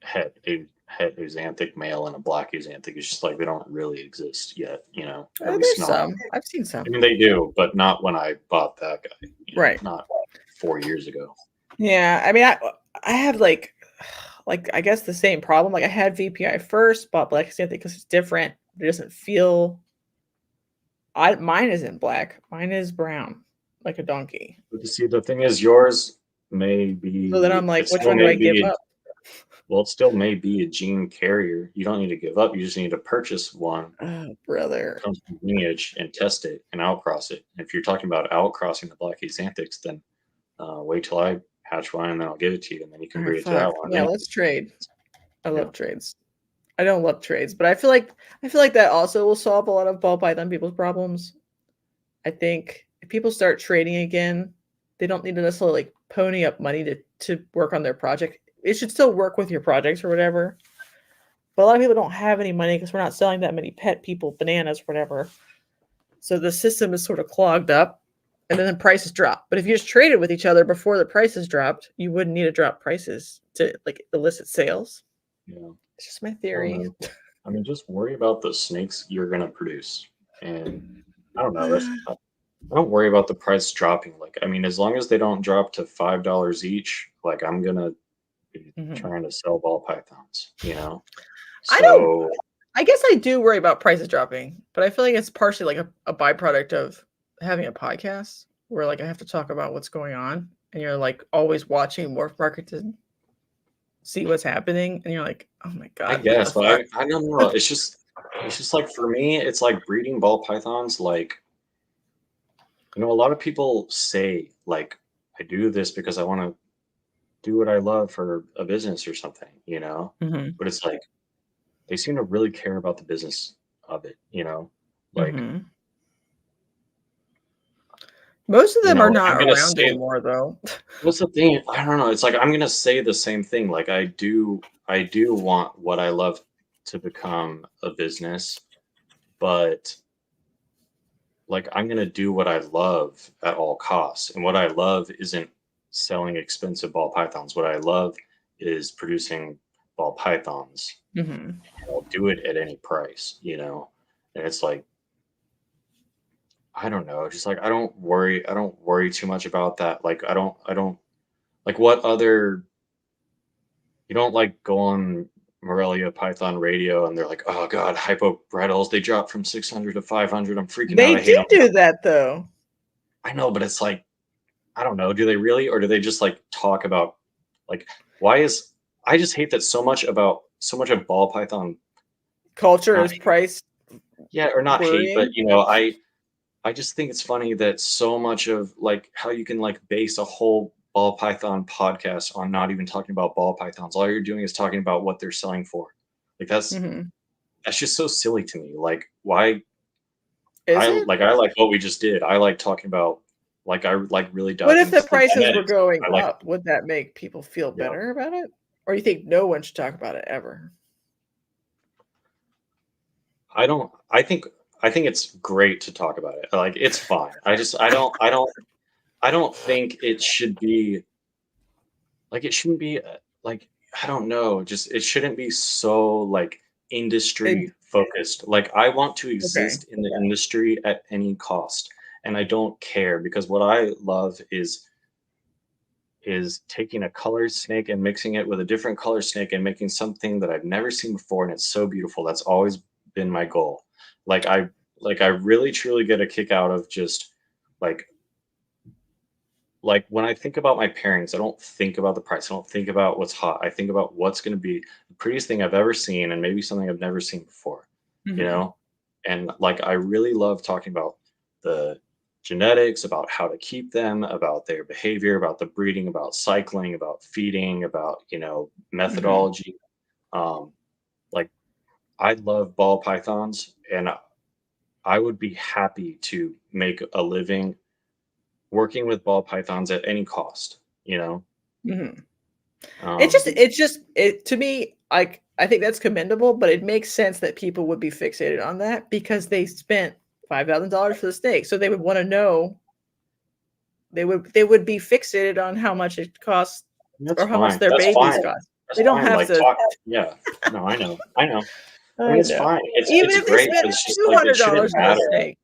het axanthic male and a black axanthic. It's just like they don't really exist yet. At least There's not. some. I've seen some. I mean, they do, but not when I bought that guy. Right. Not 4 years ago. Yeah. I mean, I have like I guess the same problem. Like I had VPI first, bought black axanthic because it's different. It doesn't feel. Mine isn't black. Mine is brown, like a donkey. But you see, the thing is, yours may be. So then I'm like, which one do I give up? Well, it still may be a gene carrier. You don't need to give up. You just need to purchase one. Oh, brother. Comes from lineage and test it and outcross it. And if you're talking about outcrossing the black axanthics, then wait till I hatch one and then I'll give it to you, and then you can breed it to that one. Yeah, let's trade. I love trades. I don't love trades, but I feel like that also will solve a lot of ball python people's problems. I think if people start trading again, they don't need to necessarily like pony up money to work on their project. It should still work with your projects or whatever. But a lot of people don't have any money because we're not selling that many pet people bananas or whatever. So the system is sort of clogged up, and then the prices drop. But if you just traded with each other before the prices dropped, you wouldn't need to drop prices to like elicit sales. Yeah. It's just my theory. I mean, just worry about the snakes you're going to produce. And I don't know. I don't worry about the price dropping. Like, I mean, as long as they don't drop to $5 each, like I'm going to be trying to sell ball pythons, So, I guess I do worry about prices dropping, but I feel like it's partially like a byproduct of having a podcast where like I have to talk about what's going on, and you're like always watching Morph Market to see what's happening, and you're like, oh my god. I guess, but I don't know. It's just like for me, it's like breeding ball pythons. Like, a lot of people say like I do this because I want to do what I love for a business or something, But it's like they seem to really care about the business of it, like. Most of them are not around anymore, though. What's the thing? I don't know. It's like I'm gonna say the same thing. Like I do want what I love to become a business, but like I'm gonna do what I love at all costs. And what I love isn't selling expensive ball pythons. What I love is producing ball pythons. I'll do it at any price, And it's like, I don't know. Just like I don't worry too much about that. Like I don't like what other. You don't like go on Morelia Python radio and they're like, oh god, hypo bretels, they dropped from 600 to 500. I'm freaking out. They do that though. I know, but it's like, I don't know. Do they really, or do they just like talk about like I just hate that so much of ball python culture is price. Yeah, or not hate, but I just think it's funny that so much of like how you can like base a whole ball python podcast on not even talking about ball pythons. All you're doing is talking about what they're selling for. Like that's just so silly to me. Like why? I like what we just did. I like talking about like I like really. What if the prices were going up? Would that make people feel better about it, or you think no one should talk about it ever? I don't. I think it's great to talk about it. Like it's fine. I don't think it should be like it shouldn't be like I don't know. Just it shouldn't be so like industry focused. Like I want to exist in the industry at any cost, and I don't care, because what I love is taking a colored snake and mixing it with a different color snake and making something that I've never seen before, and it's so beautiful. That's always been my goal. Like I really truly get a kick out of just like when I think about my pairings, I don't think about the price. I don't think about what's hot. I think about what's going to be the prettiest thing I've ever seen, and maybe something I've never seen before, you know? And like, I really love talking about the genetics, about how to keep them, about their behavior, about the breeding, about cycling, about feeding, about, you know, methodology. Like I love ball pythons, and I would be happy to make a living working with ball pythons at any cost, you know? It to me, like, I think that's commendable, but it makes sense that people would be fixated on that because they spent $5,000 for the snake. So they would want to know, they would be fixated on how much it costs or how much their babies cost. They don't have to. Yeah, no, I know. I mean, it's fine. Even it's if great. they spend It's just like, it shouldn't $200 for matter. the snake.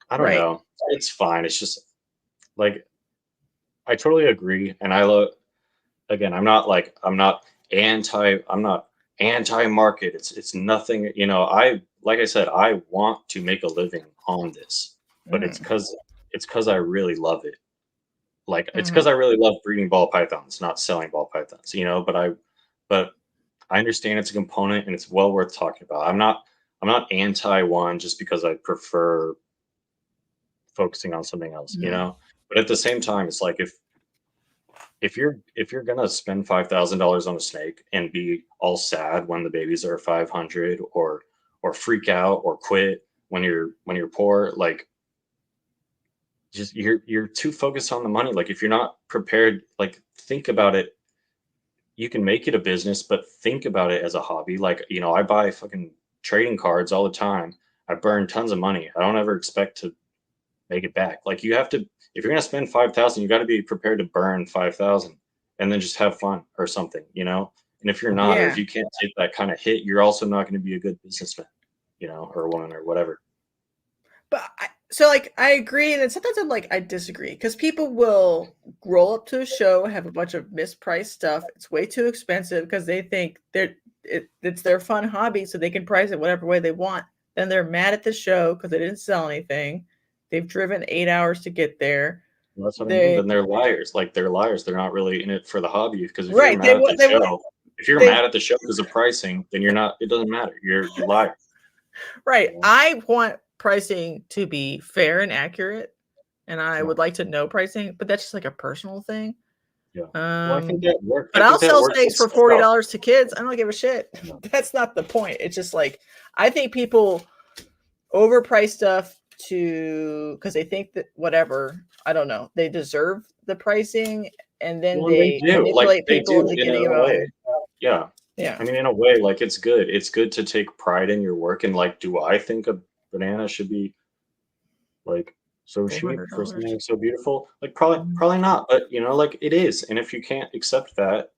I don't know. It's fine. It's just like, I totally agree. And I love, again, I'm not anti-market. It's nothing, you know, like I said, I want to make a living on this, but it's because I really love it. Like, it's because I really love breeding ball pythons, not selling ball pythons, you know, but I understand it's a component and it's well worth talking about. I'm not anti one just because I prefer focusing on something else, you know. But at the same time, it's like, if you're gonna spend $5,000 on a snake and be all sad when the babies are 500, or freak out or quit when you're poor, like, just you're too focused on the money. Like, if you're not prepared, like, think about it. You can make it a business, but think about it as a hobby. Like, you know, I buy fucking trading cards all the time. I burn tons of money. I don't ever expect to make it back. Like, you have to, if you're gonna spend 5,000, you got to be prepared to burn 5,000 and then just have fun or something, you know. And if you're not, or if you can't take that kind of hit, you're also not going to be a good businessman, you know, or a woman or whatever. But I agree, and then sometimes I disagree, because people will roll up to a show, have a bunch of mispriced stuff. It's way too expensive because they think it's their fun hobby, so they can price it whatever way they want. Then they're mad at the show because they didn't sell anything. They've driven 8 hours to get there. Well, that's what I mean. Then they're liars. Like, they're liars. They're not really in it for the hobby. Because if you're mad at the show, mad at the show because of pricing, then you're not. It doesn't matter. You're a liar. Right. Yeah. I want pricing to be fair and accurate, and I would like to know pricing, but that's just like a personal thing. Yeah. Well, I think that works. But I'll sell snakes for $40 to kids. I don't give a shit. No. That's not the point. It's just like, I think people overprice stuff because they think that whatever, I don't know, they deserve the pricing, and then they manipulate people into getting about it. Yeah. Yeah. I mean, in a way, like, it's good. It's good to take pride in your work. And like, do I think a banana should be like so cheap for something so beautiful? Like, probably not. But, you know, like, it is. And if you can't accept that,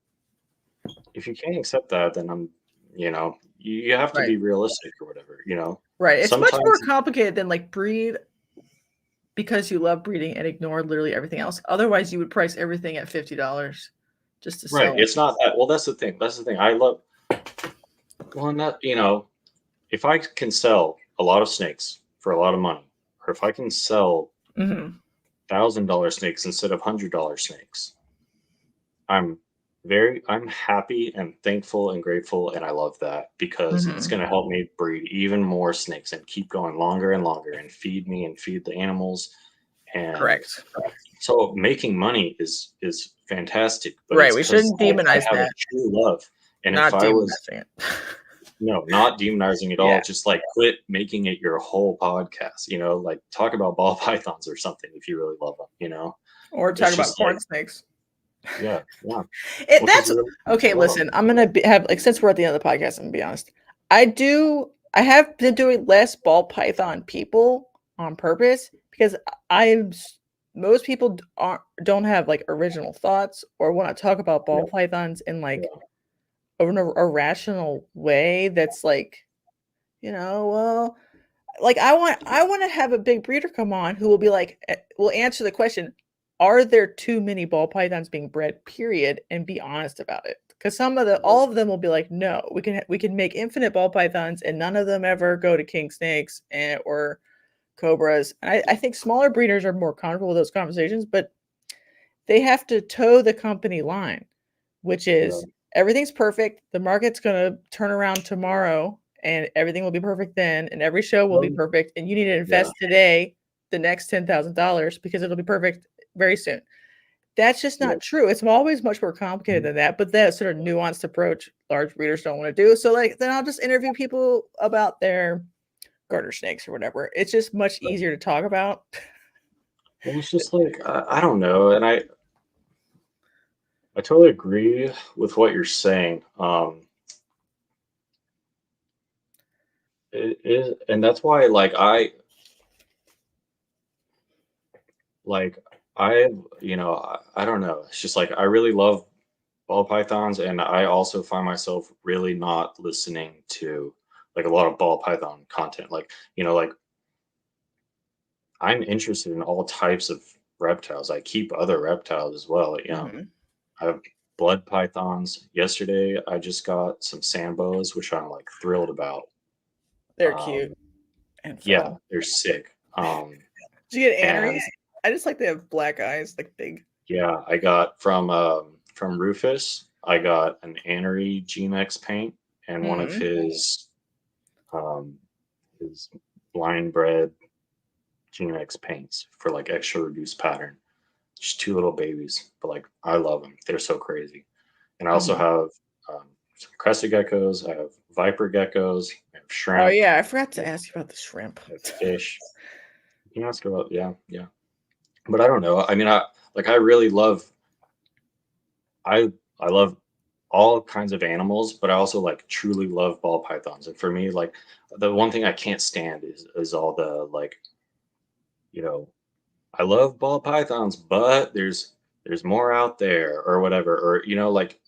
then you know, you have to be realistic or whatever, you know. Right. It's much more complicated than like breed because you love breeding and ignore literally everything else. Otherwise, you would price everything at $50 just to sell. Right. It's not that. Well, that's the thing. I love. Well, not, you know, if I can sell a lot of snakes for a lot of money, or if I can sell $1,000 snakes instead of $100 snakes, I'm happy and thankful and grateful, and I love that, because it's going to help me breed even more snakes and keep going longer and longer and feed me and feed the animals. And correct. So making money is fantastic, but right, we shouldn't demonize that. True love, and not if I was it. no, not demonizing at all, just like quit making it your whole podcast. You know, like, talk about ball pythons or something if you really love them. You know, or talk about corn snakes. Yeah. That's okay. Listen, I'm gonna have, like, since we're at the end of the podcast, I'm gonna be honest. I have been doing less ball python people on purpose, because most people don't have like original thoughts or want to talk about ball pythons in like a rational way that's like, well, like I want to have a big breeder come on who will be like, will answer the question, are there too many ball pythons being bred, period, and be honest about it. Because all of them will be like, no, we can make infinite ball pythons and none of them ever go to king snakes or cobras. And I think smaller breeders are more comfortable with those conversations, but they have to toe the company line, which is everything's perfect. The market's going to turn around tomorrow and everything will be perfect then. And every show will be perfect. And you need to invest today the next $10,000 because it'll be perfect very soon. That's just not true. It's always much more complicated than that. But that sort of nuanced approach, large breeders don't want to do. So like, then I'll just interview people about their garter snakes or whatever. It's just much easier to talk about. Well, it's just like, I don't know. And I totally agree with what you're saying. It is, and that's why, I don't know. It's just like I really love ball pythons, and I also find myself really not listening to like a lot of ball python content. Like, I'm interested in all types of reptiles. I keep other reptiles as well. I have blood pythons. Yesterday, I just got some samboas, which I'm like thrilled about. They're cute and fun. Yeah, they're sick. Did you get anneries? I just like they have black eyes, like big. Yeah, I got from Rufus. I got an Annery G-Mex paint and one of his blind bred G-Mex paints for like extra reduced pattern. Just two little babies, but like I love them. They're so crazy. And I also have some crested geckos. I have viper geckos. I have shrimp. Oh yeah, I forgot to ask you about the shrimp. Fish. You can ask about yeah. But I don't know. I mean, I really love. I love all kinds of animals, but I also like truly love ball pythons. And for me, like the one thing I can't stand is all the like, I love ball pythons, but there's more out there or whatever, or like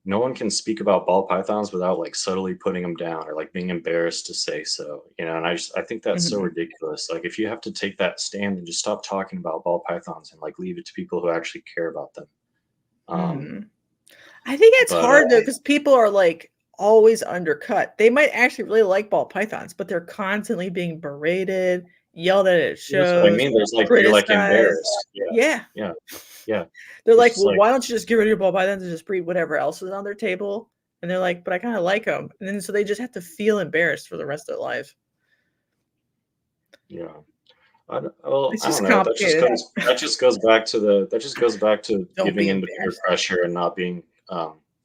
no one can speak about ball pythons without like subtly putting them down or like being embarrassed to say so, and I think that's so ridiculous. Like if you have to take that stand and just stop talking about ball pythons and like leave it to people who actually care about them. I think it's hard though, because people are like always undercut. They might actually really like ball pythons, but they're constantly being berated, yelled at shows. That's what I mean. There's like you're like embarrassed. Yeah. They're like, well, why don't you just get rid of your ball pythons and just breed whatever else is on their table? And they're like, but I kind of like them. And then so they just have to feel embarrassed for the rest of their life. Yeah. I don't know. That just goes back to giving in to peer pressure and not being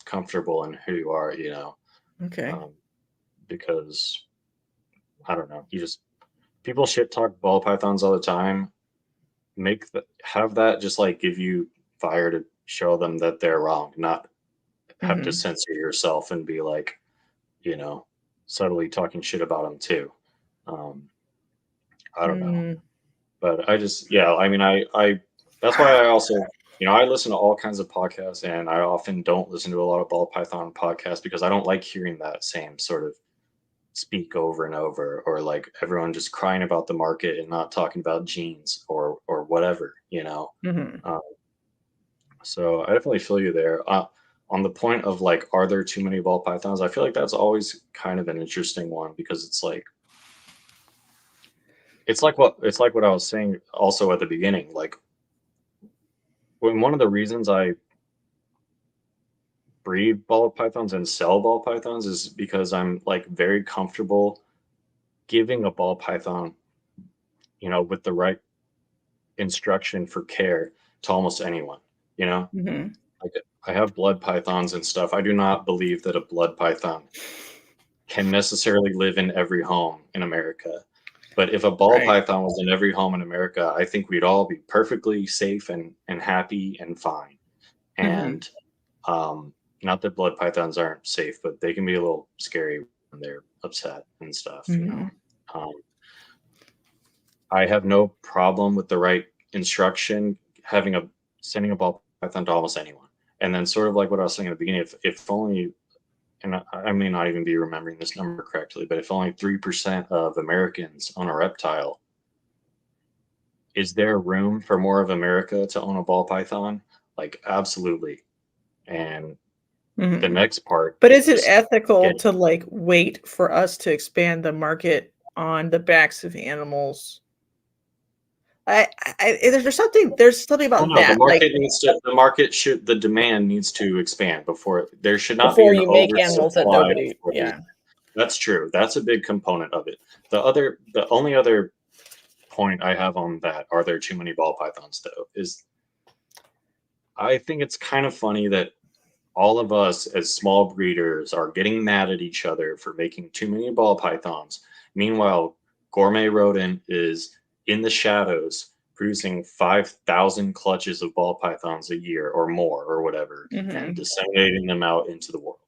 comfortable in who you are, Okay. Because I don't know. People shit talk ball pythons all the time. Have that just like give you fire to show them that they're wrong, not have to censor yourself and be like, subtly talking shit about them too. I don't know. But I just, I mean, I that's why I also, I listen to all kinds of podcasts, and I often don't listen to a lot of ball python podcasts because I don't like hearing that same sort of speak over and over, or like everyone just crying about the market and not talking about genes or whatever, So I definitely feel you there. On the point of like, are there too many ball pythons? I feel like that's always kind of an interesting one because it's like what I was saying also at the beginning. Like when one of the reasons I breed ball pythons and sell ball pythons is because I'm like very comfortable giving a ball python, with the right instruction for care to almost anyone, Like I have blood pythons and stuff. I do not believe that a blood python can necessarily live in every home in America. But if a ball python was in every home in America, I think we'd all be perfectly safe and happy and fine. And not that blood pythons aren't safe, but they can be a little scary when they're upset and stuff. I have no problem with the right instruction sending a ball python to almost anyone. And then sort of like what I was saying at the beginning, if only and I may not even be remembering this number correctly, but if only 3% of Americans own a reptile, is there room for more of America to own a ball python? Like, absolutely. And the next part But is it just ethical get to like wait for us to expand the market on the backs of animals? There's something well, about no, that, like the demand needs to expand before there should not be before an you make animals that oversupply nobody, before yeah. that's true. That's a big component of it. The only other point I have on that, are there too many ball pythons though, is I think it's kind of funny that all of us as small breeders are getting mad at each other for making too many ball pythons. Meanwhile, Gourmet Rodent is in the shadows producing 5,000 clutches of ball pythons a year or more or whatever, and disseminating them out into the world.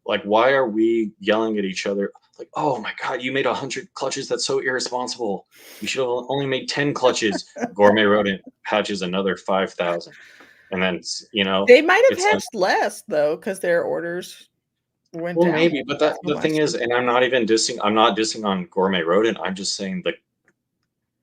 Like, why are we yelling at each other? Like, oh my God, you made 100 clutches. That's so irresponsible. You should have only made 10 clutches. Gourmet Rodent hatches another 5,000. And then, They might have it's like, hatched less though, because their orders went well, down maybe, but so the thing much. is, and I'm not dissing on Gourmet Rodent. I'm just saying that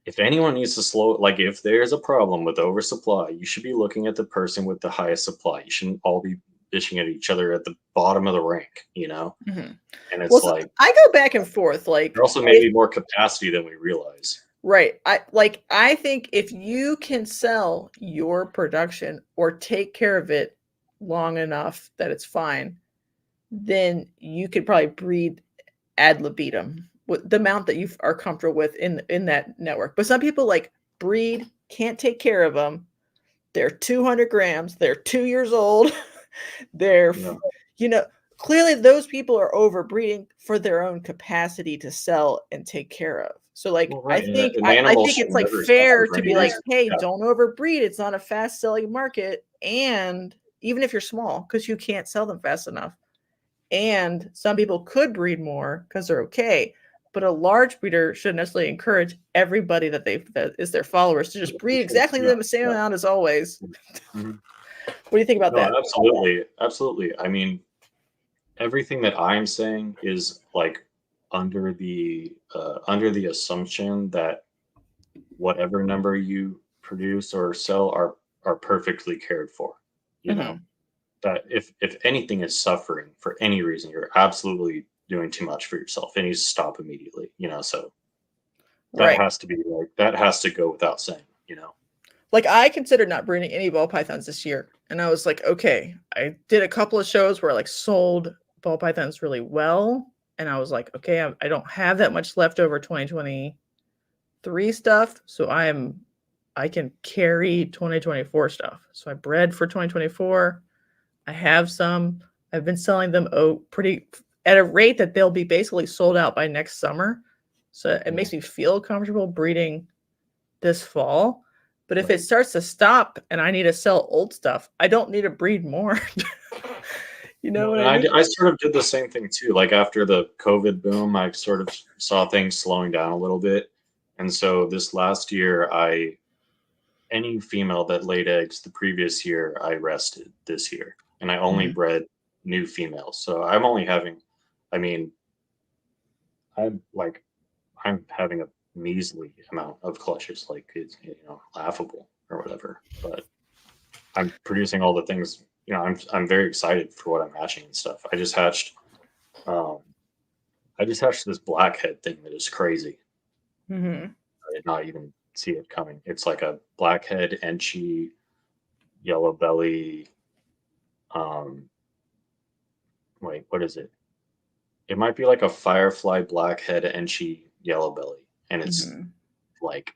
if anyone needs to slow, like if there's a problem with oversupply, you should be looking at the person with the highest supply. You shouldn't all be bitching at each other at the bottom of the rank, And Well, it's so like, I go back and forth, like there also may be more capacity than we realize. right. I think if you can sell your production or take care of it long enough that it's fine, then you could probably breed ad libitum with the amount that you are comfortable with in that network. But some people like breed, can't take care of them. They're 200 grams. They're 2 years old. They're, clearly those people are overbreeding for their own capacity to sell and take care of. So like, Well, I right, think, and I animals think should it's like never suffer fair for to any be like, reason. hey, Yeah. don't overbreed. It's not a fast selling market. And even if you're small, because you can't sell them fast enough. And some people could breed more because they're okay. But a large breeder shouldn't necessarily encourage everybody that is their followers to just breed exactly the same amount as always. Mhm. What do you think about No, that? absolutely, absolutely. I mean, everything that I'm saying is like under the assumption that whatever number you produce or sell are perfectly cared for. That if anything is suffering for any reason, you're absolutely doing too much for yourself. It needs to stop immediately. So Right. that has to go without saying. Like I considered not breeding any ball pythons this year. And I was like, okay, I did a couple of shows where I like sold ball pythons really well. And I was like, okay, I don't have that much left over 2023 stuff. So I can carry 2024 stuff. So I bred for 2024. I have some. I've been selling them pretty at a rate that they'll be basically sold out by next summer. So it makes me feel comfortable breeding this fall. But if it starts to stop and I need to sell old stuff, I don't need to breed more. You know what I mean? I sort of did the same thing too. Like after the COVID boom, I sort of saw things slowing down a little bit. And so this last year, any female that laid eggs the previous year, I rested this year. And I only bred new females. So I'm only having, I mean, I'm having a measly amount of clutches, like it's laughable or whatever. But I'm producing all the things. I'm very excited for what I'm hatching and stuff. I just hatched this blackhead thing that is crazy. I did not even see it coming. It's like a blackhead, Enchi, yellow belly. Wait, what is it? It might be like a firefly blackhead, Enchi, yellow belly, and it's like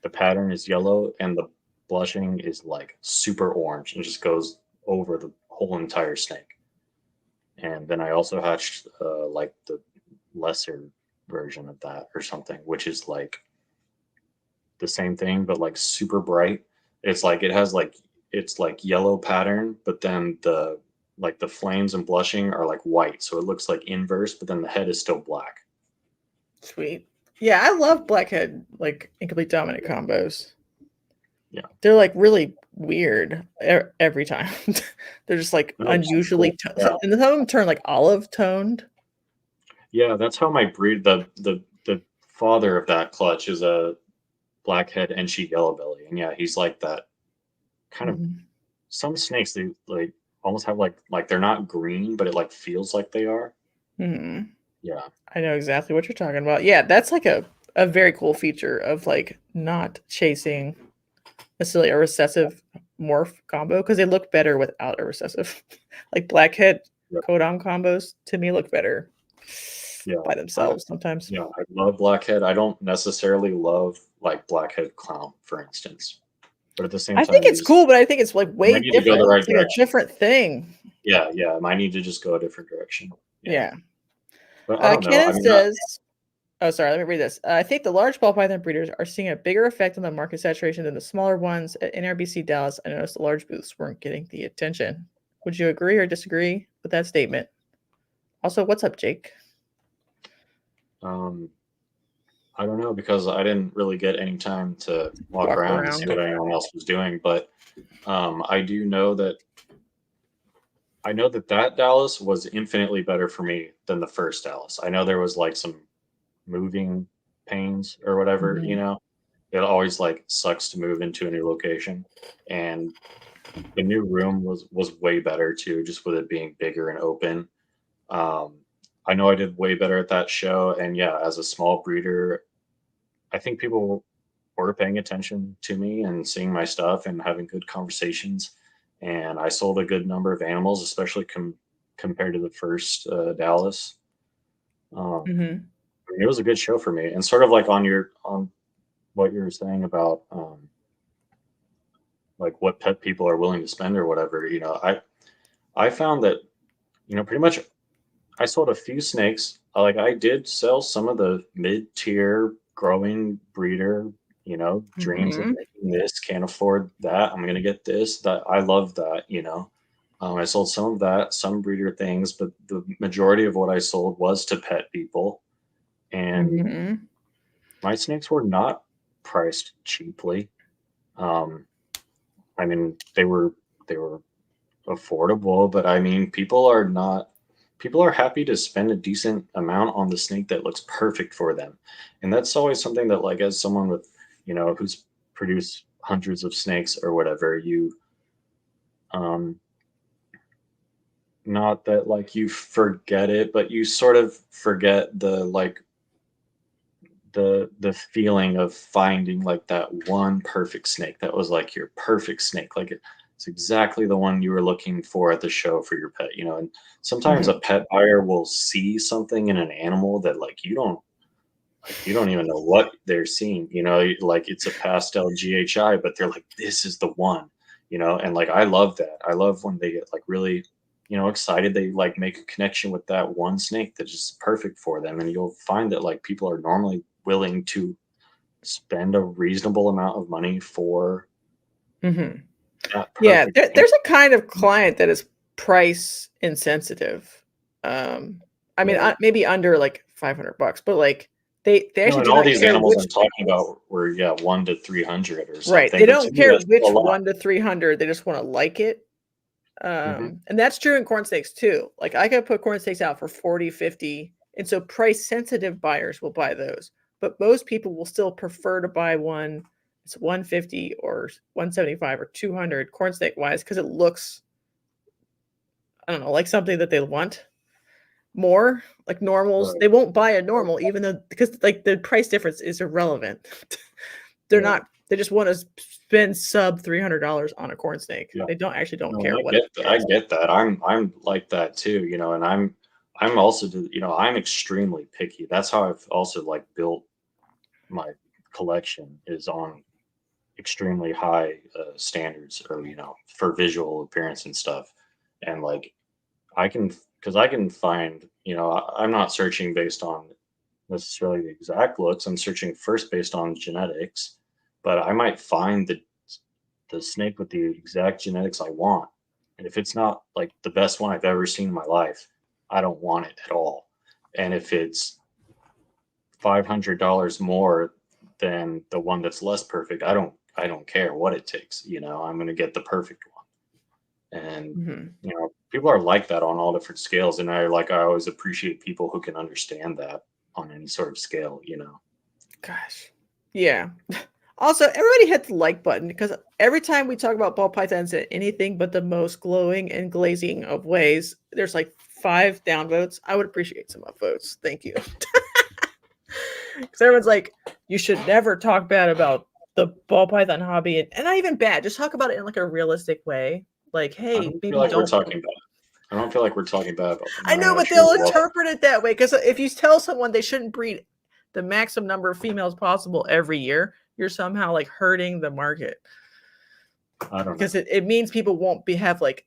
the pattern is yellow and the blushing is like super orange and just goes over the whole entire snake. And then I also hatched like the lesser version of that or something, which is like the same thing but like super bright. It's like it's like yellow pattern, but then the flames and blushing are like white, so it looks like inverse, but then the head is still black. Sweet. Yeah, I love blackhead, like incomplete dominant combos. Yeah. They're like really weird every time. They're just like No, it's unusually, cool. Yeah. and some of them turn like olive toned. Yeah, that's how my breed. The father of that clutch is a blackhead Enchi yellow belly, and yeah, he's like that kind of. Mhm. Some snakes they like almost have like they're not green, but it like feels like they are. Mhm. Yeah. I know exactly what you're talking about. Yeah, that's like a very cool feature of like not chasing necessarily a recessive morph combo because they look better without a recessive. Like blackhead Yeah. codon combos to me look better Yeah. by themselves sometimes. Yeah, I love blackhead. I don't necessarily love like blackhead clown, for instance, but at the same I think time, it's cool, but I think it's like I way might need to go the different. right It's like a direction. different thing. Yeah, yeah, I might need to just go a different direction. Yeah, Yeah. but I don't know. I Cannon mean, says, oh, sorry, let me read this. I think the large ball python breeders are seeing a bigger effect on the market saturation than the smaller ones. At NRBC Dallas, I noticed the large booths weren't getting the attention. Would you agree or disagree with that statement? Also, what's up, Jake? um, I don't know because I didn't really get any time to walk Walk around and see around. what anyone else was doing. But I do know that that Dallas was infinitely better for me than the first Dallas. I know there was like some moving pains or whatever, Mhm. it always like sucks to move into a new location. And the new room was way better too, just with it being bigger and open. Um, I know I did way better at that show, and yeah, as a small breeder, I think people were paying attention to me and seeing my stuff and having good conversations. And I sold a good number of animals, especially compared to the first Dallas. Um, Mhm. I mean, it was a good show for me, and sort of like on what you were saying about like what pet people are willing to spend or whatever. I found that pretty much I sold a few snakes. Like I did sell some of the mid-tier growing breeder, dreams of Mhm. making this, can't afford that. I'm gonna get this. That I love that. I sold some of that, some breeder things, but the majority of what I sold was to pet people. And Mhm. my snakes were not priced cheaply. Um, I mean, they were affordable, but I mean, people are happy to spend a decent amount on the snake that looks perfect for them. And that's always something that like as someone with, who's produced hundreds of snakes or whatever, you um not that like you forget it, but you sort of forget the feeling of finding like that one perfect snake that was like your perfect snake, like it's exactly the one you were looking for at the show for your pet. And sometimes a Mhm. pet buyer will see something in an animal that like you don't even know what they're seeing, like it's a pastel GHI, but they're like, this is the one, and like I love that. I love when they get like really excited, they like make a connection with that one snake that's just perfect for them. And you'll find that like people are normally willing to spend a reasonable amount of money for Mhm. that Yeah, perfect snake. there's a kind of client that is price insensitive. Um, I mean, Right. maybe under like $500, but like they No, actually and do all not these care animals which. I'm talking about were, yeah, 1 to 300 or Right. They something. But to don't me, care that's still a which lot. 1 to 300. They just want to like it. Hmm. And that's true in corn steaks too. Like I could put corn steaks out for 40, 50. And so price sensitive buyers will buy those. But most people will still prefer to buy one. It's 150 or 175 or 200 corn steak wise because it looks, I don't know, like something that they want more like normals. Right. They won't buy a normal even though because like the price difference is irrelevant. They're Yeah. not, they just want to spend sub $300 on a corn snake. Yeah. They don't No, care I what get it that. I is. get that. I'm like that too, and I'm also, I'm extremely picky. That's how I've also like built my collection is on extremely high standards, or for visual appearance and stuff. And like because I can find, I'm not searching based on necessarily the exact looks. I'm searching first based on genetics, but I might find the snake with the exact genetics I want. And if it's not like the best one I've ever seen in my life, I don't want it at all. And if it's $500 more than the one that's less perfect, I don't care what it takes. You know, I'm going to get the perfect one. And Mm-hmm. you know, people are like that on all different scales, and I always appreciate people who can understand that on any sort of scale. You know. Gosh. Yeah. Also, everybody hit the like button because every time we talk about ball pythons in anything but the most glowing and glazing of ways, there's like 5 downvotes. I would appreciate some upvotes. Thank you. Because everyone's like, you should never talk bad about the ball python hobby, and not even bad. Just talk about it in like a realistic way. Like, I hey, don't feel maybe like we're don't. talking bad. I don't feel like we're talking bad about them. I know, I but they'll truly love them. interpret it that way. Because if you tell someone they shouldn't breed the maximum number of females possible every year, you're somehow like hurting the market. I don't know. Because it means people won't have like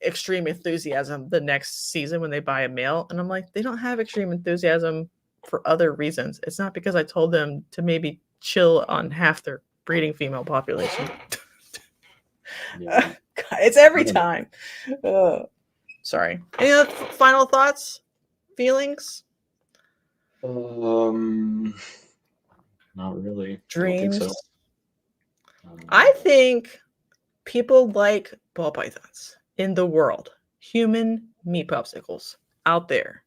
extreme enthusiasm the next season when they buy a male. And I'm like, they don't have extreme enthusiasm for other reasons. It's not because I told them to maybe chill on half their breeding female population. Yeah. It's every time. Sorry. Any other final thoughts? Feelings? Not really. Dreams? I don't think so. I think people like ball pythons in the world, human meat popsicles out there.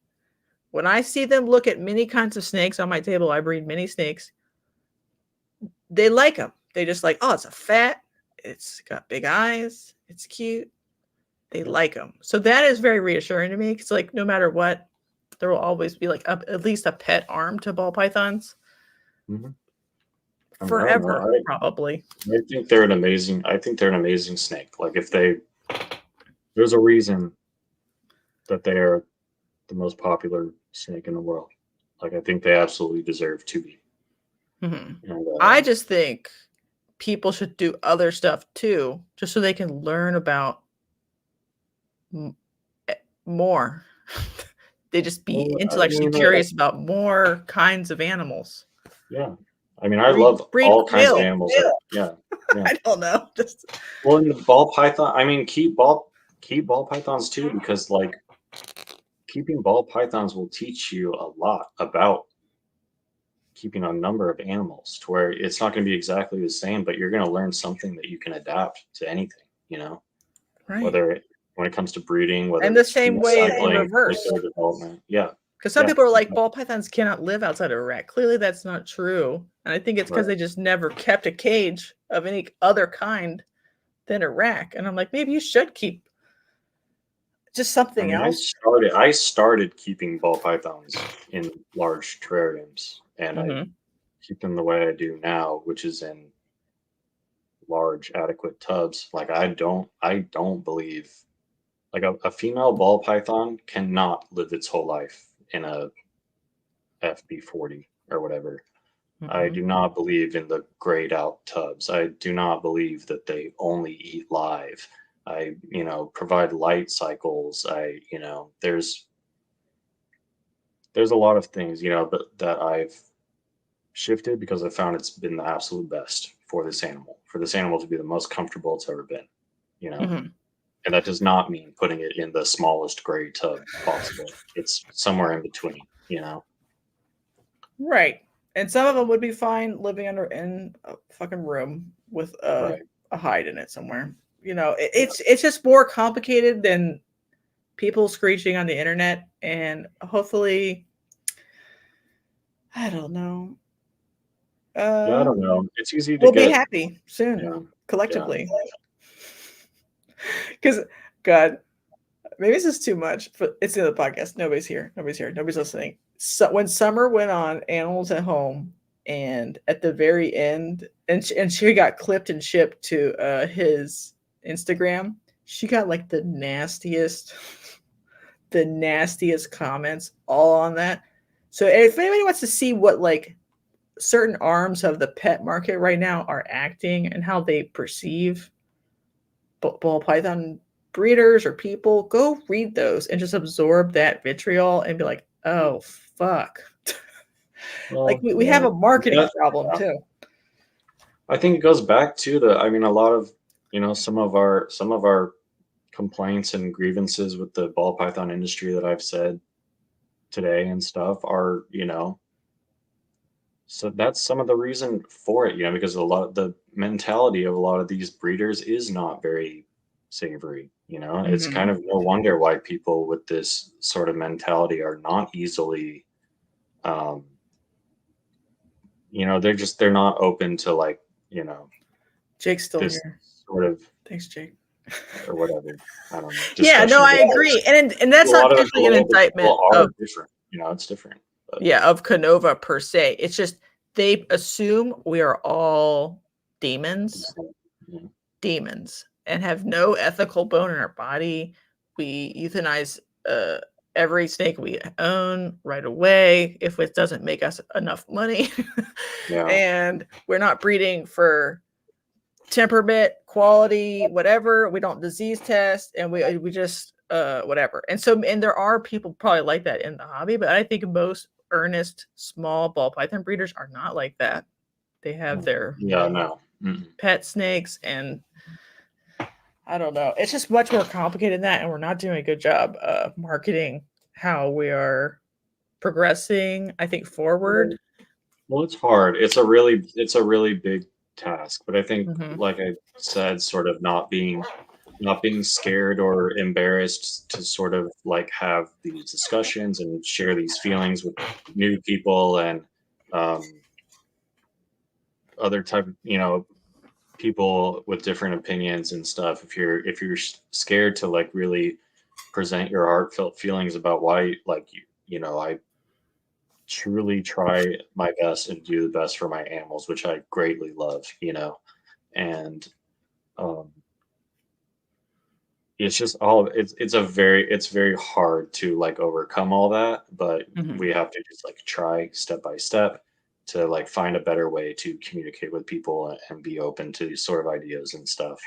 When I see them look at many kinds of snakes on my table, I breed many snakes. They like them. They just like, oh, it's a fat, it's got big eyes, it's cute. They like them. So that is very reassuring to me. Because like no matter what, there will always be like at least a pet arm to ball pythons. Mm-hmm. Forever, probably. I think they're an amazing. I think they're an amazing snake. Like there's a reason that they are the most popular snake in the world. Like I think they absolutely deserve to be. Mm-hmm. And, I just think people should do other stuff too, just so they can learn about more. They just be intellectually curious about more kinds of animals. Yeah. I mean, I love all kinds of animals. Yeah. I don't know. Just well, in the ball python, I mean, keep ball pythons too, because like keeping ball pythons will teach you a lot about keeping a number of animals to where it's not going to be exactly the same, but you're going to learn something that you can adapt to anything, you know, right. Whether when it comes to breeding, whether and the same way in reverse. Development. Yeah. Because some people are like, ball pythons cannot live outside of a rack. Clearly, that's not true. And I think it's because they just never kept a cage of any other kind than a rack. And I'm like, maybe you should keep just something else. I started keeping ball pythons in large terrariums, and I keep them the way I do now, which is in large, adequate tubs. Like I don't believe like a female ball python cannot live its whole life in a FB40 or whatever. I do not believe in the grayed out tubs. I do not believe that they only eat live. I, provide light cycles. There's a lot of things, but that I've shifted because I found it's been the absolute best for this animal to be the most comfortable it's ever been, And that does not mean putting it in the smallest gray tub possible. It's somewhere in between, Right. And some of them would be fine living in a fucking room with a hide in it somewhere. It's just more complicated than people screeching on the internet. And hopefully, I don't know. I don't know. It's easy to we'll be happy soon, collectively. Because, God, maybe this is too much. But it's in the podcast. Nobody's here. Nobody's listening. So when Summer went on Animals at Home, and at the very end, and she got clipped and shipped to his Instagram, she got like the nastiest comments all on that. So if anybody wants to see what like certain arms of the pet market right now are acting and how they perceive ball python breeders or people, go read those and just absorb that vitriol and be like, oh fuck. Like we have a marketing problem too. I think it goes back to a lot of some of our complaints and grievances with the ball python industry that I've said today and stuff are So that's some of the reason for it, because a lot of the mentality of a lot of these breeders is not very savory. It's kind Mhm. of no wonder why people with this sort of mentality are not easily, um, they're not open to like, Jake's still this here. sort of Thanks, Jake. or whatever. I don't know, Yeah, no, discussion I because agree. And that's a not lot of them actually an below, but indictment people are of different. It's different. But yeah, of Canova per se. It's just they assume we are all demons, yeah, and have no ethical bone in our body. We euthanize every snake we own right away if it doesn't make us enough money. yeah, And we're not breeding for temperament, quality, whatever. We don't disease test, and we just whatever. And there are people probably like that in the hobby, but I think most earnest small ball python breeders are not like that. They have their yeah, no. Mm-mm. pet snakes, and I don't know. It's just much more complicated than that, and we're not doing a good job marketing how we are progressing, I think, forward. Well, it's hard. It's a really big task, but I think, Mhm. like I said, sort of not being scared or embarrassed to sort of like have these discussions and share these feelings with new people and um, other type of people with different opinions and stuff. If you're scared to like really present your heartfelt feelings about why, like I truly try my best and do the best for my animals, which I greatly love. And um, it's just it's very hard to like overcome all that, but Mhm. we have to just like try step by step to like find a better way to communicate with people and be open to these sort of ideas and stuff.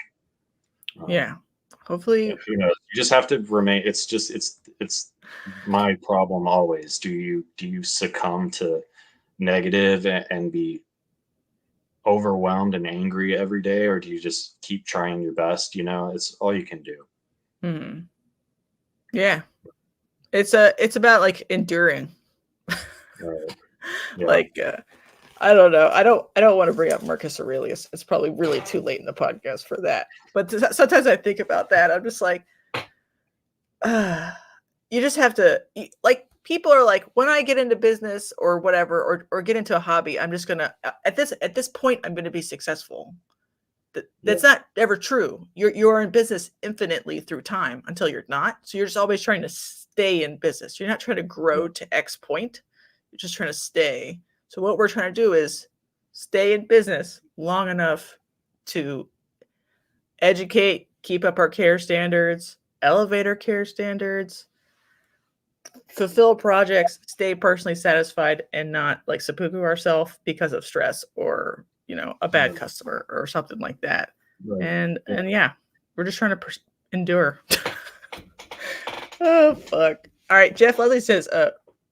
Um, Yeah. Hopefully. who knows? You just have to remain. It's my problem always. Do you succumb to negative and be overwhelmed and angry every day, or do you just keep trying your best? It's all you can do. Mhm. Yeah. It's about like enduring. Right. Yeah. Like I don't know. I don't want to bring up Marcus Aurelius. It's probably really too late in the podcast for that. But sometimes I think about that. I'm just like, you just have to like people are like when I get into business or whatever or get into a hobby, I'm just gonna at this point I'm gonna be successful. Yeah. That's not ever true. You're in business infinitely through time until you're not. So you're just always trying to stay in business. You're not trying to Yeah. grow to X point. You're just trying to stay. So what we're trying to do is stay in business long enough to educate, keep up our care standards, elevate our care standards, fulfill projects, stay personally satisfied, and not like seppuku ourselves because of stress or a bad Right. customer or something like that. Right. Yeah. And yeah, we're just trying to endure. Oh fuck! All right, Jeff Leslie says,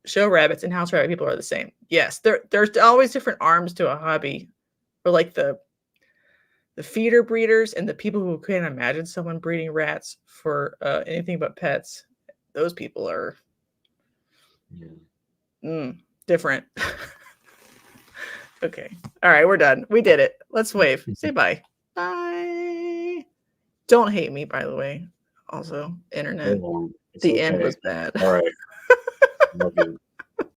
show rabbits and house rabbit people are the same. Yes, there's always different arms to a hobby, or like the feeder breeders and the people who can't imagine someone breeding rats for anything but pets. Those people are Yeah. different. Okay. All right, we're done. We did it. Let's wave. Say bye. Bye. Don't hate me, by the way. Also, So internet. long. It's The end okay. was bad. All right. Love you.